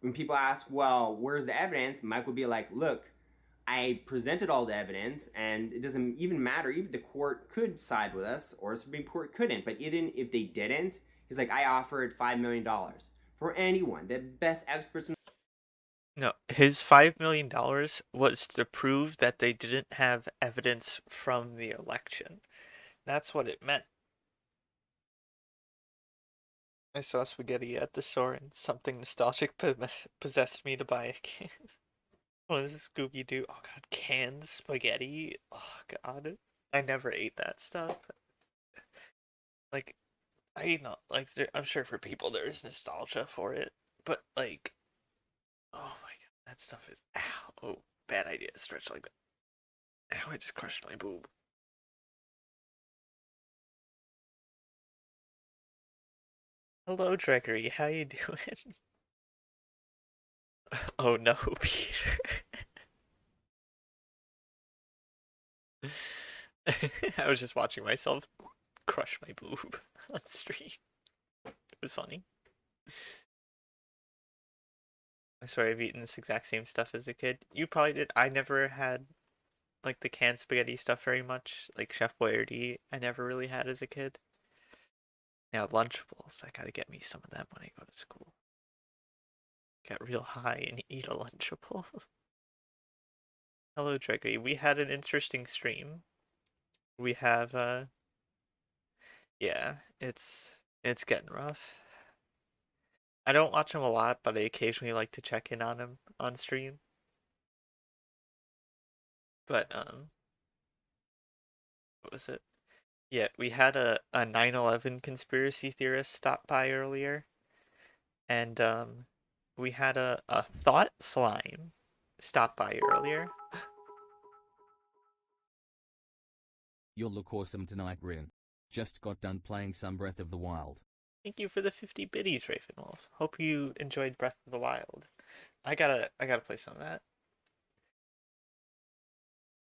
when people ask, well, where's the evidence? Mike will be like, look, I presented all the evidence, and it doesn't even matter. Even the court could side with us, or the Supreme Court couldn't. But even if they didn't, he's like, I offered $5 million for anyone, the best experts in. No, his $5 million was to prove that they didn't have evidence from the election. That's what it meant. I saw spaghetti at the store and something nostalgic possessed me to buy a can. What is this Scooby-Doo? Oh god, canned spaghetti? Oh god. I never ate that stuff. Like, like, I'm sure for people there's nostalgia for it, but like, oh my god, that stuff is, ow, oh, bad idea to stretch like that. Ow, I just crushed my boob. Hello, Gregory, how you doing? Oh no, Peter. I was just watching myself crush my boob on stream. It was funny. I swear I've eaten this exact same stuff as a kid. You probably did. I never had like the canned spaghetti stuff very much. Like Chef Boyardee, I never really had as a kid. Now Lunchables, I gotta get me some of them when I go to school. Get real high and eat a Lunchable. Hello, Gregory. We had an interesting stream. We have yeah, it's getting rough. I don't watch him a lot, but I occasionally like to check in on him on stream. But what was it? Yeah, we had a 9/11 conspiracy theorist stop by earlier, and we had a thought slime stop by earlier. You'll look awesome tonight, Rin. Just got done playing some Breath of the Wild. Thank you for the 50 biddies, Ravenwolf. Hope you enjoyed Breath of the Wild. I gotta play some of that.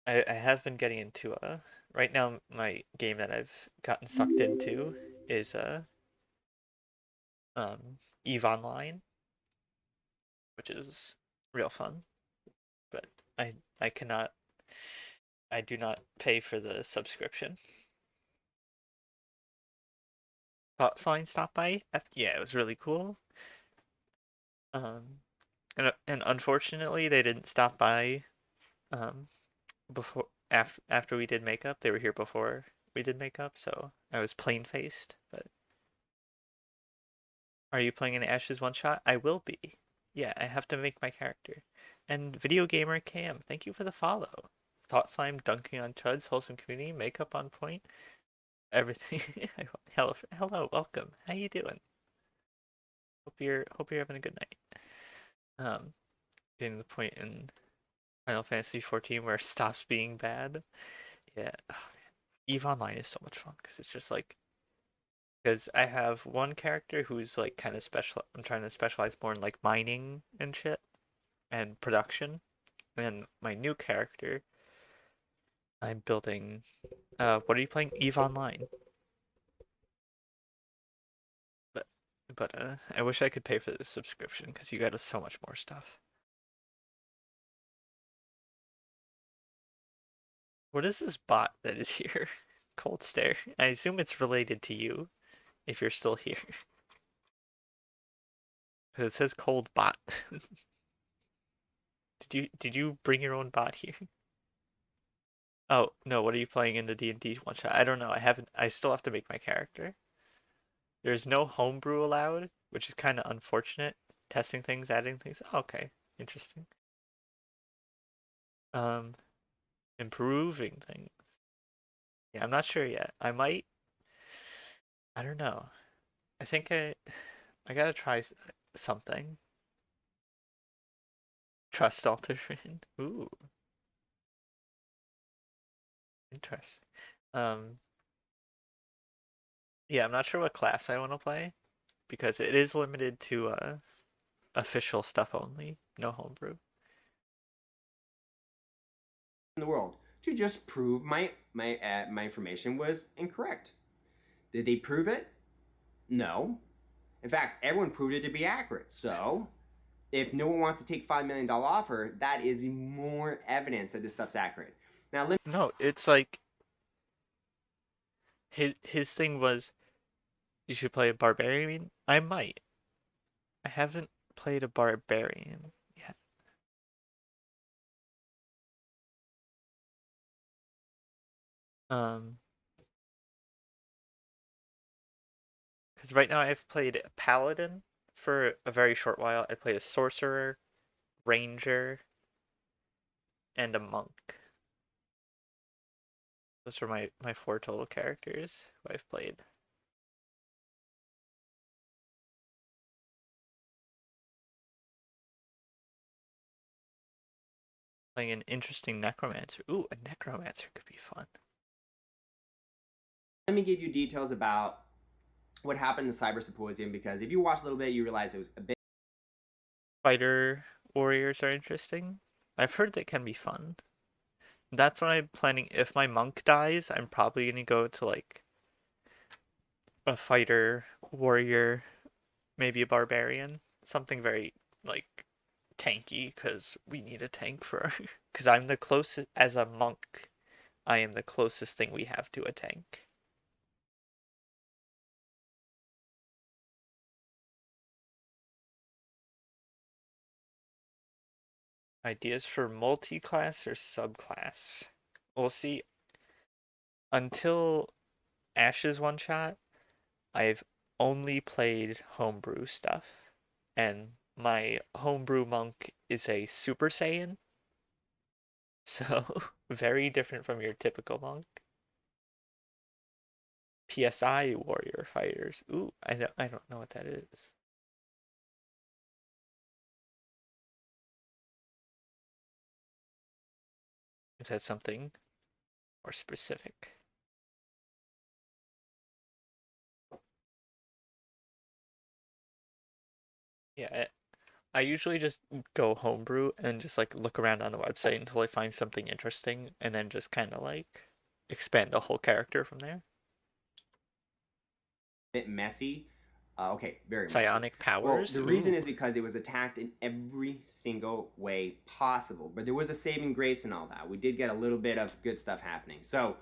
I have been getting into right now my game that I've gotten sucked into is EVE Online, which is real fun. But I cannot, I do not pay for the subscription. Thought Flying stopped by. Yeah, it was really cool. And unfortunately they didn't stop by before after we did makeup. They were here before we did makeup, so I was plain faced. But are you playing an Ashes one shot? I will be. Yeah, I have to make my character. And Video Gamer Cam, thank you for the follow. Thought Slime dunking on chuds, wholesome community, makeup on point, everything. Hello, welcome. How you doing? Hope you're having a good night. Getting to the point in Final Fantasy 14 where it stops being bad. Yeah, oh, man. EVE Online is so much fun because it's just like, because I have one character who's like kind of special. I'm trying to specialize more in like mining and shit and production. And my new character, I'm building. What are you playing? EVE Online. But I wish I could pay for this subscription because you got so much more stuff. What is this bot that is here? Cold stare. I assume it's related to you, if you're still here. Because it says cold bot. Did you bring your own bot here? Oh no, what are you playing in the D&D one shot? I don't know. I still have to make my character. There's no homebrew allowed, which is kind of unfortunate. Testing things, adding things. Oh, okay, interesting. Um, improving things. Yeah, I'm not sure yet. I might. I don't know. I think I gotta try something. Trust alteration. Ooh, interesting. Um, yeah, I'm not sure what class I want to play because it is limited to official stuff only, no homebrew. in the world to just prove my information was incorrect. Did they prove it? No. In fact, everyone proved it to be accurate. So, if no one wants to take $5 million offer, that is more evidence that this stuff's accurate. Now, no, it's like his thing was, you should play a barbarian. I might. I haven't played a barbarian yet. Because right now I've played a paladin for a very short while. I played a sorcerer, ranger, and a monk. Those are my 4 total characters who I've played. Playing an interesting necromancer. Ooh, a necromancer could be fun. Let me give you details about what happened in the Cyber Symposium, because if you watch a little bit, you realize it was a bit... Fighter warriors are interesting. I've heard they can be fun. That's what I'm planning. If my monk dies, I'm probably going to go to, like, a fighter warrior, maybe a barbarian. Something very, like, tanky, because we need a tank for... Because I'm the closest... As a monk, I am the closest thing we have to a tank. Ideas for multi-class or subclass? We'll see. Until Ash's one-shot, I've only played homebrew stuff. And my homebrew monk is a Super Saiyan. So, very different from your typical monk. PSI warrior fighters. Ooh, I don't know what that is. Is that something more specific? Yeah, I usually just go homebrew and just like look around on the website until I find something interesting and then just kind of like expand the whole character from there. bit messy. Okay, very messy. Psionic powers? Well, the reason is because it was attacked in every single way possible. But there was a saving grace in all that. We did get a little bit of good stuff happening. So,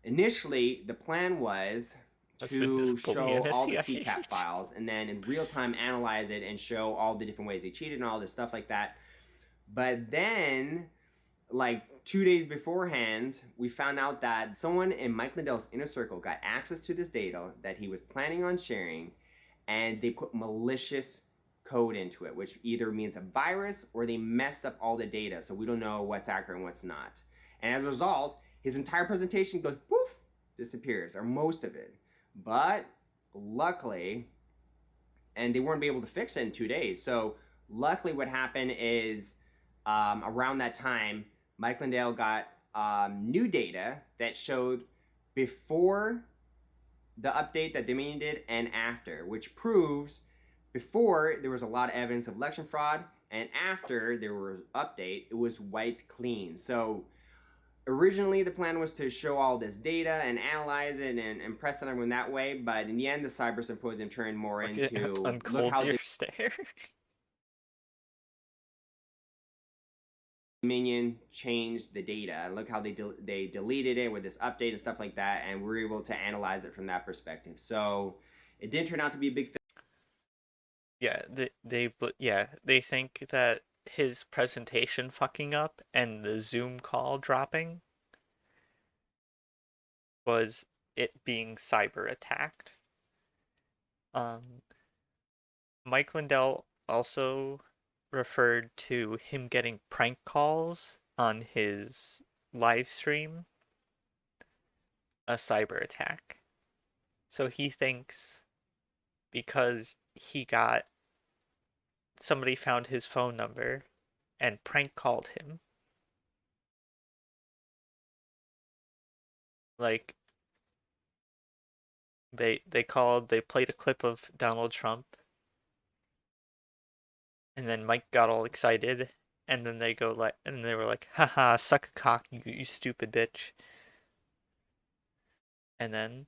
initially, the plan was to show all the PCAP files and then in real time analyze it and show all the different ways they cheated and all this stuff like that. But then, like 2 days beforehand, we found out that someone in Mike Lindell's inner circle got access to this data that he was planning on sharing, and they put malicious code into it, which either means a virus or they messed up all the data, so we don't know what's accurate and what's not. And as a result, his entire presentation goes poof, disappears, or most of it. But luckily, and they weren't able to fix it in 2 days. So luckily what happened is around that time, Mike Lindell got new data that showed before the update that Dominion did and after, which proves before there was a lot of evidence of election fraud, and after there was update, it was wiped clean. So originally the plan was to show all this data and analyze it and press on everyone that way, but in the end the Cyber Symposium turned more into look how they stare. Dominion changed the data. Look how they deleted it with this update and stuff like that, and we're able to analyze it from that perspective. So it didn't turn out to be a big Yeah, they think that his presentation fucking up and the Zoom call dropping was it being cyber attacked. Mike Lindell also referred to him getting prank calls on his live stream a cyber attack. So he thinks because somebody found his phone number and prank called him. Like they played a clip of Donald Trump, and then Mike got all excited And then they go like, and they were like, haha, suck a cock, you stupid bitch. And then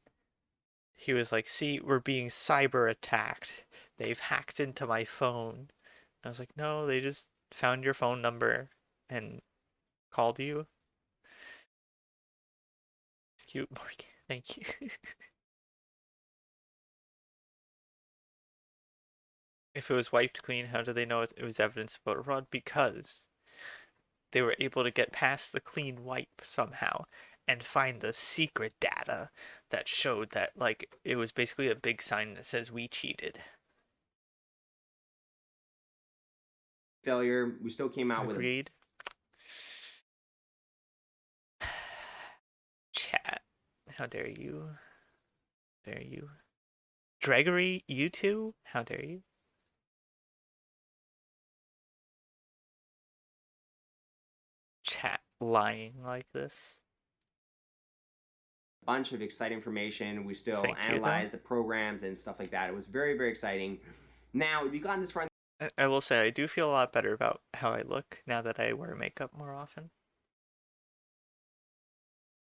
he was like, see, we're being cyber attacked. They've hacked into my phone. I was like, no, they just found your phone number and called you. It's cute, Morgan. Thank you. If it was wiped clean, how do they know it was evidence of voter fraud? Because they were able to get past the clean wipe somehow and find the secret data that showed that, like, it was basically a big sign that says we cheated. Failure. We still came out with a Agreed. Chat. How dare you? Dare you? Gregory, you too? How dare you? Chat lying like this. bunch of exciting information. We still Thank you, analyzed the programs and stuff like that. It was very, very exciting. Now, if you gotten this far, I will say I do feel a lot better about how I look now that I wear makeup more often.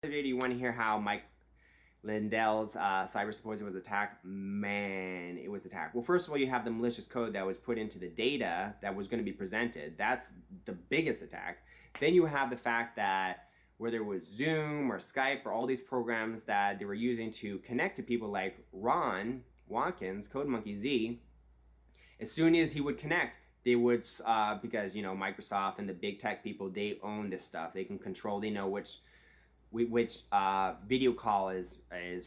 do you want to hear how Mike Lindell's cyber symposium was attacked? Man, it was attacked. Well, first of all, you have the malicious code that was put into the data that was going to be presented. That's the biggest attack. Then you have the fact that whether it was Zoom or Skype or all these programs that they were using to connect to people like Ron Watkins, CodeMonkey Z, as soon as he would connect, they would, because, you know, Microsoft and the big tech people, they own this stuff. They can control, they know which video call is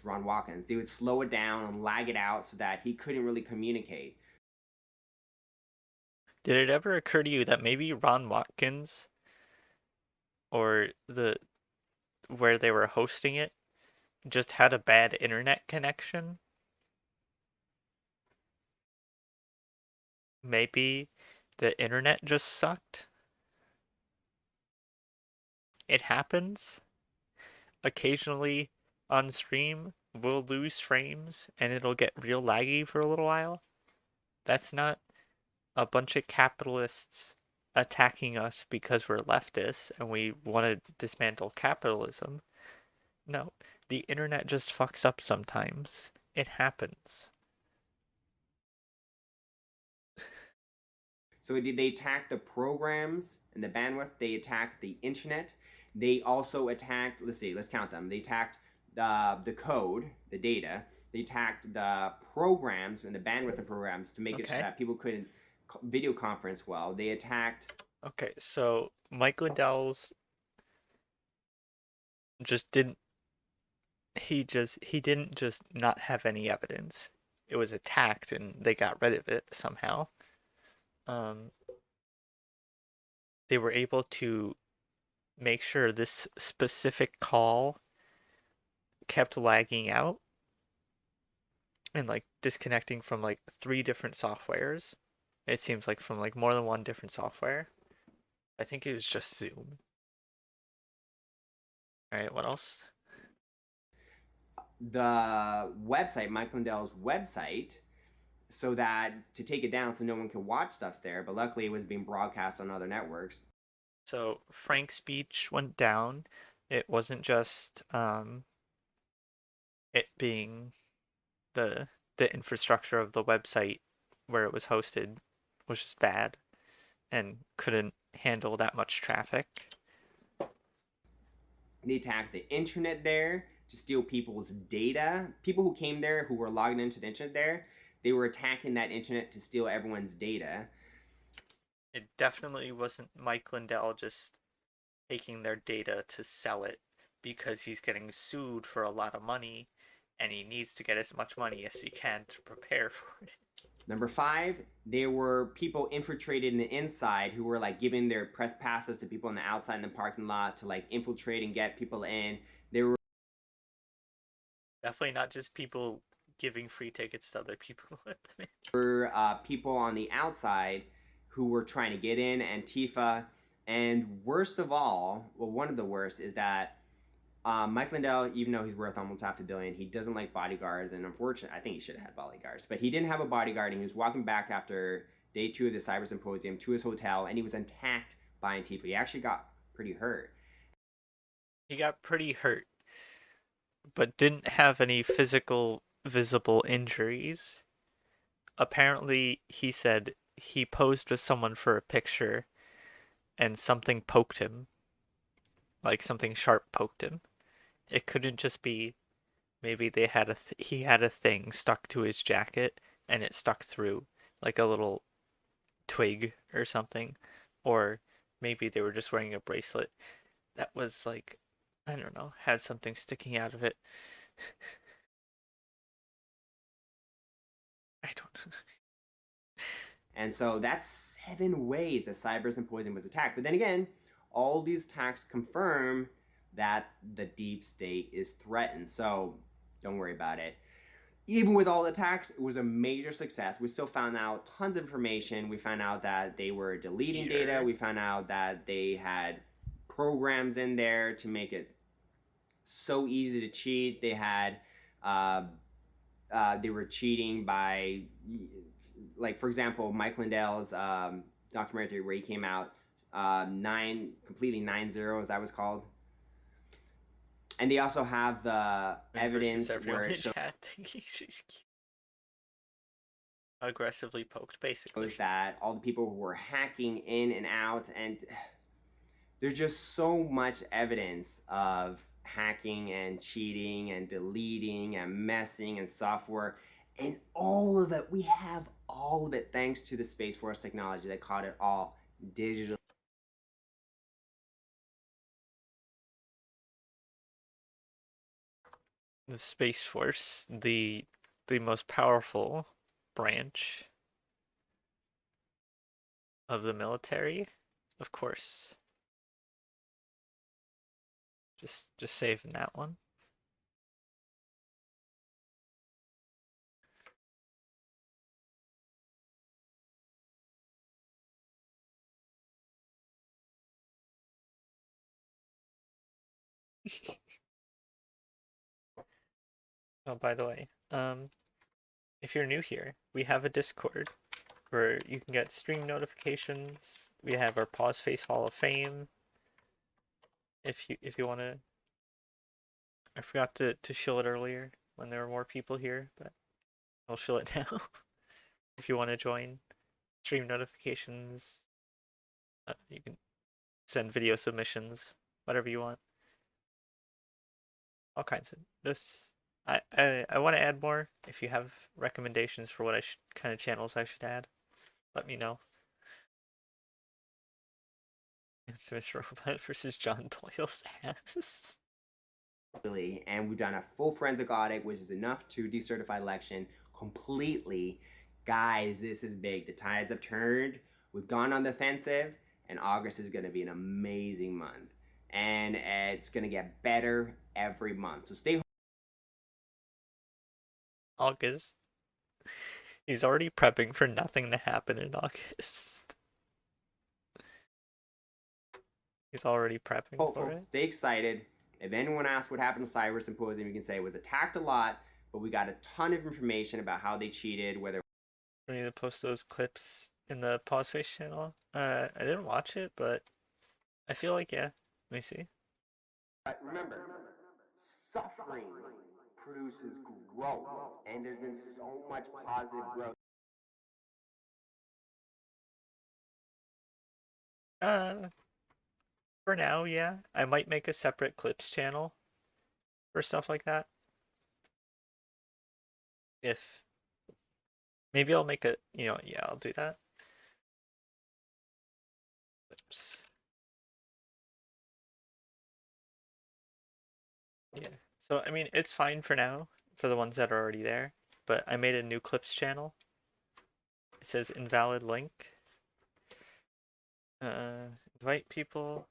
Ron Watkins. They would slow it down and lag it out so that he couldn't really communicate. Did it ever occur to you that maybe Ron Watkins or where they were hosting it just had a bad internet connection? Maybe the internet just sucked? It happens. Occasionally on stream, we'll lose frames and it'll get real laggy for a little while. That's not a bunch of capitalists attacking us because we're leftists and we want to dismantle capitalism. No, the internet just fucks up sometimes. It happens. So they attacked the programs and the bandwidth. They attacked the internet. They also attacked, let's count them. They attacked the code, the data. They attacked the programs and the bandwidth of programs to make it so that people couldn't video conference well. They attacked... Okay, so Mike Lindell's just didn't... He didn't just not have any evidence. It was attacked and they got rid of it somehow. They were able to make sure this specific call kept lagging out and like disconnecting from like 3 different softwares. It seems like from like more than one different software. I think it was just Zoom. Alright, what else? The website, Mike Lindell's website, so that to take it down so no one could watch stuff there, but luckily it was being broadcast on other networks. So Frank's speech went down. It wasn't just it being the infrastructure of the website where it was hosted was just bad and couldn't handle that much traffic. They attacked the internet there to steal people's data. People who came there, who were logging into the internet there, they were attacking that internet to steal everyone's data. It definitely wasn't Mike Lindell just taking their data to sell it because he's getting sued for a lot of money and he needs to get as much money as he can to prepare for it. Number 5, there were people infiltrated in the inside who were like giving their press passes to people on the outside in the parking lot to like infiltrate and get people in. There were definitely not just people giving free tickets to other people. There were people on the outside who were trying to get in, Antifa, and worst of all, well, one of the worst is that Mike Lindell, even though he's worth almost $500 million, he doesn't like bodyguards, and unfortunately, I think he should have had bodyguards, but he didn't have a bodyguard, and he was walking back after day 2 of the cyber symposium to his hotel, and he was attacked by Antifa. He actually got pretty hurt. He got pretty hurt, but didn't have any physical visible injuries. Apparently, he said he posed with someone for a picture and something poked him. Like something sharp poked him. It couldn't just be maybe they had he had a thing stuck to his jacket and it stuck through like a little twig or something, or maybe they were just wearing a bracelet that was like, I don't know, had something sticking out of it. I don't know. And so that's 7 ways that Cyber Symposium was attacked. But then again, all these attacks confirm that the deep state is threatened. So don't worry about it. Even with all the attacks, it was a major success. We still found out tons of information. We found out that they were deleting data. We found out that they had programs in there to make it so easy to cheat. They had, they were cheating by, like, for example, Mike Lindell's documentary where he came out, completely 9-0, as that was called. And they also have the evidence where it shows aggressively poked, basically. that all the people who were hacking in and out, and there's just so much evidence of hacking and cheating and deleting and messing and software, and all of it. We have all of it thanks to the Space Force technology that caught it all digital. The Space Force, the most powerful branch of the military, of course. Just saving that one. Oh, by the way, if you're new here, we have a Discord where you can get stream notifications. We have our Pause Face Hall of Fame. If you want to, I forgot to shill it earlier when there were more people here, but I'll shill it now. If you want to join, stream notifications. You can send video submissions, whatever you want. All kinds of this. I want to add more. If you have recommendations for what kind of channels I should add, let me know. It's Mr. Robot versus John Doyle's ass. And we've done a full forensic audit, which is enough to decertify election completely. Guys, this is big. The tides have turned. We've gone on the offensive, and August is going to be an amazing month. And it's going to get better every month. So stay home. August. He's already prepping for nothing to happen in August. He's already prepping for it. Stay excited. If anyone asks what happened to Cyber Symposium, you can say it was attacked a lot, but we got a ton of information about how they cheated, whether... We need to post those clips in the Pause Face channel. I didn't watch it, but I feel like, yeah. Let me see. Remember, suffering produces growth, and there's been so much positive growth. For now, yeah. I might make a separate clips channel for stuff like that. If maybe I'll make a, yeah, I'll do that. Oops. Yeah. So, I mean, it's fine for now for the ones that are already there, but I made a new clips channel. It says invalid link. Invite people.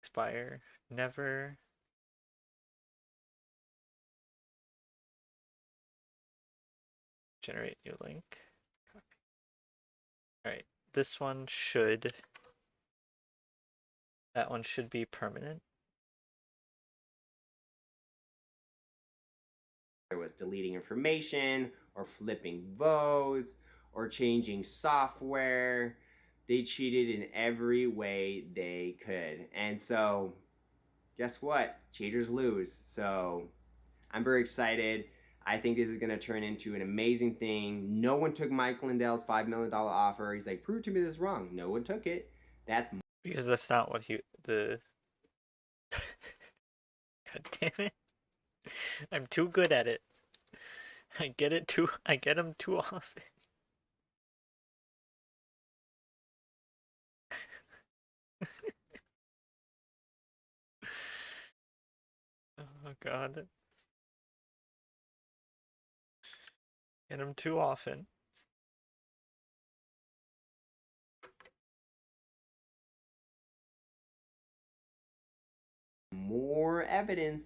Expire. Never. Generate new link. Copy. Alright, this one should... That one should be permanent. There was deleting information, or flipping votes, or changing software. They cheated in every way they could. And so, guess what? Cheaters lose. So, I'm very excited. I think this is going to turn into an amazing thing. No one took Mike Lindell's $5 million offer. He's like, prove to me this is wrong. No one took it. That's because that's not what the. God damn it! I'm too good at it. I get them too often. Oh god. Get them too often. more evidence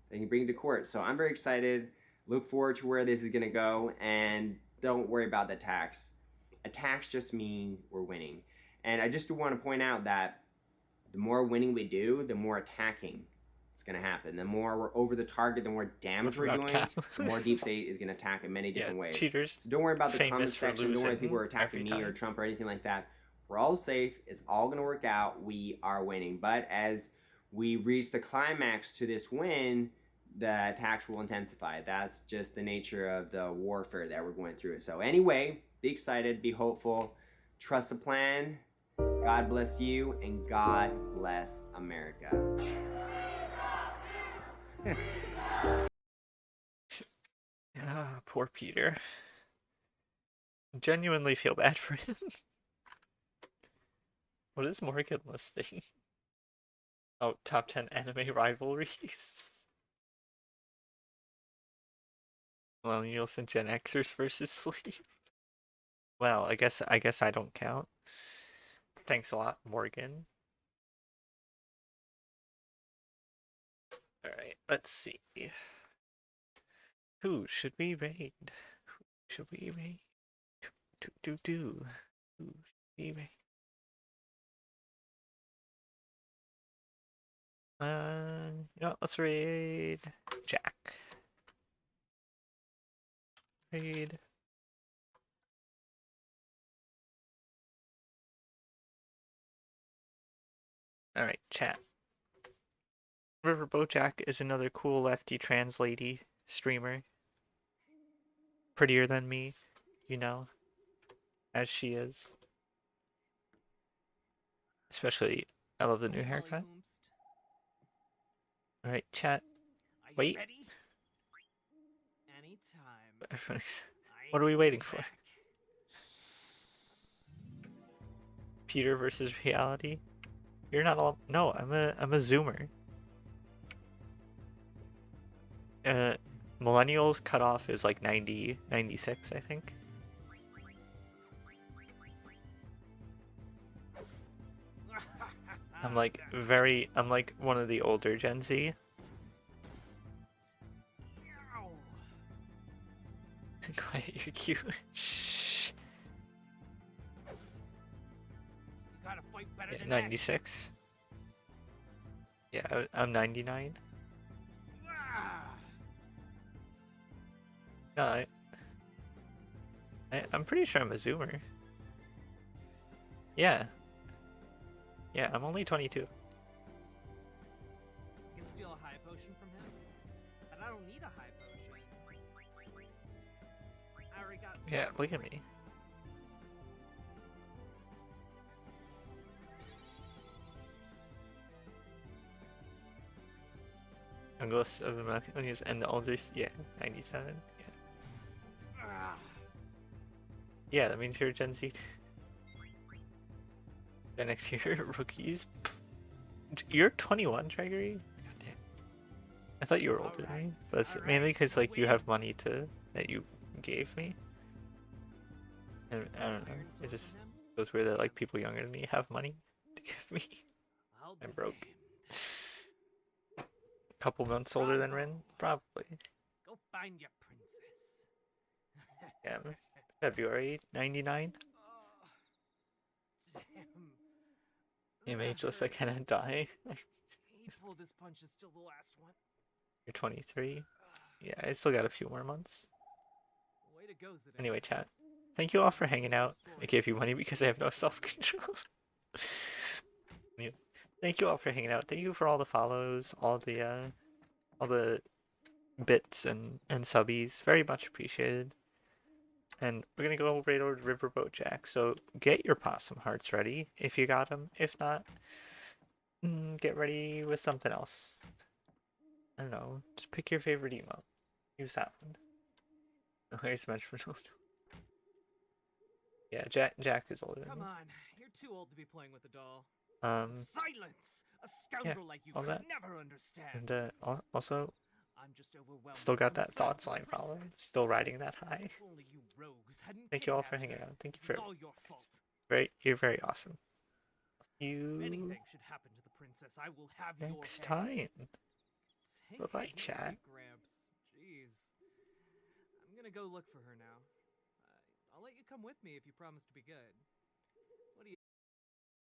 they can bring to court. So I'm very excited. Look forward to where this is going to go, and don't worry about the tax. Attacks just mean we're winning. And I just want to point out that the more winning we do, the more attacking it's going to happen. The more we're over the target, the more damage we're doing, the more Deep State is going to attack in many different ways. Cheaters. So don't worry about the comment section. Don't worry if people are attacking me or Trump or anything like that. We're all safe. It's all going to work out. We are winning. But as we reach the climax to this win, the attacks will intensify. That's just the nature of the warfare that we're going through. So anyway, be excited, be hopeful, trust the plan. God bless you, and God bless America. Poor Peter. Genuinely feel bad for him. What is Morgan listing? Oh, top 10 anime rivalries. Millennials and Gen Xers versus sleep. Well, I guess I don't count. Thanks a lot, Morgan. Alright, let's see. Who should we raid? Who should we raid? Who should we raid? You know what, let's raid Jack. Raid. Alright, chat. Riverboat Jack is another cool lefty trans lady streamer. Prettier than me, you know, as she is. Especially, I love the new haircut. Alright, chat. Wait. Anytime. What are we waiting for? Peter versus reality? You're not all. No, I'm a zoomer. Millennials cutoff is like 90, 96, I think. I'm like one of the older Gen Z. Quiet, you're cute. Shh. You gotta fight better Yeah, than 96. Yeah, I'm 99. No, I'm pretty sure I'm a zoomer. Yeah. Yeah, I'm only 22. You can steal a high potion from him, but I don't need a high potion. I already got. Yeah, look at me. Youngest of the millennials and the oldest, yeah, 97. Yeah. Yeah, that means you're Gen Z. The next year, rookies. You're 21, Gregory? I thought you were older than me, but it's mainly because like you have money that you gave me. And I don't know, it just feels weird that like people younger than me have money to give me. I'm broke. A couple months older than Rin, probably. Go find your princess. Yeah, February 99. Damn. I'm ageless, I cannot die. Painful, this punch is still the last one. You're 23. Yeah, I still got a few more months. Way to go, Zidane. Anyway, chat. Thank you all for hanging out. I gave you money because I have no self-control. Yeah. Thank you all for hanging out. Thank you for all the follows, all the bits and subbies. Very much appreciated. And we're gonna go right over to Riverboat Jack. So get your possum hearts ready if you got them. If not, get ready with something else. I don't know. Just pick your favorite emote. Use that one. Okay, so much for no. Yeah, Jack is older than Come me. on, you're too old to be playing with a doll. Silence! A scoundrel like you all could that. never understand. And also, I'm just overwhelmed. still got with that concern thoughts for the line follower. princess. Still riding that high. If only you rogues hadn't Thank you all for kidnapped hanging her. out. Thank you This for is all your fault. you're very awesome. You If anything should happen to the princess, I will have next your head. time. Take Bye bye, it easy, chat. Gramps. Jeez. I'm gonna go look for her now. I'll let you come with me if you promise to be good. What do you